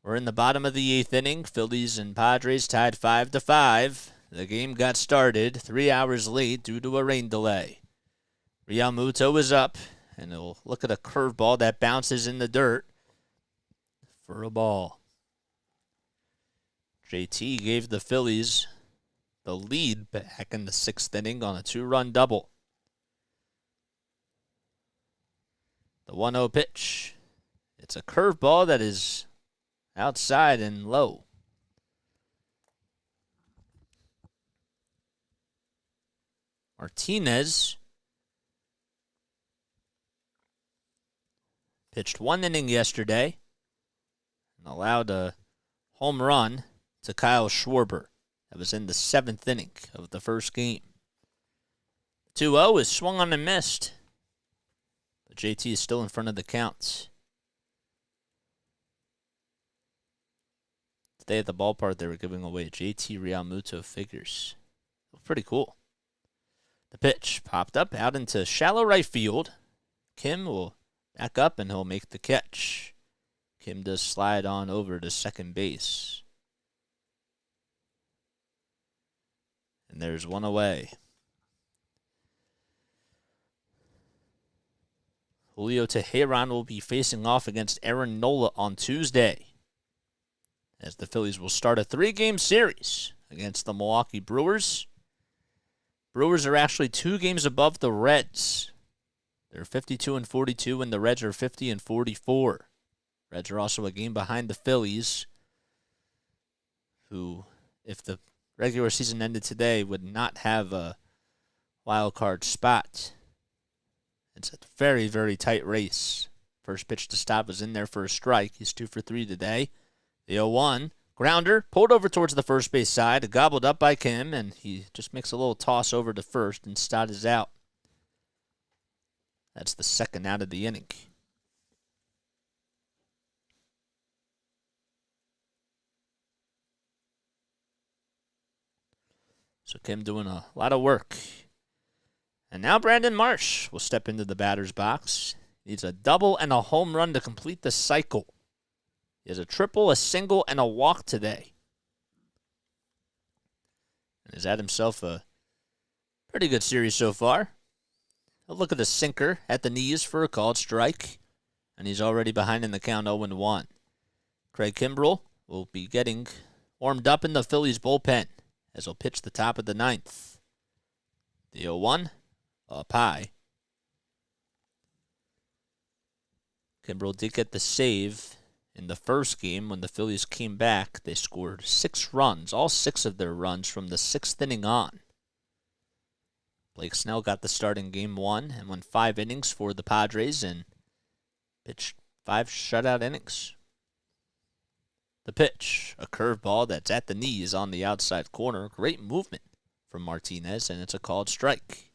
We're in the bottom of the 8th inning. Phillies and Padres tied 5-5. The game got started 3 hours late due to a rain delay. Realmuto is up, and he'll look at a curveball that bounces in the dirt for a ball. JT gave the Phillies the lead back in the 6th inning on a 2-run double. The 1-0 pitch. It's a curveball that is outside and low. Martinez pitched 1 inning yesterday and allowed a home run to Kyle Schwarber. That was in the 7th inning of the first game. 2-0 is swung on and missed, but JT is still in front of the count. Today at the ballpark, they were giving away JT Realmuto figures. Pretty cool. The pitch popped up out into shallow right field. Kim will back up and he'll make the catch. Kim does slide on over to second base. And there's one away. Julio Teheran will be facing off against Aaron Nola on Tuesday, as the Phillies will start a 3-game series against the Milwaukee Brewers. Brewers are actually 2 games above the Reds. They're 52-42, and the Reds are 50-44. Reds are also a game behind the Phillies, who, if the regular season ended today, would not have a wild card spot. It's a very, very tight race. First pitch to Stott was in there for a strike. He's 2 for 3 today. The 0-1. Grounder, pulled over towards the first base side, gobbled up by Kim, and he just makes a little toss over to first, and Stott is out. That's the second out of the inning. So Kim doing a lot of work. And now Brandon Marsh will step into the batter's box. Needs a double and a home run to complete the cycle. He has a triple, a single, and a walk today. And has had himself a pretty good series so far. A look at the sinker at the knees for a called strike. And he's already behind in the count 0-1. Craig Kimbrell will be getting warmed up in the Phillies bullpen as he'll pitch the top of the ninth. The 0-1, up high. Kimbrell did get the save in the first game when the Phillies came back. They scored 6 runs, all 6 of their runs from the 6th inning on. Blake Snell got the start in Game 1 and went 5 innings for the Padres and pitched 5 shutout innings. The pitch, a curveball that's at the knees on the outside corner. Great movement from Martinez, and it's a called strike.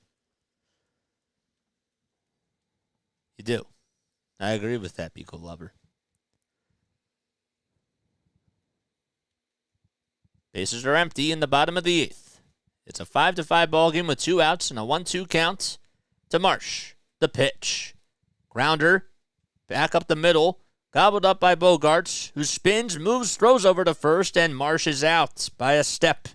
You do. I agree with that, Pico Lover. Bases are empty in the bottom of the 8th. It's a 5-5 ball game with 2 outs and a 1-2 count to Marsh. The pitch. Grounder. Back up the middle. Gobbled up by Bogarts, who spins, moves, throws over to first, and Marsh is out by a step.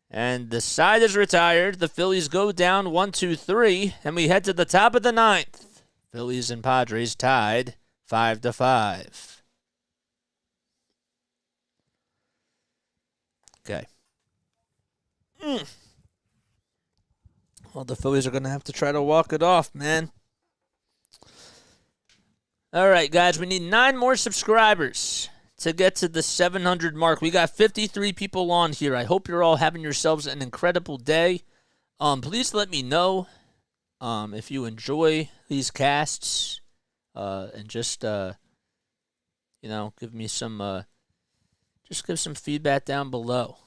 And the side is retired. The Phillies go down 1-2-3, and we head to the top of the 9th. Phillies and Padres tied 5-5. Okay. Well, the Phillies are going to have to try to walk it off, man. All right, guys, we need 9 more subscribers to get to the 700 mark. We got 53 people on here. I hope you're all having yourselves an incredible day. Please let me know if you enjoy these casts and just, give me some, just give some feedback down below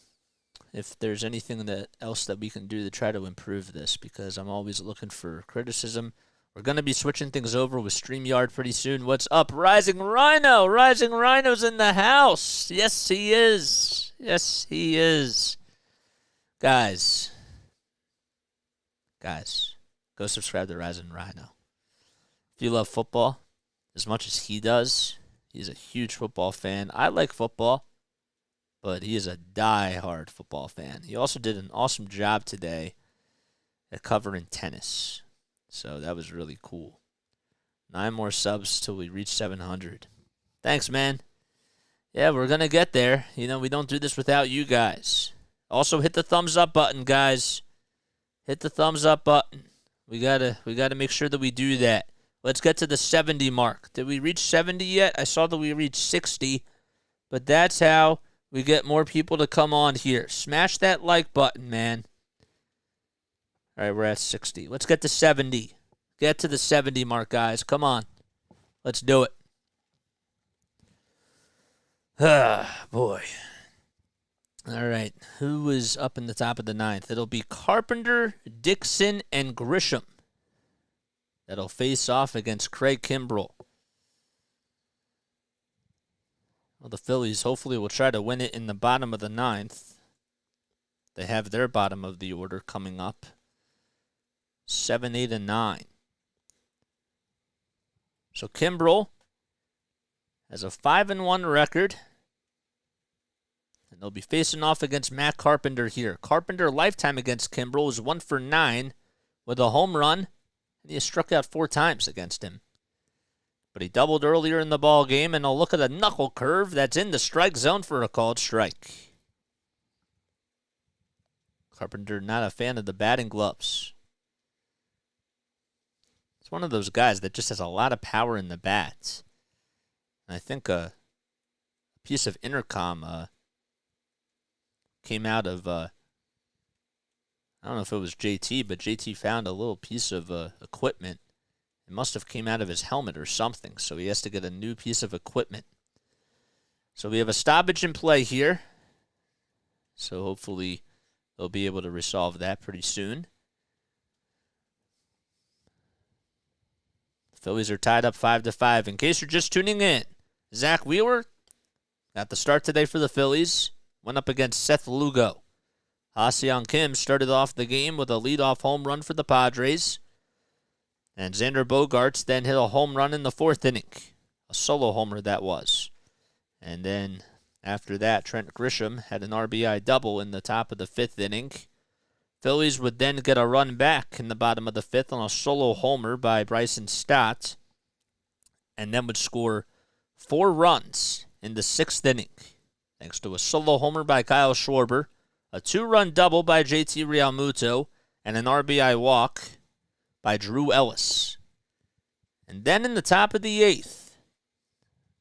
if there's anything else that we can do to try to improve this, because I'm always looking for criticism. We're going to be switching things over with StreamYard pretty soon. What's up, Rising Rhino? Rising Rhino's in the house. Yes, he is. Yes, he is. Guys, go subscribe to Rising Rhino. If you love football as much as he does, he's a huge football fan. I like football, but he is a die-hard football fan. He also did an awesome job today at covering tennis. So that was really cool. 9 more subs till we reach 700. Thanks, man. Yeah, we're going to get there. We don't do this without you guys. Also, hit the thumbs up button, guys. Hit the thumbs up button. We gotta make sure that we do that. Let's get to the 70 mark. Did we reach 70 yet? I saw that we reached 60. But that's how we get more people to come on here. Smash that like button, man. All right, we're at 60. Let's get to 70. Get to the 70 mark, guys. Come on. Let's do it. Ah, boy. All right. Who is up in the top of the 9th? It'll be Carpenter, Dixon, and Grisham. That'll face off against Craig Kimbrell. Well, the Phillies hopefully will try to win it in the bottom of the 9th. They have their bottom of the order coming up. 7, 8, and 9. So Kimbrell has a 5-1 record. And they'll be facing off against Matt Carpenter here. Carpenter lifetime against Kimbrell was 1 for 9 with a home run. And he has struck out 4 times against him. But he doubled earlier in the ball game, and I'll look at a knuckle curve that's in the strike zone for a called strike. Carpenter not a fan of the batting gloves. It's one of those guys that just has a lot of power in the bat. And I think a piece of intercom came out of, I don't know if it was JT, but JT found a little piece of equipment. It must have came out of his helmet or something, so he has to get a new piece of equipment. So we have a stoppage in play here. So hopefully they'll be able to resolve that pretty soon. Phillies are tied up 5-5. In case you're just tuning in, Zack Wheeler got the start today for the Phillies. Went up against Seth Lugo. Ha-Seong Kim started off the game with a leadoff home run for the Padres. And Xander Bogarts then hit a home run in the 4th inning. A solo homer that was. And then after that, Trent Grisham had an RBI double in the top of the 5th inning. Phillies would then get a run back in the bottom of the 5th on a solo homer by Bryson Stott, and then would score 4 runs in the 6th inning, thanks to a solo homer by Kyle Schwarber, a 2-run double by JT Realmuto, and an RBI walk by Drew Ellis. And then in the top of the 8th,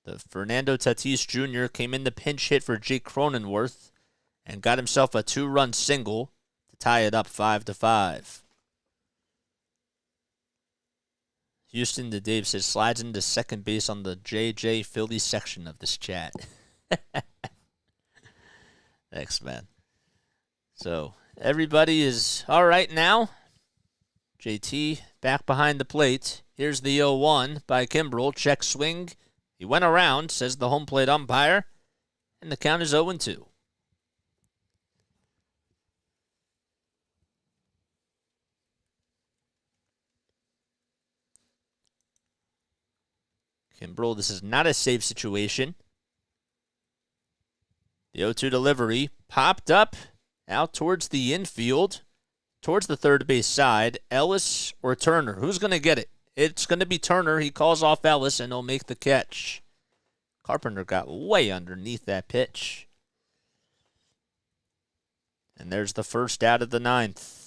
the Fernando Tatis Jr. came in to pinch hit for Jake Cronenworth and got himself a 2-run single to tie it up 5-5. Houston to Dave says slides into second base on the JJ Philly section of this chat. Thanks, man. So everybody is all right now. JT back behind the plate. Here's the 0-1 by Kimbrel. Check swing. He went around, says the home plate umpire, and the count is 0-2. Kimbrel, this is not a safe situation. The 0-2 delivery popped up out towards the infield, towards the third base side. Ellis or Turner? Who's going to get it? It's going to be Turner. He calls off Ellis, and he'll make the catch. Carpenter got way underneath that pitch. And there's the first out of the 9th.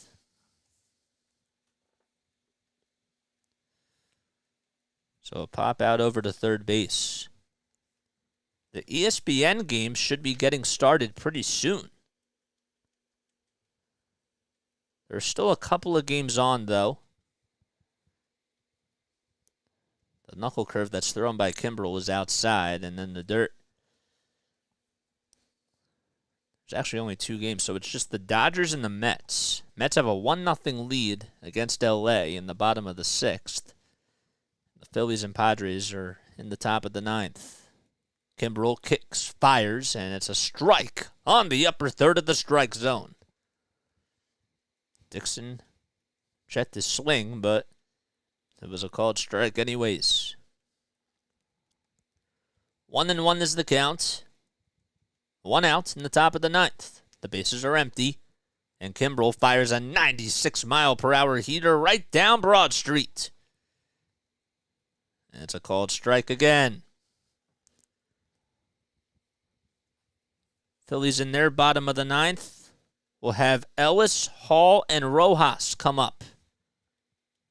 So a pop out over to third base. The ESPN game should be getting started pretty soon. There's still a couple of games on, though. The knuckle curve that's thrown by Kimbrel is outside, and then the dirt. There's actually only 2 games, so it's just the Dodgers and the Mets. Mets have a 1-0 lead against LA in the bottom of the 6th. The Phillies and Padres are in the top of the 9th. Kimbrel kicks, fires, and it's a strike on the upper third of the strike zone. Dixon checked his swing, but it was a called strike anyways. 1-1 is the count. 1 out in the top of the 9th. The bases are empty, and Kimbrel fires a 96-mile-per-hour heater right down Broad Street. And it's a called strike again. Phillies in their bottom of the 9th will have Ellis, Hall, and Rojas come up.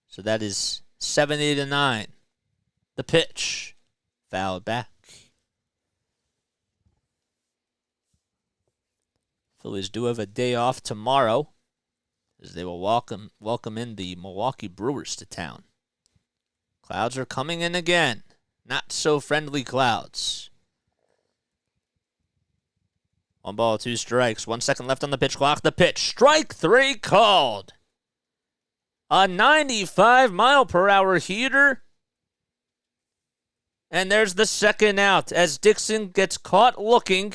So that is 7, 8, and 9. The pitch. Fouled back. Phillies do have a day off tomorrow, as they will welcome in the Milwaukee Brewers to town. Clouds are coming in again. Not so friendly clouds. 1 ball, 2 strikes. 1 second left on the pitch clock. The pitch. Strike 3 called. A 95-mile-per-hour heater. And there's the second out as Dixon gets caught looking.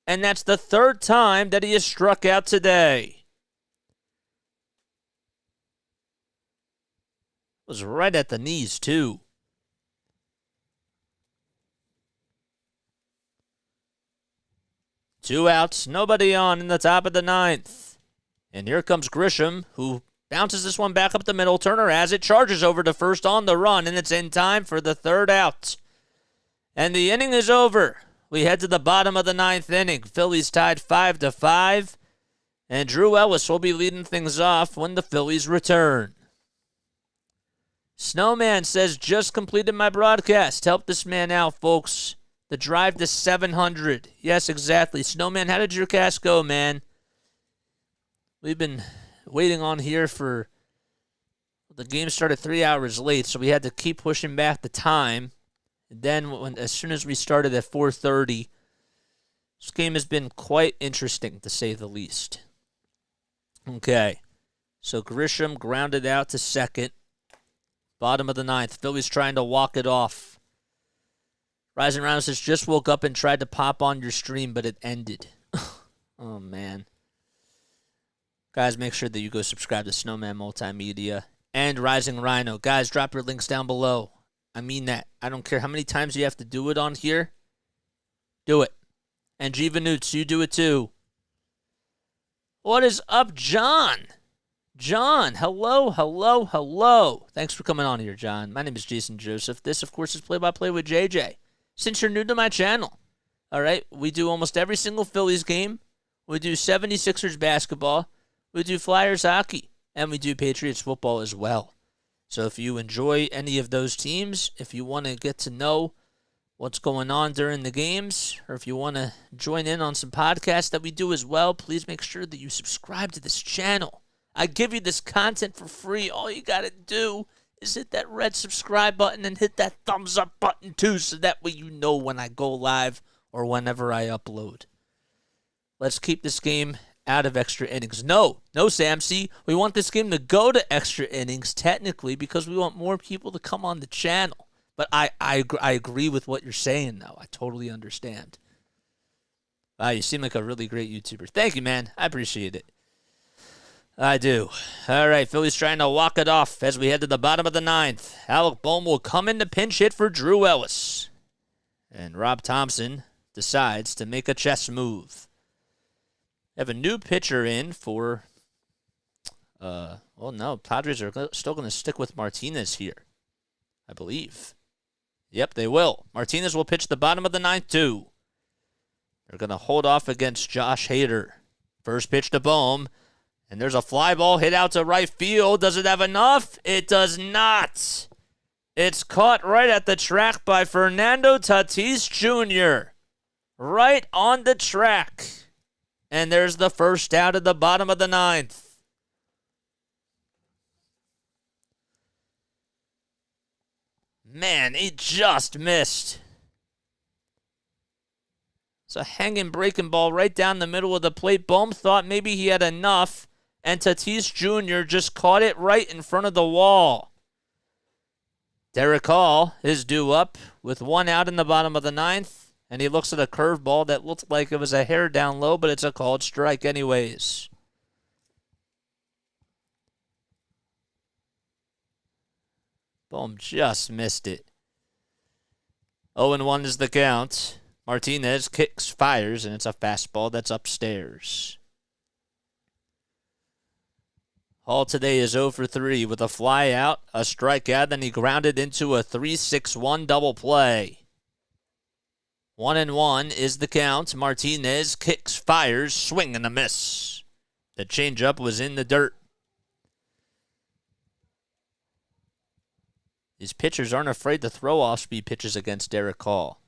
And that's the 3rd time that he has struck out today. Was right at the knees, too. Two outs, nobody on in the top of the 9th. And here comes Grisham, who bounces this one back up the middle. Turner has it, charges over to first on the run, and it's in time for the 3rd out. And the inning is over. We head to the bottom of the 9th inning. Phillies tied 5-5, and Drew Ellis will be leading things off when the Phillies return. Snowman says, just completed my broadcast. Help this man out, folks. The drive to 700. Yes, exactly. Snowman, how did your cast go, man? We've been waiting on here for... The game started 3 hours late, so we had to keep pushing back the time. And then, as soon as we started at 4:30, this game has been quite interesting, to say the least. Okay. So Grisham grounded out to second. Bottom of the 9th. Phillies trying to walk it off. Rising Rhino says, just woke up and tried to pop on your stream, but it ended. Oh, man. Guys, make sure that you go subscribe to Snowman Multimedia and Rising Rhino. Guys, drop your links down below. I mean that. I don't care how many times you have to do it on here. Do it. And Jivanoots, you do it too. What is up, John? John, hello, hello, hello. Thanks for coming on here, John. My name is Jason Joseph. This, of course, is Play-by-Play with JJ. Since you're new to my channel, all right, we do almost every single Phillies game. We do 76ers basketball. We do Flyers hockey. And we do Patriots football as well. So if you enjoy any of those teams, if you want to get to know what's going on during the games, or if you want to join in on some podcasts that we do as well, please make sure that you subscribe to this channel. I give you this content for free. All you got to do is hit that red subscribe button and hit that thumbs up button too, so that way you know when I go live or whenever I upload. Let's keep this game out of extra innings. No, Samsey. We want this game to go to extra innings, technically, because we want more people to come on the channel. But I agree with what you're saying, though. I totally understand. Wow, you seem like a really great YouTuber. Thank you, man. I appreciate it. I do. All right, Phillies trying to walk it off as we head to the bottom of the ninth. Alec Bohm will come in to pinch hit for Drew Ellis. And Rob Thompson decides to make a chess move. Have a new pitcher in for, Padres are still going to stick with Martinez here, I believe. Yep, they will. Martinez will pitch the bottom of the ninth, too. They're going to hold off against Josh Hader. First pitch to Bohm. And there's a fly ball hit out to right field. Does it have enough? It does not. It's caught right at the track by Fernando Tatis Jr. Right on the track. And there's the first out of the bottom of the ninth. Man, he just missed. It's a hanging breaking ball right down the middle of the plate. Bohm thought maybe he had enough. And Tatis Jr. just caught it right in front of the wall. Derek Hall is due up with one out in the bottom of the ninth. And he looks at a curveball that looked like it was a hair down low, but it's a called strike anyways. Bohm just missed it. 0-1 is the count. Martinez kicks, fires, and it's a fastball that's upstairs. Hall today is 0 for 3 with a fly out, a strikeout, then he grounded into a 3-6-1 double play. 1-1 is the count. Martinez kicks, fires, swing and a miss. The changeup was in the dirt. These pitchers aren't afraid to throw off-speed pitches against Derek Hall.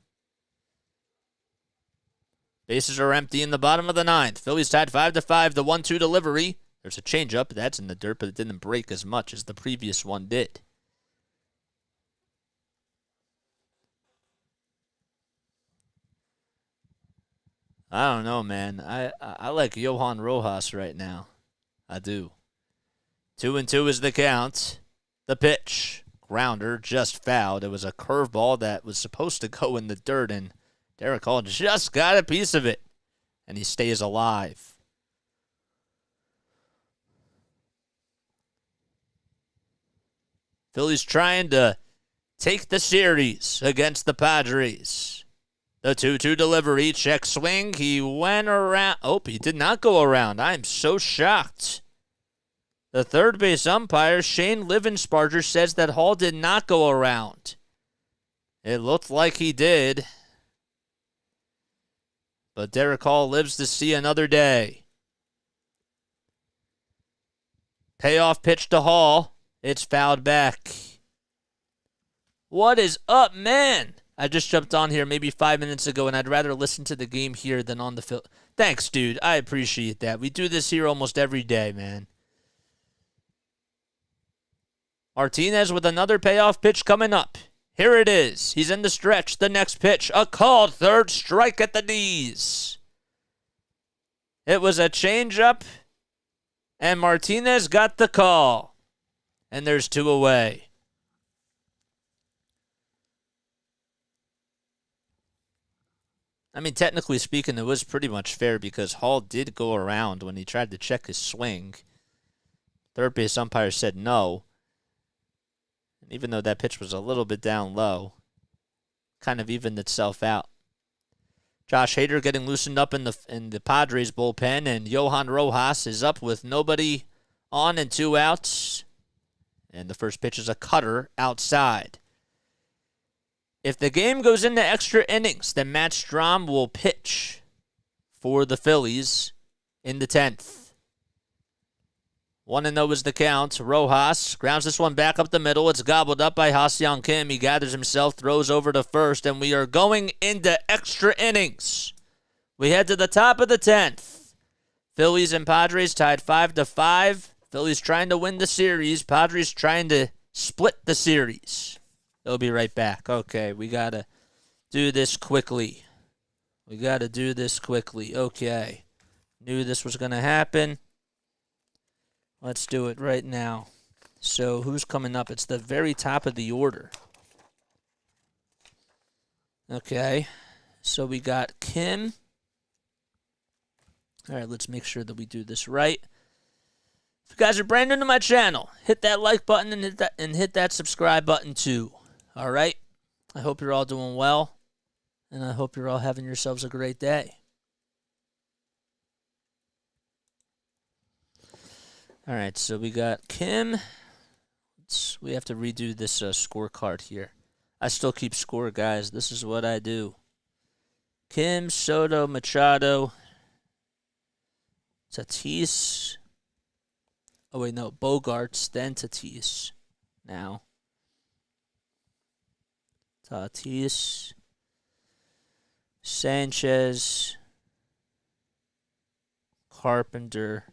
Bases are empty in the bottom of the ninth. Phillies tied 5-5. The 1-2 delivery. There's a changeup. That's in the dirt, but it didn't break as much as the previous one did. I don't know, man. I like Johan Rojas right now. I do. 2-2 is the count. The pitch. Grounder just fouled. It was a curveball that was supposed to go in the dirt, and Derek Hall just got a piece of it, and he stays alive. Phillies trying to take the series against the Padres. The 2-2 delivery, check swing. He went around. Oh, he did not go around. I am so shocked. The third base umpire, Shane Livensparger, says that Hall did not go around. It looked like he did. But Derek Hall lives to see another day. Payoff pitch to Hall. It's fouled back. What is up, man? I just jumped on here maybe 5 minutes ago, and I'd rather listen to the game here than on the field. Thanks, dude. I appreciate that. We do this here almost every day, man. Martinez with another payoff pitch coming up. Here it is. He's in the stretch. The next pitch, a called third strike at the knees. It was a changeup, and Martinez got the call. And there's 2 away. I mean, technically speaking, it was pretty much fair because Hall did go around when he tried to check his swing. Third base umpire said no. And even though that pitch was a little bit down low, kind of evened itself out. Josh Hader getting loosened up in the Padres bullpen, and Johan Rojas is up with nobody On and 2 outs. And the first pitch is a cutter outside. If the game goes into extra innings, then Matt Strahm will pitch for the Phillies in the 10th. 1-0 is the count. Rojas grounds this one back up the middle. It's gobbled up by Ha-Seong Kim. He gathers himself, throws over to first, and we are going into extra innings. We head to the top of the 10th. Phillies and Padres tied 5-5. Phillies trying to win the series. Padres trying to split the series. They'll be right back. Okay, we got to do this quickly. Okay. Knew this was going to happen. Let's do it right now. So who's coming up? It's the very top of the order. Okay. So we got Kim. All right, let's make sure that we do this right. If you guys are brand new to my channel, hit that like button and hit that subscribe button too. All right? I hope you're all doing well, and I hope you're all having yourselves a great day. All right, so we got Kim. We have to redo this scorecard here. I still keep score, guys. This is what I do. Kim, Soto, Machado, Tatis. Oh, wait, no. Bogarts, then Tatis. Now. Tatis. Sanchez. Carpenter.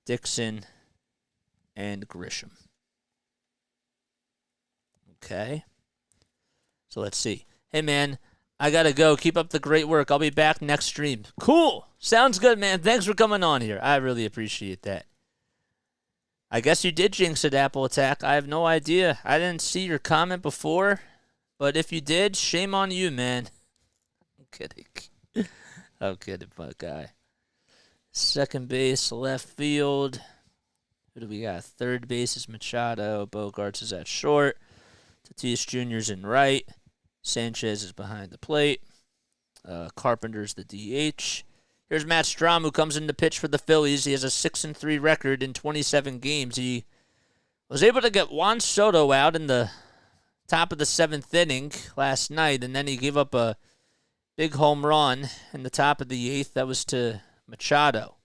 Dixon. And Grisham. Okay. So let's see. Hey, man. I got to go. Keep up the great work. I'll be back next stream. Cool. Sounds good, man. Thanks for coming on here. I really appreciate that. I guess you did jinx it, Apple Attack. I have no idea. I didn't see your comment before. But if you did, shame on you, man. I'm kidding. I'm kidding, my guy. Second base, left field. Who do we got? Third base is Machado. Bogarts is at short. Tatis Jr.'s in right. Sanchez is behind the plate. Carpenter's the DH. Here's Matt Strahm, who comes in to pitch for the Phillies. He has a 6-3 record in 27 games. He was able to get Juan Soto out in the top of the 7th inning last night, and then he gave up a big home run in the top of the 8th. That was to Machado.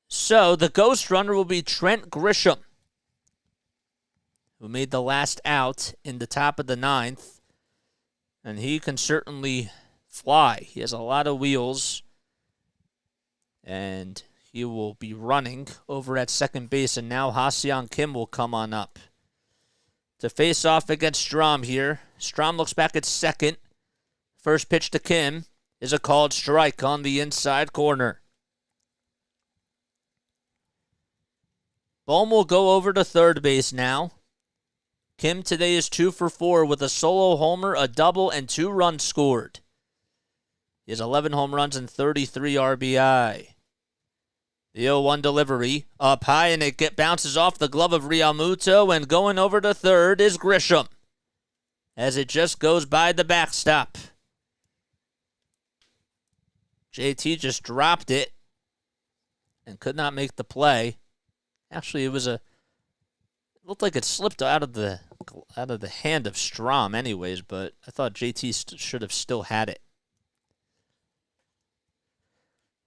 So the ghost runner will be Trent Grisham, who made the last out in the top of the 9th. And he can certainly fly. He has a lot of wheels. And he will be running over at second base. And now Ha-Seong Kim will come on up to face off against Strahm here. Strahm looks back at second. First pitch to Kim is a called strike on the inside corner. Bohm will go over to third base now. Kim today is 2 for 4 with a solo homer, a double, and 2 runs scored. He has 11 home runs and 33 RBI. The 0-1 delivery up high, and it bounces off the glove of Realmuto, and going over to third is Grisham as it just goes by the backstop. JT just dropped it and could not make the play. Actually, it looked like it slipped out of the hand of Strahm anyways, but I thought JT should have still had it.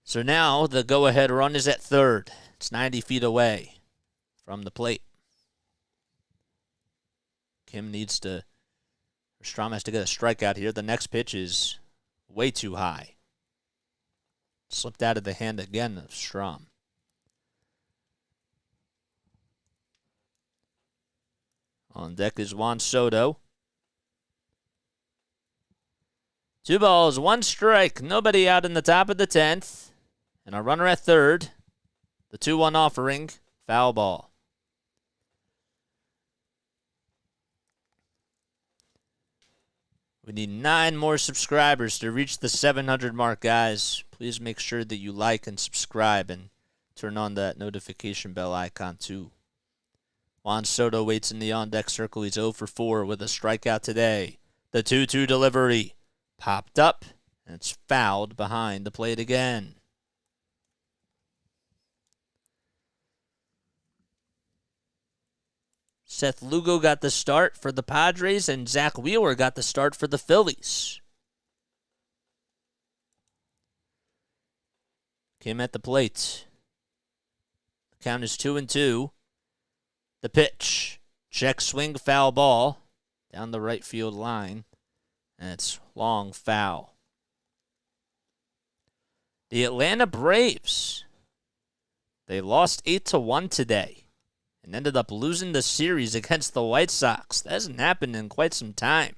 So now the go-ahead run is at third. It's 90 feet away from the plate. Strahm has to get a strikeout here. The next pitch is way too high. Slipped out of the hand again of Strahm. On deck is Juan Soto. 2 balls, 1 strike. Nobody out in the top of the 10th. And a runner at third. The 2-1 offering. Foul ball. We need 9 more subscribers to reach the 700 mark, guys. Please make sure that you like and subscribe and turn on that notification bell icon too. Juan Soto waits in the on-deck circle. He's 0 for 4 with a strikeout today. The 2-2 delivery popped up, and it's fouled behind the plate again. Seth Lugo got the start for the Padres, and Zack Wheeler got the start for the Phillies. Kim at the plate. The count is 2-2. The pitch. Check swing, foul ball. Down the right field line. And it's long foul. The Atlanta Braves. They lost 8-1 today. And ended up losing the series against the White Sox. That hasn't happened in quite some time.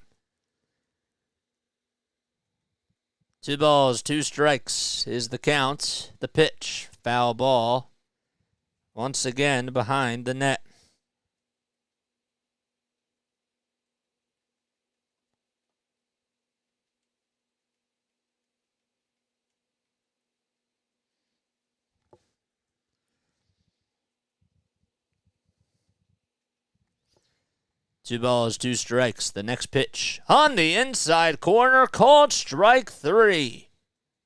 2 balls, 2 strikes is the count. The pitch, foul ball. Once again behind the net. Two balls, 2 strikes. The next pitch on the inside corner, called strike 3.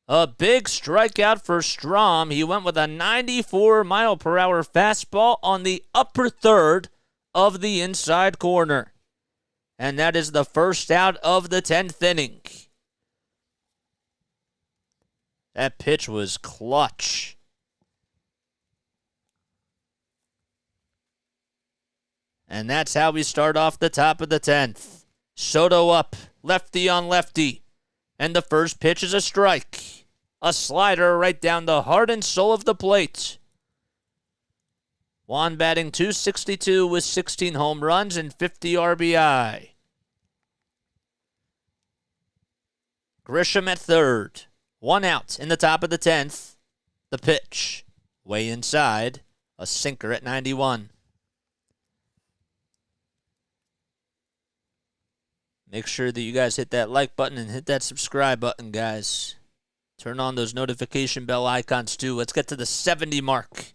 A big strikeout for Strom. He went with a 94-mile-per-hour fastball on the upper third of the inside corner. And that is the first out of the 10th inning. That pitch was clutch. And that's how we start off the top of the 10th. Soto up, lefty on lefty. And the first pitch is a strike. A slider right down the heart and soul of the plate. Juan batting .262 with 16 home runs and 50 RBI. Grisham at third. 1 out in the top of the 10th. The pitch. Way inside. A sinker at 91. Make sure that you guys hit that like button and hit that subscribe button, guys. Turn on those notification bell icons, too. Let's get to the 70 mark.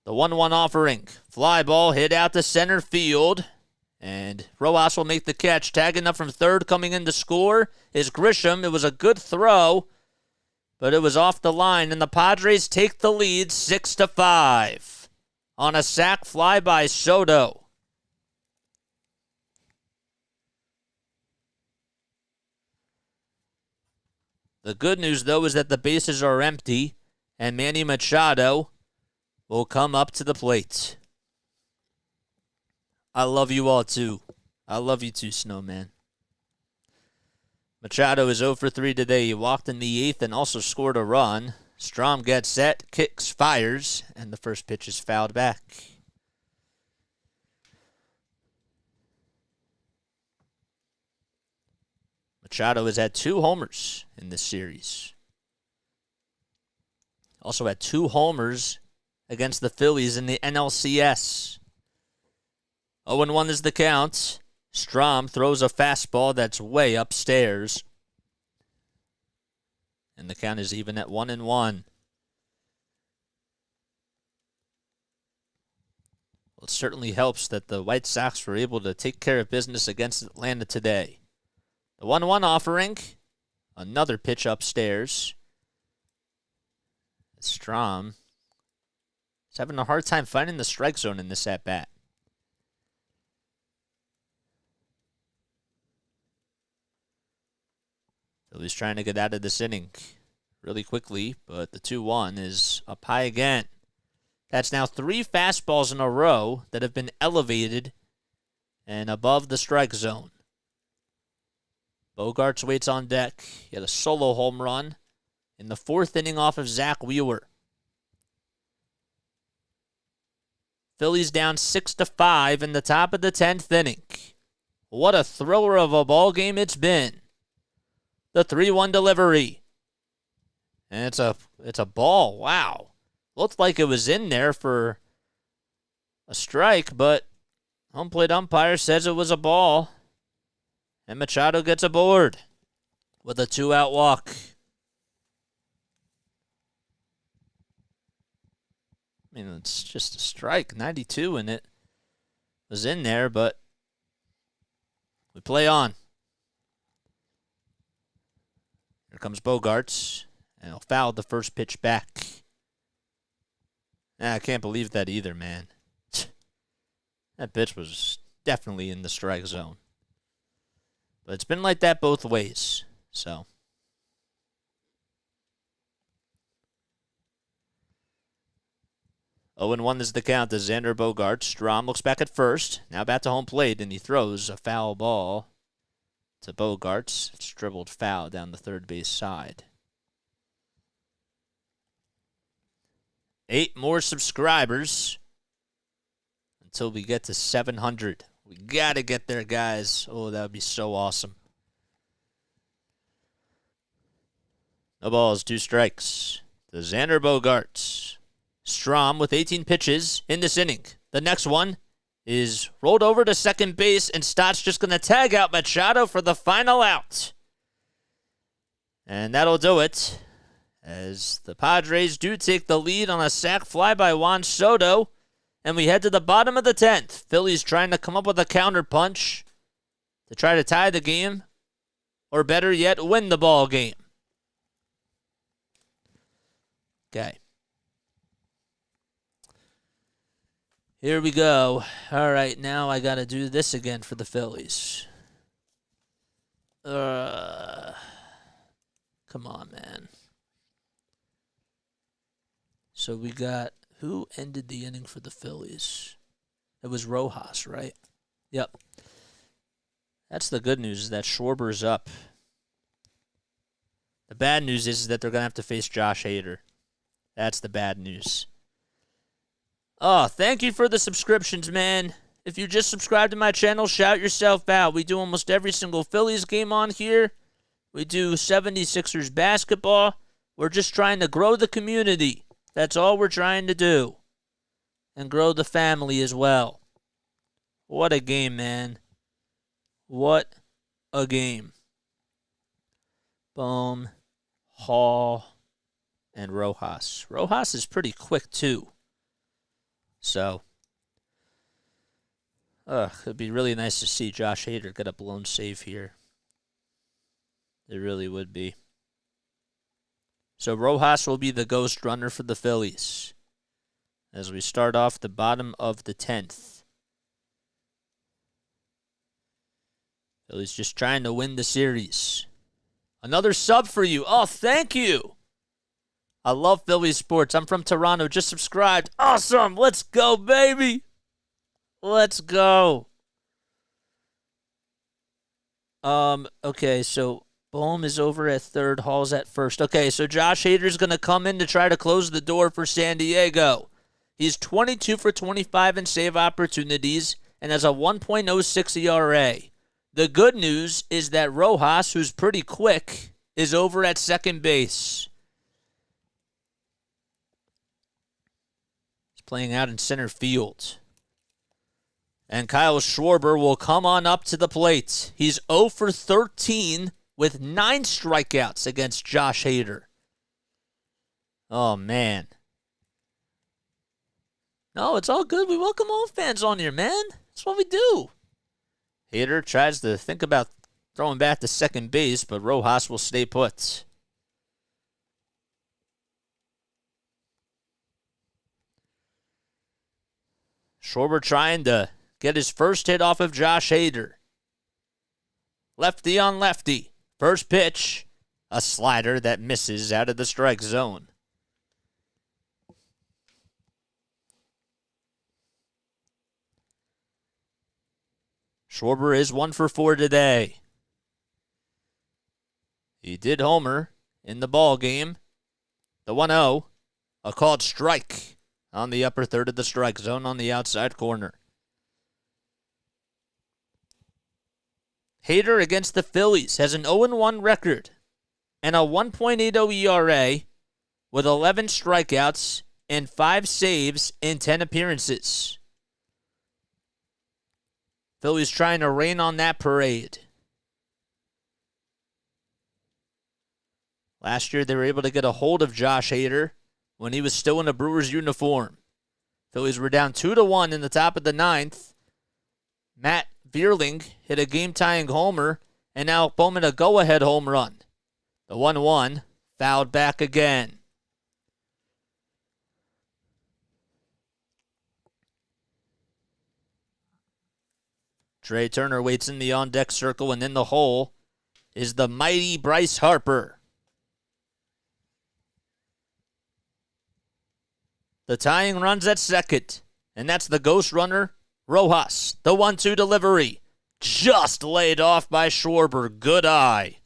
The 1-1 offering. Fly ball hit out to center field. And Rojas will make the catch. Tagging up from third, coming in to score is Grisham. It was a good throw, but it was off the line. And the Padres take the lead 6-5 on a sac fly by Soto. The good news, though, is that the bases are empty, and Manny Machado will come up to the plate. I love you all, too. I love you, too, Snowman. Machado is 0 for 3 today. He walked in the 8th and also scored a run. Strom gets set, kicks, fires, and the first pitch is fouled back. Machado has had 2 homers in this series. Also had 2 homers against the Phillies in the NLCS. 0-1 is the count. Strom throws a fastball that's way upstairs. And the count is even at 1-1. Well, it certainly helps that the White Sox were able to take care of business against Atlanta today. The 1-1 offering. Another pitch upstairs. Strom is having a hard time finding the strike zone in this at-bat. Phillies trying to get out of this inning really quickly, but the 2-1 is up high again. That's now 3 fastballs in a row that have been elevated and above the strike zone. Bogarts waits on deck. He had a solo home run in the 4th inning off of Zack Wheeler. Phillies down 6-5 in the top of the 10th inning. What a thriller of a ball game it's been. The 3-1 delivery. And it's a ball. Wow. Looked like it was in there for a strike, but home plate umpire says it was a ball. And Machado gets aboard with a 2-out walk. I mean, it's just a strike. 92 and it was in there, but we play on. Here comes Bogarts, and he'll foul the first pitch back. I can't believe that either, man. That pitch was definitely in the strike zone. But it's been like that both ways. So 0-1 is the count to Xander Bogarts. Strom looks back at first. Now back to home plate, and he throws a foul ball to Bogarts. It's dribbled foul down the third base side. 8 more subscribers until we get to 700. We got to get there, guys. Oh, that would be so awesome. No balls, 2 strikes to Xander Bogarts. Strom with 18 pitches in this inning. The next one is rolled over to second base, and Stott's just going to tag out Machado for the final out. And that'll do it, as the Padres do take the lead on a sac fly by Juan Soto. And we head to the bottom of the 10th. Phillies trying to come up with a counter punch to try to tie the game, or better yet, win the ball game. Okay. Here we go. All right, now I got to do this again for the Phillies. Come on, man. So we got, who ended the inning for the Phillies? It was Rojas, right? Yep. That's the good news, is that Schwarber's up. The bad news is that they're going to have to face Josh Hader. That's the bad news. Oh, thank you for the subscriptions, man. If you just subscribed to my channel, shout yourself out. We do almost every single Phillies game on here. We do 76ers basketball. We're just trying to grow the community. That's all we're trying to do. And grow the family as well. What a game, man. What a game. Bohm, Hall, and Rojas. Rojas is pretty quick, too. So, it'd be really nice to see Josh Hader get a blown save here. It really would be. So Rojas will be the ghost runner for the Phillies as we start off the bottom of the 10th. Phillies just trying to win the series. Another sub for you. Oh, thank you. I love Phillies sports. I'm from Toronto. Just subscribed. Awesome. Let's go, baby. Let's go. Okay, so Bohm is over at third. Hall's at first. Okay, so Josh Hader's going to come in to try to close the door for San Diego. He's 22 for 25 in save opportunities and has a 1.06 ERA. The good news is that Rojas, who's pretty quick, is over at second base. He's playing out in center field. And Kyle Schwarber will come on up to the plate. He's 0 for 13 with 9 strikeouts against Josh Hader. Oh, man. No, it's all good. We welcome all fans on here, man. That's what we do. Hader tries to think about throwing back to second base, but Rojas will stay put. Schwarber trying to get his first hit off of Josh Hader. Lefty on lefty. First pitch, a slider that misses out of the strike zone. Schwarber is 1 for 4 today. He did homer in the ball game. The 1-0, a called strike on the upper third of the strike zone on the outside corner. Hader against the Phillies has an 0-1 record and a 1.80 ERA with 11 strikeouts and 5 saves in 10 appearances. Phillies trying to rain on that parade. Last year, they were able to get a hold of Josh Hader when he was still in a Brewers uniform. Phillies were down 2-1 in the top of the 9th. Matt Vierling hit a game-tying homer, and now Bowman a go-ahead home run. The 1-1 fouled back again. Trey Turner waits in the on-deck circle, and in the hole is the mighty Bryce Harper. The tying run's at second, and that's the ghost runner, Rojas. The 1-2 delivery. Just laid off by Schwarber. Good eye.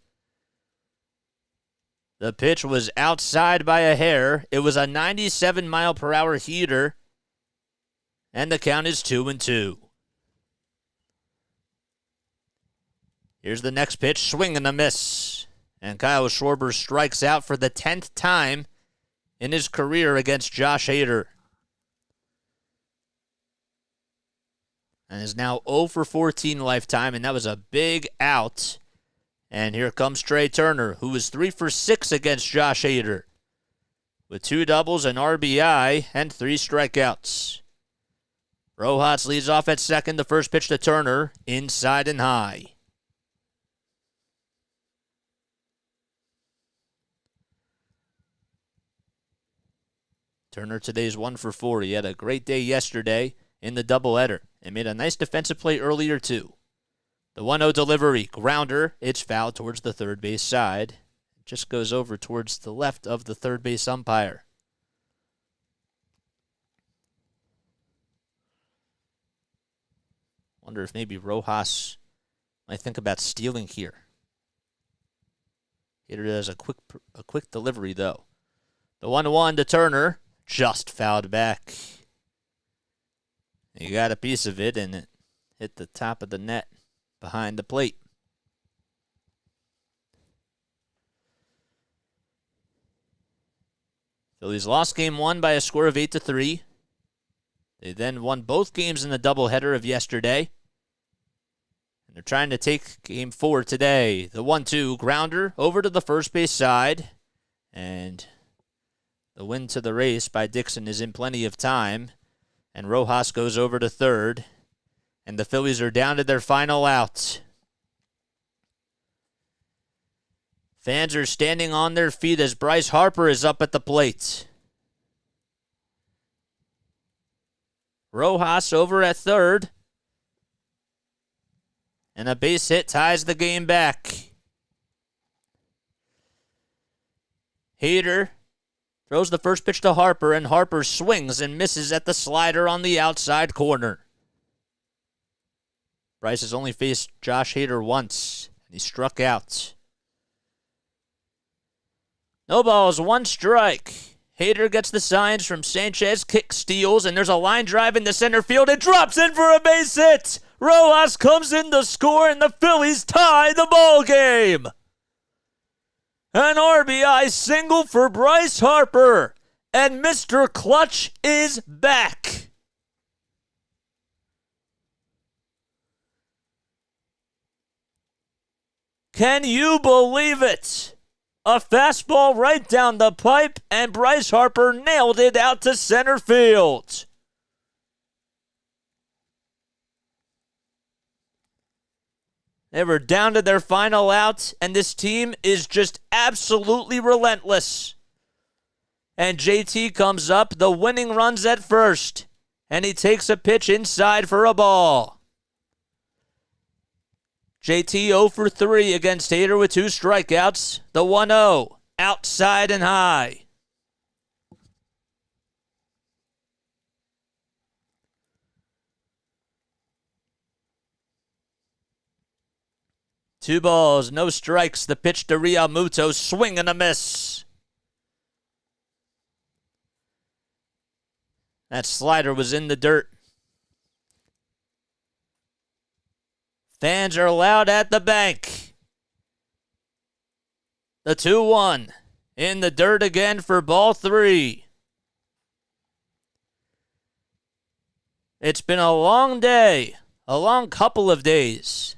The pitch was outside by a hair. It was a 97-mile-per-hour heater, and the count is 2-2. Here's the next pitch. Swing and a miss. And Kyle Schwarber strikes out for the 10th time in his career against Josh Hader. And is now 0 for 14 lifetime, and that was a big out. And here comes Trey Turner, who was 3 for 6 against Josh Hader, with 2 doubles, an RBI, and 3 strikeouts. Rojas leads off at second. The first pitch to Turner, inside and high. Turner today's 1 for 4. He had a great day yesterday in the doubleheader and made a nice defensive play earlier too. The 1-0 delivery, grounder. It's fouled towards the third base side. It just goes over towards the left of the third base umpire. Wonder if maybe Rojas might think about stealing here. Hitter does a quick delivery though. The 1-1 to Turner, just fouled back. He got a piece of it, and it hit the top of the net behind the plate. Phillies lost game 1 by a score of 8-3. They then won both games in the doubleheader of yesterday. And they're trying to take game 4 today. The 1-2 grounder over to the first base side. And the win to the race by Dixon is in plenty of time. And Rojas goes over to third. And the Phillies are down to their final out. Fans are standing on their feet as Bryce Harper is up at the plate. Rojas over at third. And a base hit ties the game back. Hader throws the first pitch to Harper, and Harper swings and misses at the slider on the outside corner. Bryce has only faced Josh Hader once, and he struck out. No balls, 1 strike. Hader gets the signs from Sanchez, kick steals, and there's a line drive into center field. It drops in for a base hit. Rojas comes in to score, and the Phillies tie the ball game. An RBI single for Bryce Harper, and Mr. Clutch is back. Can you believe it? A fastball right down the pipe, and Bryce Harper nailed it out to center field. They were down to their final out, and this team is just absolutely relentless. And JT comes up, the winning run's at first, and he takes a pitch inside for a ball. JT 0 for 3 against Hader with 2 strikeouts. The 1-0, outside and high. Two balls, no strikes. The pitch to Realmuto, swing and a miss. That slider was in the dirt. Fans are loud at the bank. The 2-1 in the dirt again for ball 3. It's been a long day, a long couple of days.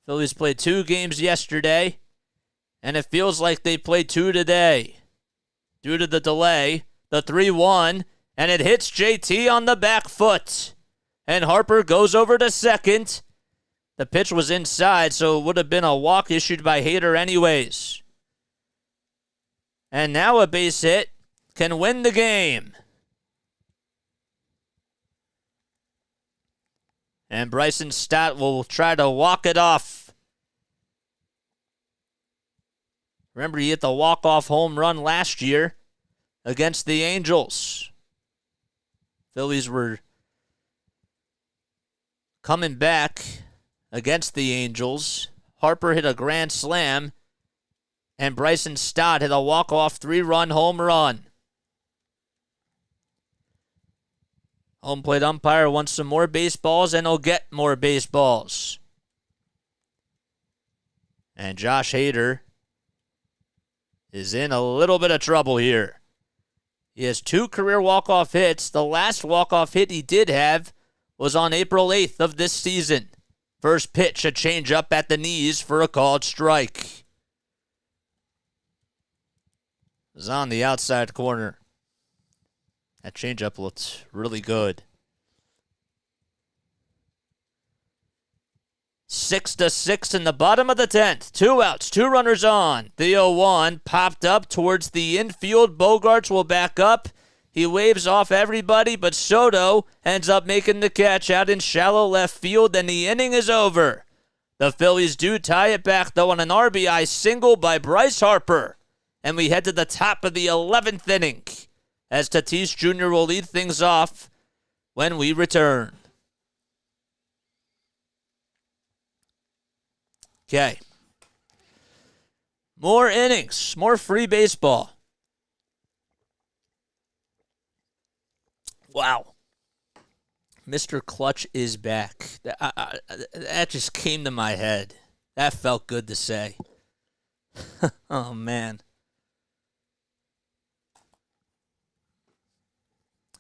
Phillies played 2 games yesterday, and it feels like they played 2 today. Due to the delay, the 3-1, and it hits JT on the back foot. And Harper goes over to second. The pitch was inside, so it would have been a walk issued by Hader anyways. And now a base hit can win the game. And Bryson Stott will try to walk it off. Remember, he hit the walk-off home run last year against the Angels. Phillies were coming back against the Angels. Harper hit a grand slam, and Bryson Stott hit a walk-off 3-run home run. Home plate umpire wants some more baseballs, and he'll get more baseballs. And Josh Hader is in a little bit of trouble here. He has 2 career walk-off hits. The last walk-off hit he did have was on April 8th of this season. First pitch, a changeup at the knees for a called strike. It was on the outside corner. That changeup looked really good. 6-6 in the bottom of the 10th. 2 outs, 2 runners on. The 0-1 popped up towards the infield. Bogarts will back up. He waves off everybody, but Soto ends up making the catch out in shallow left field, and the inning is over. The Phillies do tie it back, though, on an RBI single by Bryce Harper. And we head to the top of the 11th inning, as Tatis Jr. will lead things off when we return. Okay. More innings, more free baseball. Wow. Mr. Clutch is back. That just came to my head. That felt good to say. Oh, man.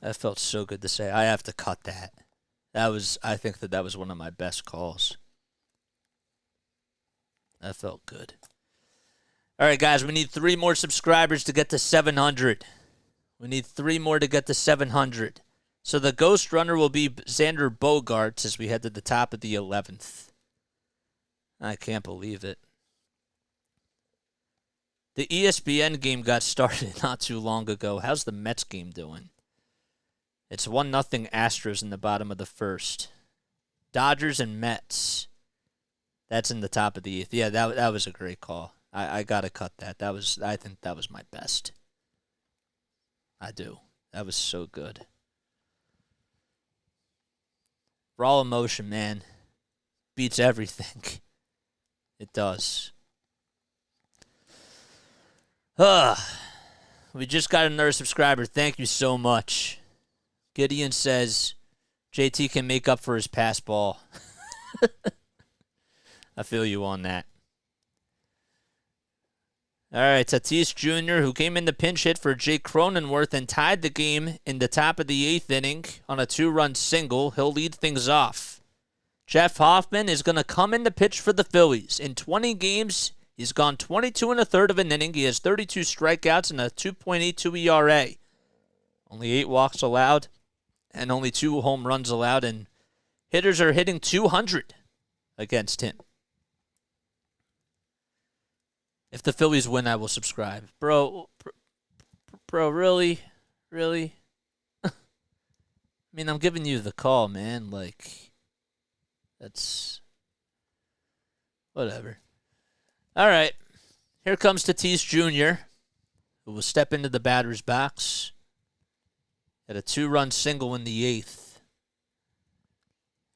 That felt so good to say. I have to cut that. I think that was one of my best calls. That felt good. All right, guys, we need 3 more subscribers to get to 700. We need 3 more to get to 700. So the ghost runner will be Xander Bogarts as we head to the top of the 11th. I can't believe it. The ESPN game got started not too long ago. How's the Mets game doing? It's 1-0 Astros in the bottom of the first. Dodgers and Mets. That's in the top of the 8th. Yeah, that was a great call. I got to cut that. I think that was my best. I do. That was so good. Raw emotion, man. Beats everything. It does. We just got another subscriber. Thank you so much. Gideon says JT can make up for his pass ball. I feel you on that. All right, Tatis Jr., who came in the pinch hit for Jake Cronenworth and tied the game in the top of the 8th inning on a 2-run single. He'll lead things off. Jeff Hoffman is going to come in the pitch for the Phillies. In 20 games, he's gone 22 1/3 of an inning. He has 32 strikeouts and a 2.82 ERA. Only 8 walks allowed and only 2 home runs allowed, and hitters are hitting 200 against him. If the Phillies win, I will subscribe. Bro, really? Really? I mean, I'm giving you the call, man. Like, that's whatever. All right. Here comes Tatis Jr., who will step into the batter's box at a 2-run single in the 8th.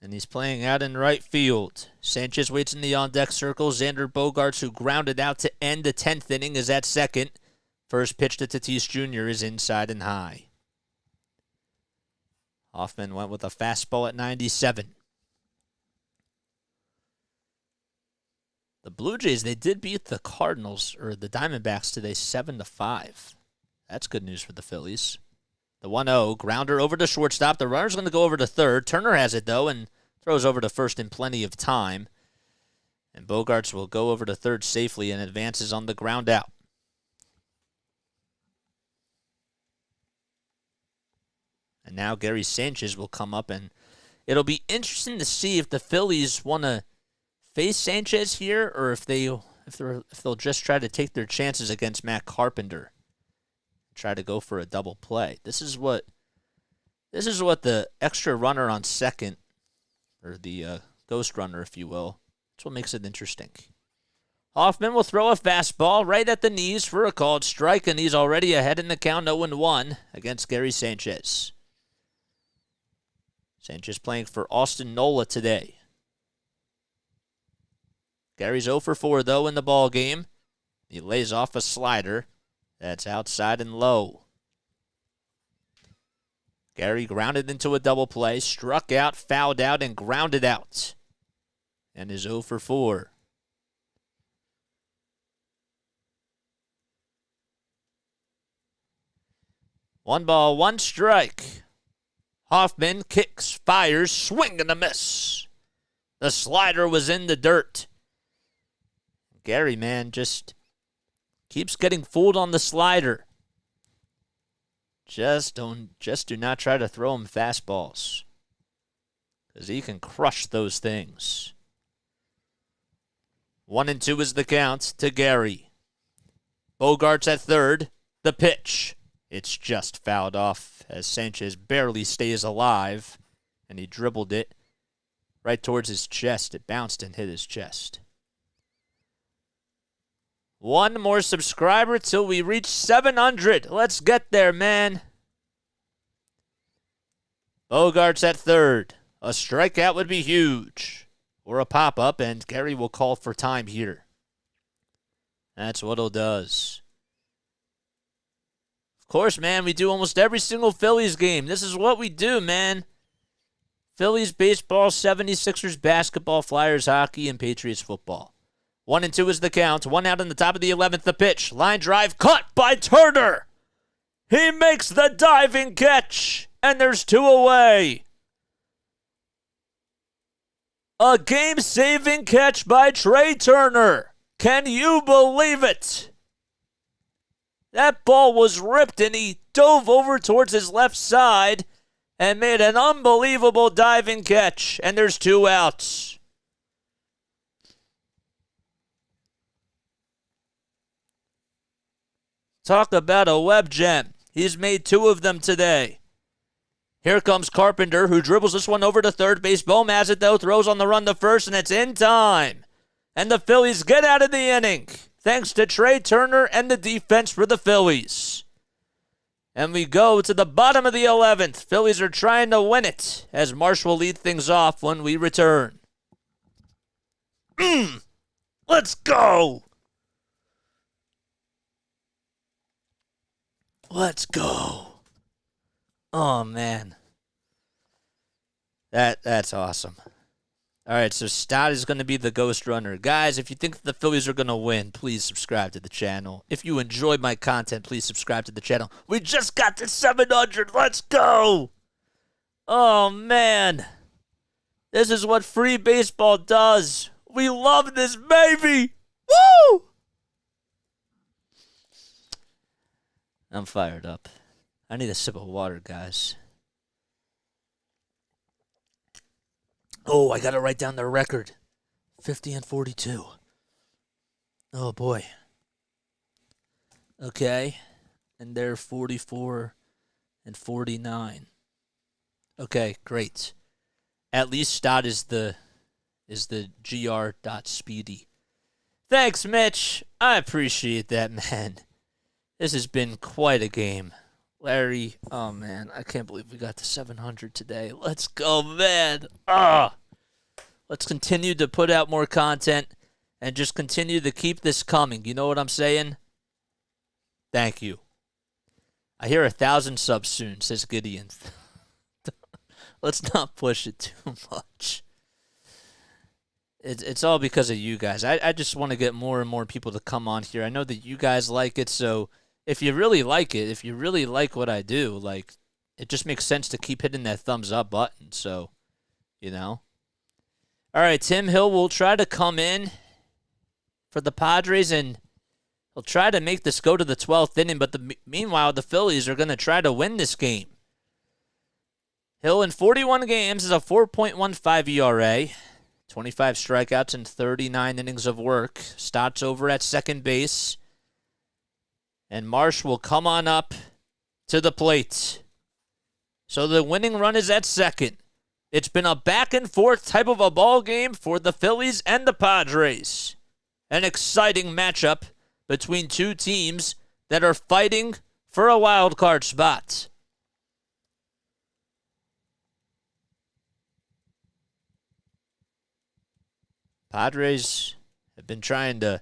And he's playing out in right field. Sanchez waits in the on-deck circle. Xander Bogarts, who grounded out to end the 10th inning, is at second. First pitch to Tatis Jr. is inside and high. Hoffman went with a fastball at 97. The Blue Jays, they did beat the Cardinals, or the Diamondbacks, today 7-5. That's good news for the Phillies. The 1-0, grounder over to shortstop. The runner's going to go over to third. Turner has it, though, and throws over to first in plenty of time. And Bogarts will go over to third safely and advances on the ground out. And now Gary Sanchez will come up, and it'll be interesting to see if the Phillies want to face Sanchez here, or if they'll just try to take their chances against Matt Carpenter. Try to go for a double play. This is what the extra runner on second, or the ghost runner, if you will. That's what makes it interesting. Hoffman will throw a fastball right at the knees for a called strike, and he's already ahead in the count 0-1 against Gary Sanchez. Sanchez playing for Austin Nola today. Gary's 0 for 4, though, in the ball game. He lays off a slider that's outside and low. Gary grounded into a double play, struck out, fouled out, and grounded out. And is 0 for 4. One ball, one strike. Hoffman kicks, fires, swing and a miss. The slider was in the dirt. Gary, man, just keeps getting fooled on the slider. Just do not try to throw him fastballs, because he can crush those things. 1-2 is the count to Gary. Bogarts at third. The pitch. It's just fouled off as Sanchez barely stays alive, and he dribbled it right towards his chest. It bounced and hit his chest. One more subscriber till we reach 700. Let's get there, man. Bogarts at third. A strikeout would be huge. Or a pop-up, and Gary will call for time here. That's what he does. Of course, man, we do almost every single Phillies game. This is what we do, man. Phillies baseball, 76ers basketball, Flyers hockey, and Patriots football. 1-2 is the count. One out in the top of the 11th. The pitch. Line drive caught by Turner. He makes the diving catch, and there's 2 away. A game-saving catch by Trey Turner. Can you believe it? That ball was ripped, and he dove over towards his left side and made an unbelievable diving catch, and there's 2 outs. Talk about a web gem. He's made 2 of them today. Here comes Carpenter, who dribbles this one over to third base. Bohm has it, though, throws on the run to first, and it's in time. And the Phillies get out of the inning, thanks to Trey Turner and the defense for the Phillies. And we go to the bottom of the 11th. Phillies are trying to win it, as Marsh will lead things off when we return. Let's go! Let's go. Oh, man. That's awesome. All right, so Stott is going to be the ghost runner. Guys, if you think the Phillies are going to win, please subscribe to the channel. If you enjoyed my content, please subscribe to the channel. We just got to 700. Let's go. Oh, man. This is what free baseball does. We love this, baby. Woo! I'm fired up. I need a sip of water, guys. Oh, I got to write down the record. 50-42. Oh, boy. Okay. And they're 44-49. Okay, great. At least Stott is the gr.speedy. Thanks, Mitch. I appreciate that, man. This has been quite a game. Larry, oh, man, I can't believe we got to 700 today. Let's go, man. Let's continue to put out more content and just continue to keep this coming. You know what I'm saying? Thank you. I hear 1,000 subs soon, says Gideon. Let's not push it too much. It's all because of you guys. I just want to get more and more people to come on here. I know that you guys like it, so if you really like it, if you really like what I do, like, it just makes sense to keep hitting that thumbs up button. So, you know. All right, Tim Hill will try to come in for the Padres, and he'll try to make this go to the 12th inning. But meanwhile, the Phillies are going to try to win this game. Hill in 41 games is a 4.15 ERA, 25 strikeouts and 39 innings of work. Stott's over at second base. And Marsh will come on up to the plate. So the winning run is at second. It's been a back-and-forth type of a ball game for the Phillies and the Padres. An exciting matchup between two teams that are fighting for a wild card spot. Padres have been trying to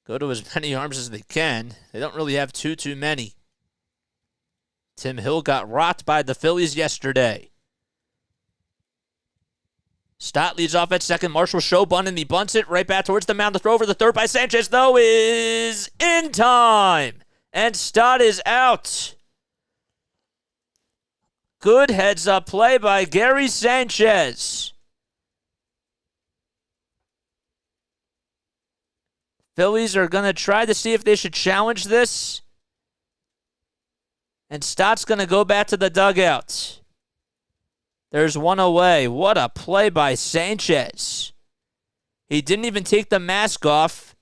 go to as many arms as they can. They don't really have too many. Tim Hill got rocked by the Phillies yesterday. Stott leads off at second. Marshall show bunt, and he bunts it right back towards the mound. The throw over the third by Sanchez, though, is in time. And Stott is out. Good heads-up play by Gary Sanchez. Phillies are going to try to see if they should challenge this. And Stott's going to go back to the dugout. There's one away. What a play by Sanchez. He didn't even take the mask off.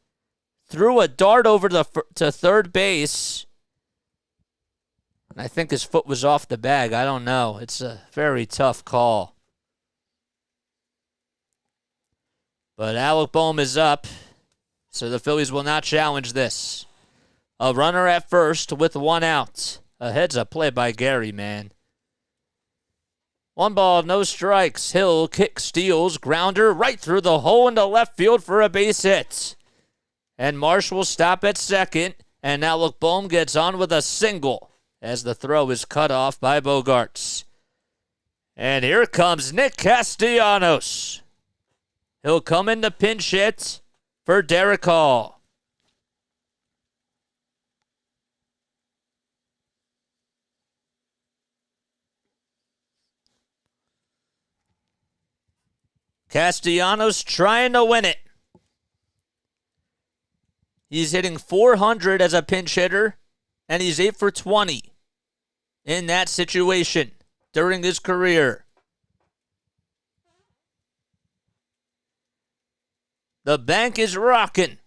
Threw a dart over to third base. And I think his foot was off the bag. I don't know. It's a very tough call. But Alec Bohm is up. So the Phillies will not challenge this. A runner at first with one out. A heads-up play by Gary, man. 1 ball, no strikes. Hill kick, steals, grounder right through the hole into left field for a base hit. And Marsh will stop at second. And Alec Bohm gets on with a single as the throw is cut off by Bogarts. And here comes Nick Castellanos. He'll come in to pinch hit for Derek Hall. Castellanos trying to win it. He's hitting .400 as a pinch hitter, and he's 8 for 20 in that situation during his career. The bank is rocking.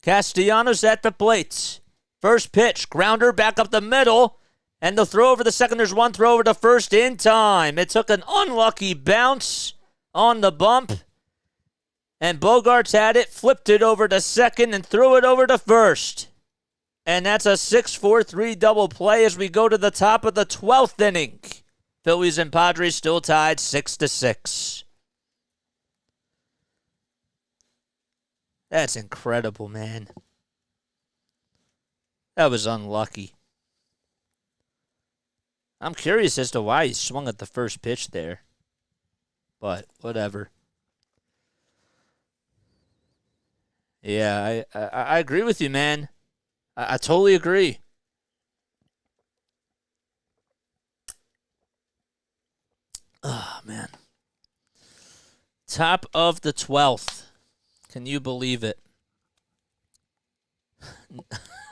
Castellanos at the plate. First pitch, grounder back up the middle, and the throw over the second. There's one throw over to first in time. It took an unlucky bounce on the bump, and Bogarts had it, flipped it over to second, and threw it over to first. And that's a 6-4-3 double play as we go to the top of the 12th inning. Phillies and Padres still tied 6-6. That's incredible, man. That was unlucky. I'm curious as to why he swung at the first pitch there. But whatever. Yeah, I agree with you, man. I totally agree. Oh, man. Top of the 12th. Can you believe it?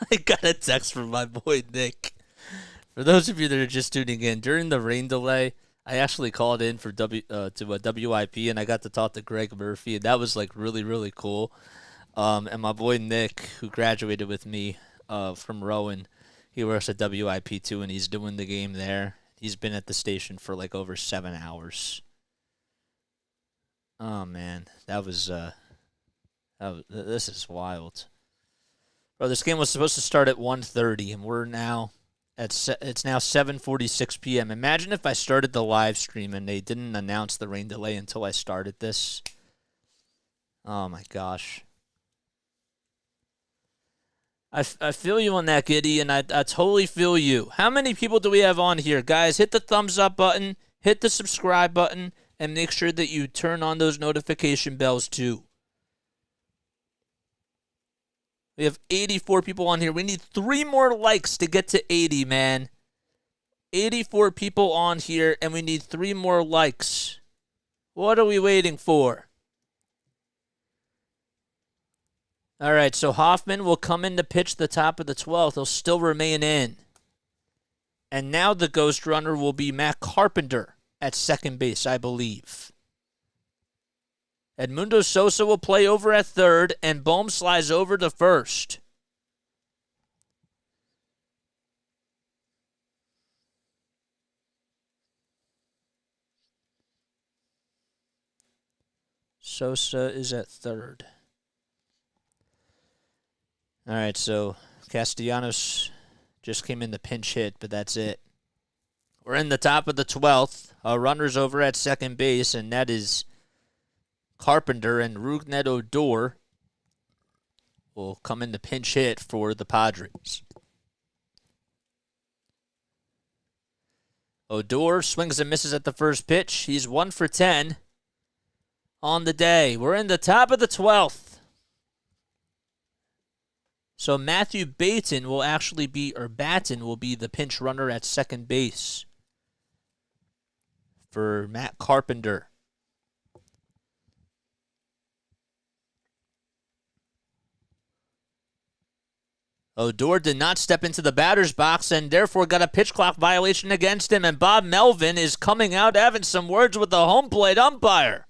I got a text from my boy Nick. For those of you that are just tuning in, during the rain delay, I actually called in for to a WIP, and I got to talk to Greg Murphy, and that was like really, really cool. And my boy Nick, who graduated with me from Rowan, he works at WIP too, and he's doing the game there. He's been at the station for like over 7 hours. Oh man, this is wild. Bro, this game was supposed to start at 1:30, and we're now it's now 7:46 p.m. Imagine if I started the live stream and they didn't announce the rain delay until I started this. Oh my gosh. I feel you on that, Giddy, and I totally feel you. How many people do we have on here? Guys, hit the thumbs up button, hit the subscribe button, and make sure that you turn on those notification bells too. We have 84 people on here. We need 3 more likes to get to 80, man. 84 people on here, and we need 3 more likes. What are we waiting for? All right, so Hoffman will come in to pitch the top of the 12th. He'll still remain in. And now the ghost runner will be Matt Carpenter at second base, I believe. Edmundo Sosa will play over at third, and Bohm slides over to first. Sosa is at third. All right, so Castellanos just came in the pinch hit, but that's it. We're in the top of the 12th. Runners over at second base, and that is Carpenter, and Rougned Odor will come in the pinch hit for the Padres. Odor swings and misses at the first pitch. He's 1 for 10 on the day. We're in the top of the 12th. So Matthew Batten will actually be, or Batten will be the pinch runner at second base for Matt Carpenter. Odor did not step into the batter's box and therefore got a pitch clock violation against him. And Bob Melvin is coming out having some words with the home plate umpire.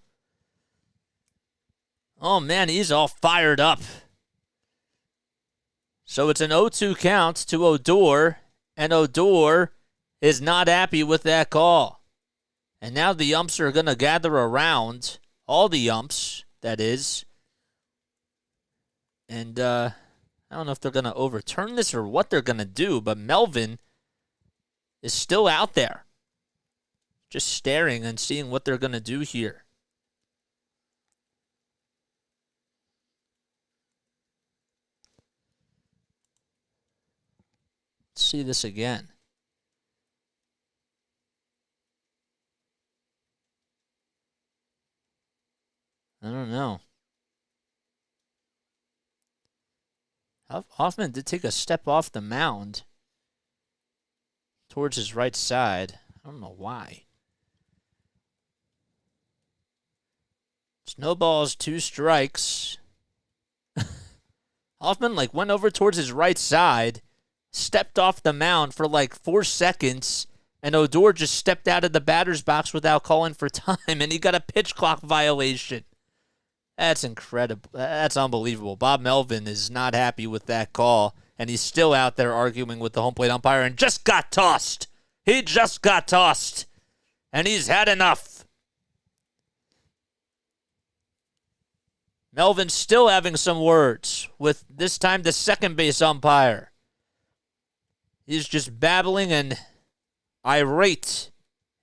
Oh, man, he's all fired up. So it's an 0-2 count to Odor, and Odor is not happy with that call. And now the umps are going to gather around, all the umps, that is. And I don't know if they're going to overturn this or what they're going to do, but Melvin is still out there, just staring and seeing what they're going to do here. Let's see this again. I don't know. Hoffman did take a step off the mound towards his right side. I don't know why. Snowballs, 2 strikes. Hoffman went over towards his right side, stepped off the mound for 4 seconds, and Odor just stepped out of the batter's box without calling for time, and he got a pitch clock violation. That's incredible. That's unbelievable. Bob Melvin is not happy with that call, and he's still out there arguing with the home plate umpire and just got tossed. He just got tossed, and he's had enough. Melvin's still having some words with, this time, the second base umpire. He's just babbling and irate.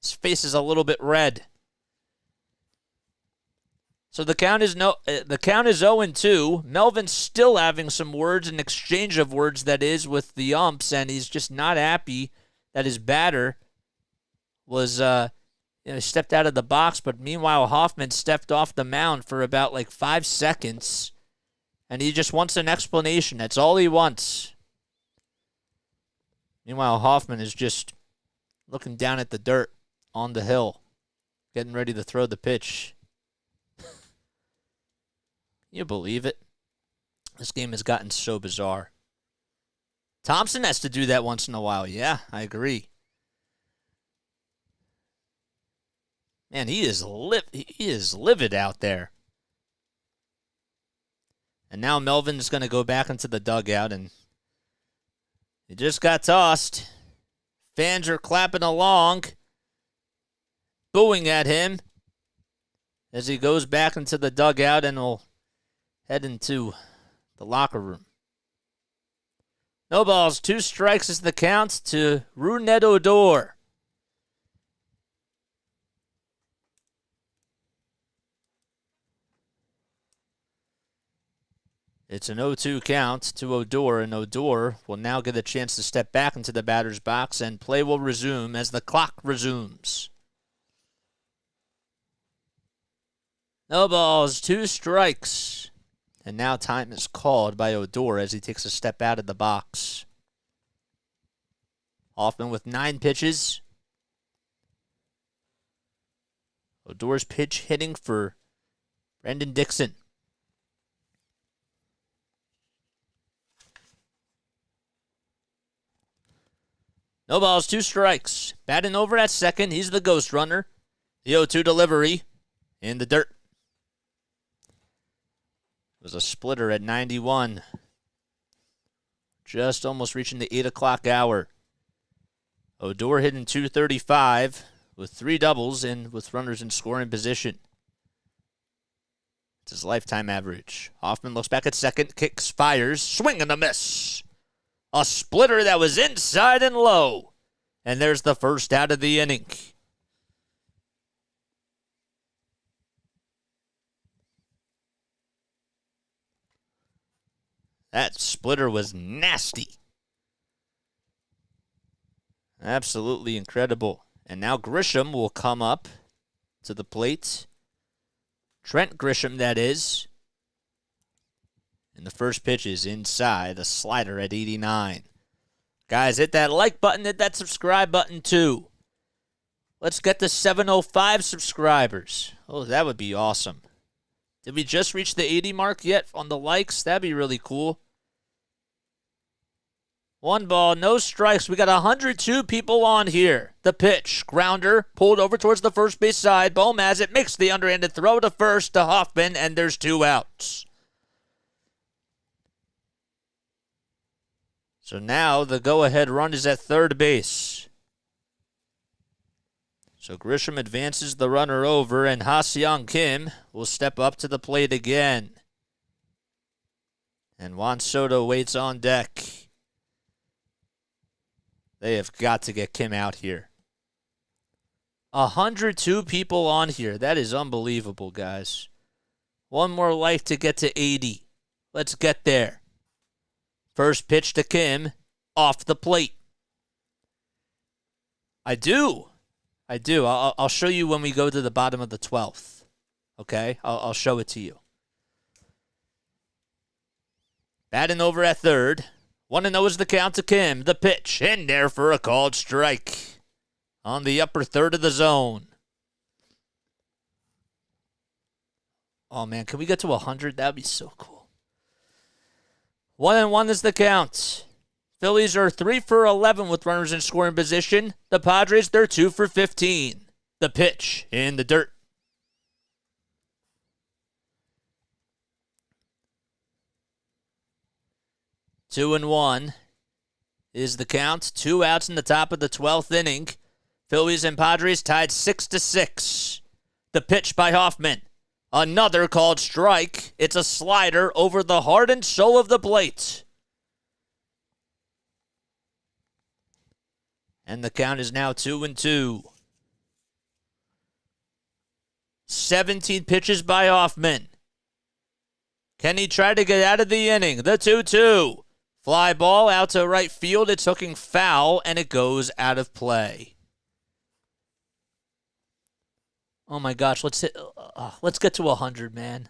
His face is a little bit red. So the count is 0-2. Melvin's still having some words, an exchange of words, that is, with the umps, and he's just not happy that his batter was stepped out of the box. But meanwhile, Hoffman stepped off the mound for about 5 seconds, and he just wants an explanation. That's all he wants. Meanwhile, Hoffman is just looking down at the dirt on the hill, getting ready to throw the pitch. Can you believe it? This game has gotten so bizarre. Thompson has to do that once in a while. Yeah, I agree. Man, he is livid out there. And now Melvin's going to go back into the dugout, and he just got tossed. Fans are clapping along, booing at him as he goes back into the dugout and will head into the locker room. No balls, 2 strikes is the count to Rougned Odor. It's an 0-2 count to Odor, and Odor will now get a chance to step back into the batter's box, and play will resume as the clock resumes. No balls, 2 strikes. And now time is called by Odor as he takes a step out of the box. Hoffman with 9 pitches. Odor's pitch hitting for Brendan Dixon. No balls, 2 strikes. Batting over at second. He's the ghost runner. The 0-2 delivery in the dirt. It was a splitter at 91. Just almost reaching the 8 o'clock hour. Odor hitting .235 with 3 doubles and with runners in scoring position. It's his lifetime average. Hoffman looks back at second, kicks, fires, swing and a miss. A splitter that was inside and low. And there's the first out of the inning. That splitter was nasty. Absolutely incredible. And now Grisham will come up to the plate. Trent Grisham, that is. And the first pitch is inside, a slider at 89. Guys, hit that like button, hit that subscribe button too. Let's get to 705 subscribers. Oh, that would be awesome. Did we just reach the 80 mark yet on the likes? That'd be really cool. 1 ball, no strikes. We got 102 people on here. The pitch, grounder, pulled over towards the first base side. Bohm has it, makes the underhanded throw to first to Hoffman, and there's 2 outs. So now the go-ahead run is at third base. So Grisham advances the runner over, and Ha-Seong Kim will step up to the plate again. And Juan Soto waits on deck. They have got to get Kim out here. 102 people on here. That is unbelievable, guys. 1 more like to get to 80. Let's get there. First pitch to Kim, off the plate. I do. I'll show you when we go to the bottom of the 12th. Okay? I'll show it to you. Batting over at third. 1-0 is the count to Kim. The pitch in there for a called strike on the upper third of the zone. Oh, man, can we get to 100? That would be so cool. 1-1 is the count. Phillies are 3 for 11 with runners in scoring position. The Padres, they're 2 for 15. The pitch in the dirt. 2-1 is the count. 2 outs in the top of the 12th inning. Phillies and Padres tied 6-6. The pitch by Hoffman. Another called strike. It's a slider over the heart and soul of the plate. And the count is now 2-2. 17 pitches by Hoffman. Can he try to get out of the inning? The 2-2. Fly ball out to right field. It's hooking foul, and it goes out of play. Oh, my gosh. Let's get to 100, man.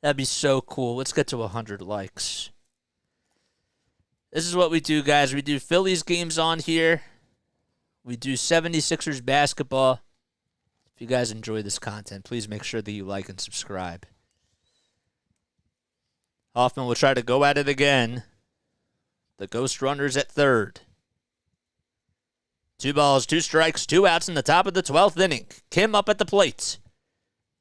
That'd be so cool. Let's get to 100 likes. This is what we do, guys. We do Phillies games on here. We do 76ers basketball. If you guys enjoy this content, please make sure that you like and subscribe. Hoffman will try to go at it again. The ghost runner's at third. 2 balls, 2 strikes, 2 outs in the top of the 12th inning. Kim up at the plate.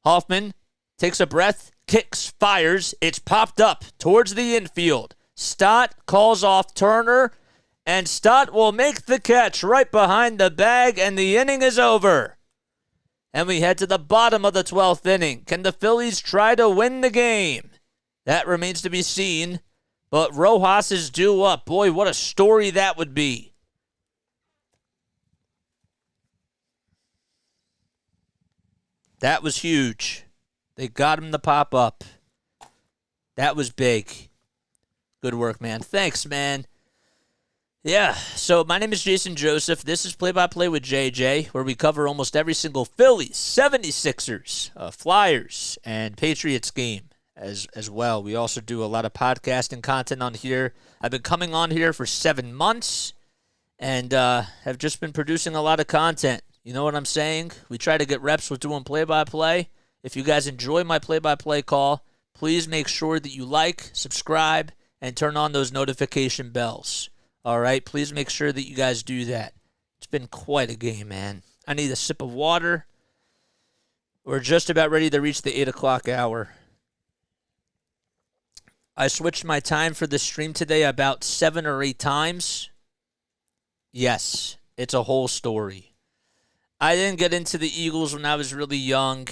Hoffman takes a breath, kicks, fires. It's popped up towards the infield. Stott calls off Turner, and Stott will make the catch right behind the bag, and the inning is over. And we head to the bottom of the 12th inning. Can the Phillies try to win the game? That remains to be seen, but Rojas is due up. Boy, what a story that would be. That was huge. They got him to pop up. That was big. Good work, man. Thanks, man. Yeah, so my name is Jason Joseph. This is Play-by-Play with JJ, where we cover almost every single Phillies, 76ers, Flyers, and Patriots game as well. We also do a lot of podcasting content on here. I've been coming on here for 7 months and have just been producing a lot of content. You know what I'm saying? We try to get reps with doing play-by-play. If you guys enjoy my play-by-play call, please make sure that you like, subscribe, and turn on those notification bells. All right? Please make sure that you guys do that. It's been quite a game, man. I need a sip of water. We're just about ready to reach the 8 o'clock hour. I switched my time for the stream today about 7 or 8 times. Yes, it's a whole story. I didn't get into the Eagles when I was really young.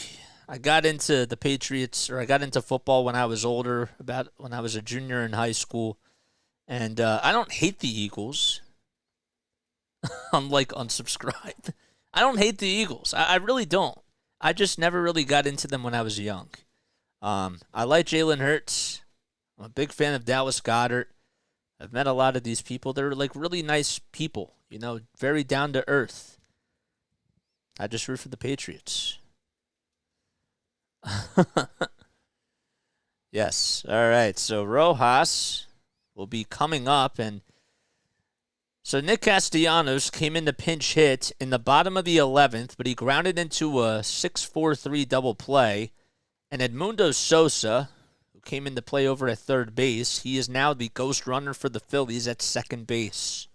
I got into the Patriots, or I got into football when I was older, about when I was a junior in high school. And I don't hate the Eagles. I'm like unsubscribed. I don't hate the Eagles. I really don't. I just never really got into them when I was young. I like Jalen Hurts. I'm a big fan of Dallas Goedert. I've met a lot of these people. They're like really nice people, you know, very down to earth. I just root for the Patriots. Yes. All right. So Rojas will be coming up. And so Nick Castellanos came in to pinch hit in the bottom of the 11th, but he grounded into a 6-4-3 double play. And Edmundo Sosa, who came in to play over at third base, he is now the ghost runner for the Phillies at second base.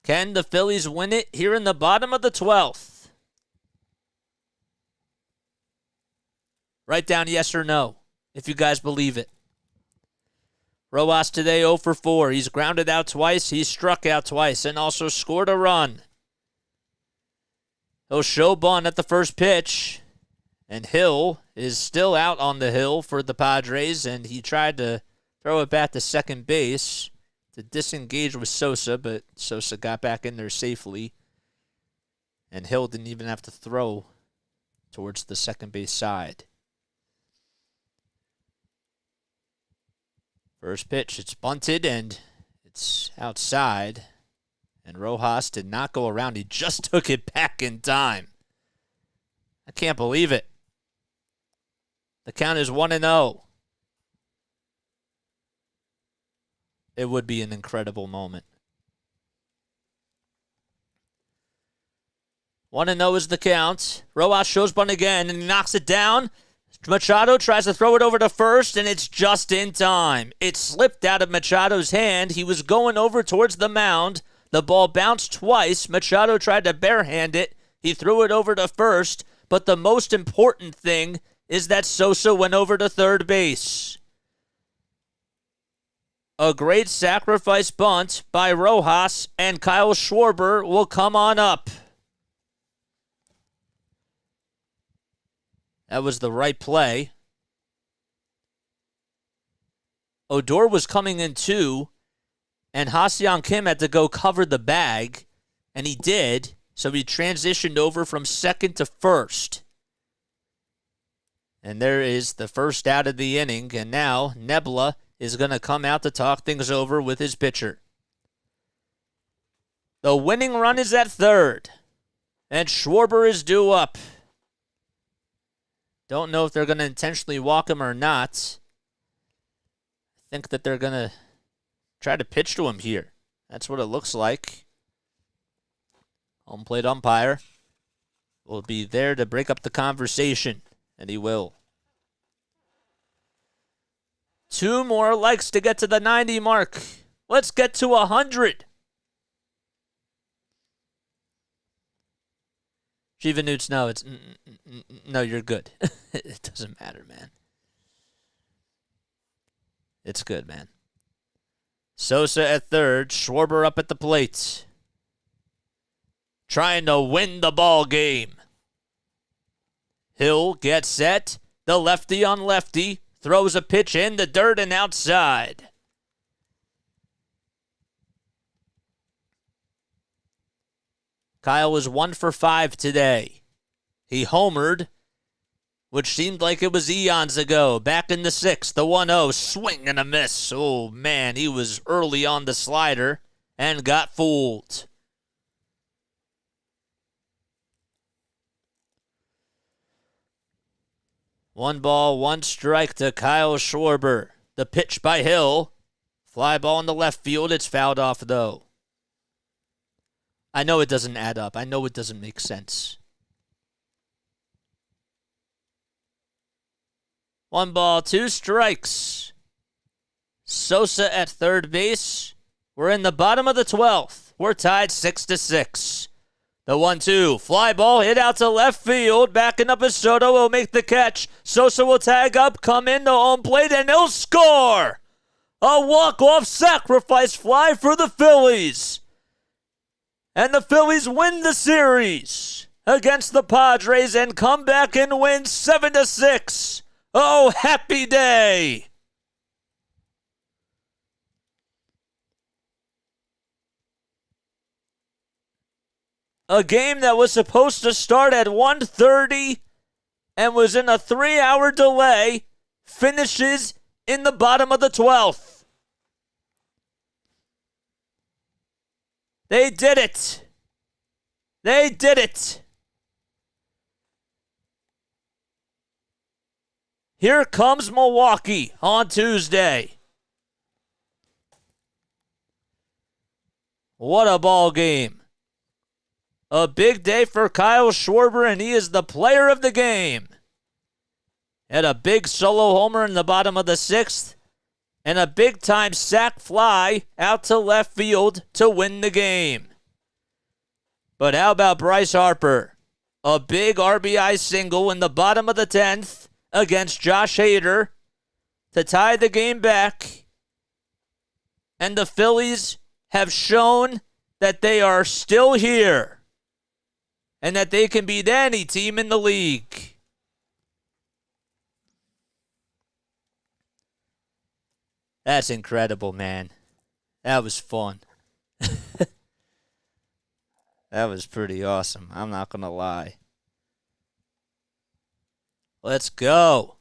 Can the Phillies win it here in the bottom of the 12th? Write down yes or no, if you guys believe it. Rojas today 0 for 4. He's grounded out twice. He's struck out twice and also scored a run. He'll show bunt at the first pitch. And Hill is still out on the hill for the Padres, and he tried to throw it back to second base to disengage with Sosa, but Sosa got back in there safely. And Hill didn't even have to throw towards the second base side. First pitch, it's bunted, and it's outside. And Rojas did not go around. He just took it back in time. I can't believe it. The count is 1-0. It would be an incredible moment. 1-0 is the count. Rojas shows bunt again, and he knocks it down. Machado tries to throw it over to first, and it's just in time. It slipped out of Machado's hand. He was going over towards the mound. The ball bounced twice. Machado tried to barehand it. He threw it over to first. But the most important thing is that Sosa went over to third base. A great sacrifice bunt by Rojas, and Kyle Schwarber will come on up. That was the right play. Odor was coming in too, and Ha-Seong Kim had to go cover the bag, and he did, so he transitioned over from second to first. And there is the first out of the inning, and now Nebula is going to come out to talk things over with his pitcher. The winning run is at third, and Schwarber is due up. Don't know if they're going to intentionally walk him or not. I think that they're going to try to pitch to him here. That's what it looks like. Home plate umpire will be there to break up the conversation, and he will. 2 more likes to get to the 90 mark. Let's get to 100. Shiva Newts, no, no, you're good. It doesn't matter, man. It's good, man. Sosa at third, Schwarber up at the plate. Trying to win the ball game. Hill gets set. The lefty on lefty throws a pitch in the dirt and outside. Kyle was 1 for 5 today. He homered, which seemed like it was eons ago. Back in the 6th, the 1-0, swing and a miss. Oh, man, he was early on the slider and got fooled. One ball, one strike to Kyle Schwarber. The pitch by Hill. Fly ball in the left field. It's fouled off, though. I know it doesn't add up. I know it doesn't make sense. 1 ball, 2 strikes. Sosa at third base. We're in the bottom of the 12th. We're tied 6-6. The 1-2. Fly ball hit out to left field. Backing up as Soto will make the catch. Sosa will tag up, come into home plate, and he'll score! A walk-off sacrifice fly for the Phillies. And the Phillies win the series. against the Padres and come back and win 7-6. Oh, happy day. A game that was supposed to start at 1:30 and was in a 3-hour delay finishes in the bottom of the 12th. They did it. They did it. Here comes Milwaukee on Tuesday. What a ball game. A big day for Kyle Schwarber, and he is the player of the game. Had a big solo homer in the bottom of the 6th, and a big-time sac fly out to left field to win the game. But how about Bryce Harper? A big RBI single in the bottom of the 10th against Josh Hader to tie the game back. And the Phillies have shown that they are still here and that they can beat any team in the league. That's incredible, man. That was fun. That was pretty awesome. I'm not going to lie. Let's go.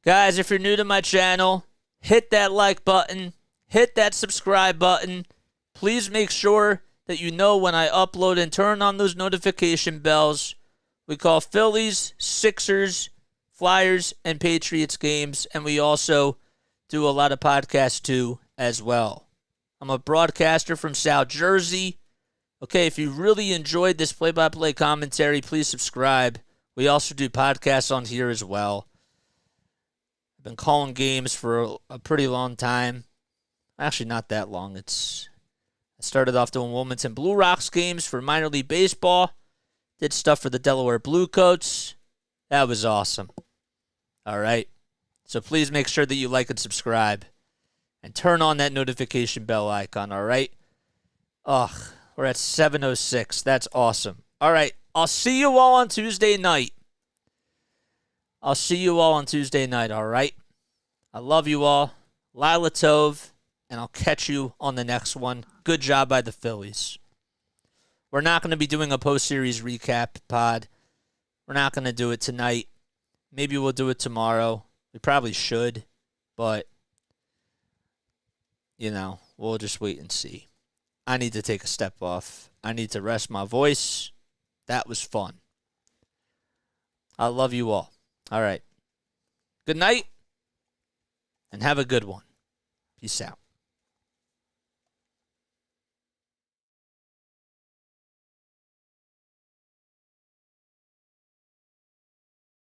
Guys, if you're new to my channel, hit that like button. Hit that subscribe button. Please make sure that you know when I upload and turn on those notification bells. We call Phillies, Sixers, Flyers, and Patriots games. And we also do a lot of podcasts too as well. I'm a broadcaster from South Jersey. Okay, if you really enjoyed this play-by-play commentary, please subscribe. We also do podcasts on here as well. I've been calling games for a pretty long time. Actually, not that long. I started off doing Wilmington Blue Rocks games for minor league baseball. Did stuff for the Delaware Blue Coats. That was awesome. All right. So please make sure that you like and subscribe. And turn on that notification bell icon, all right? Ugh, we're at 7:06. That's awesome. All right. I'll see you all on Tuesday night. All right? I love you all. Lila Tov, and I'll catch you on the next one. Good job by the Phillies. We're not going to be doing a post-series recap pod. We're not going to do it tonight. Maybe we'll do it tomorrow. We probably should, but, we'll just wait and see. I need to take a step off. I need to rest my voice. That was fun. I love you all. All right. Good night, and have a good one. Peace out.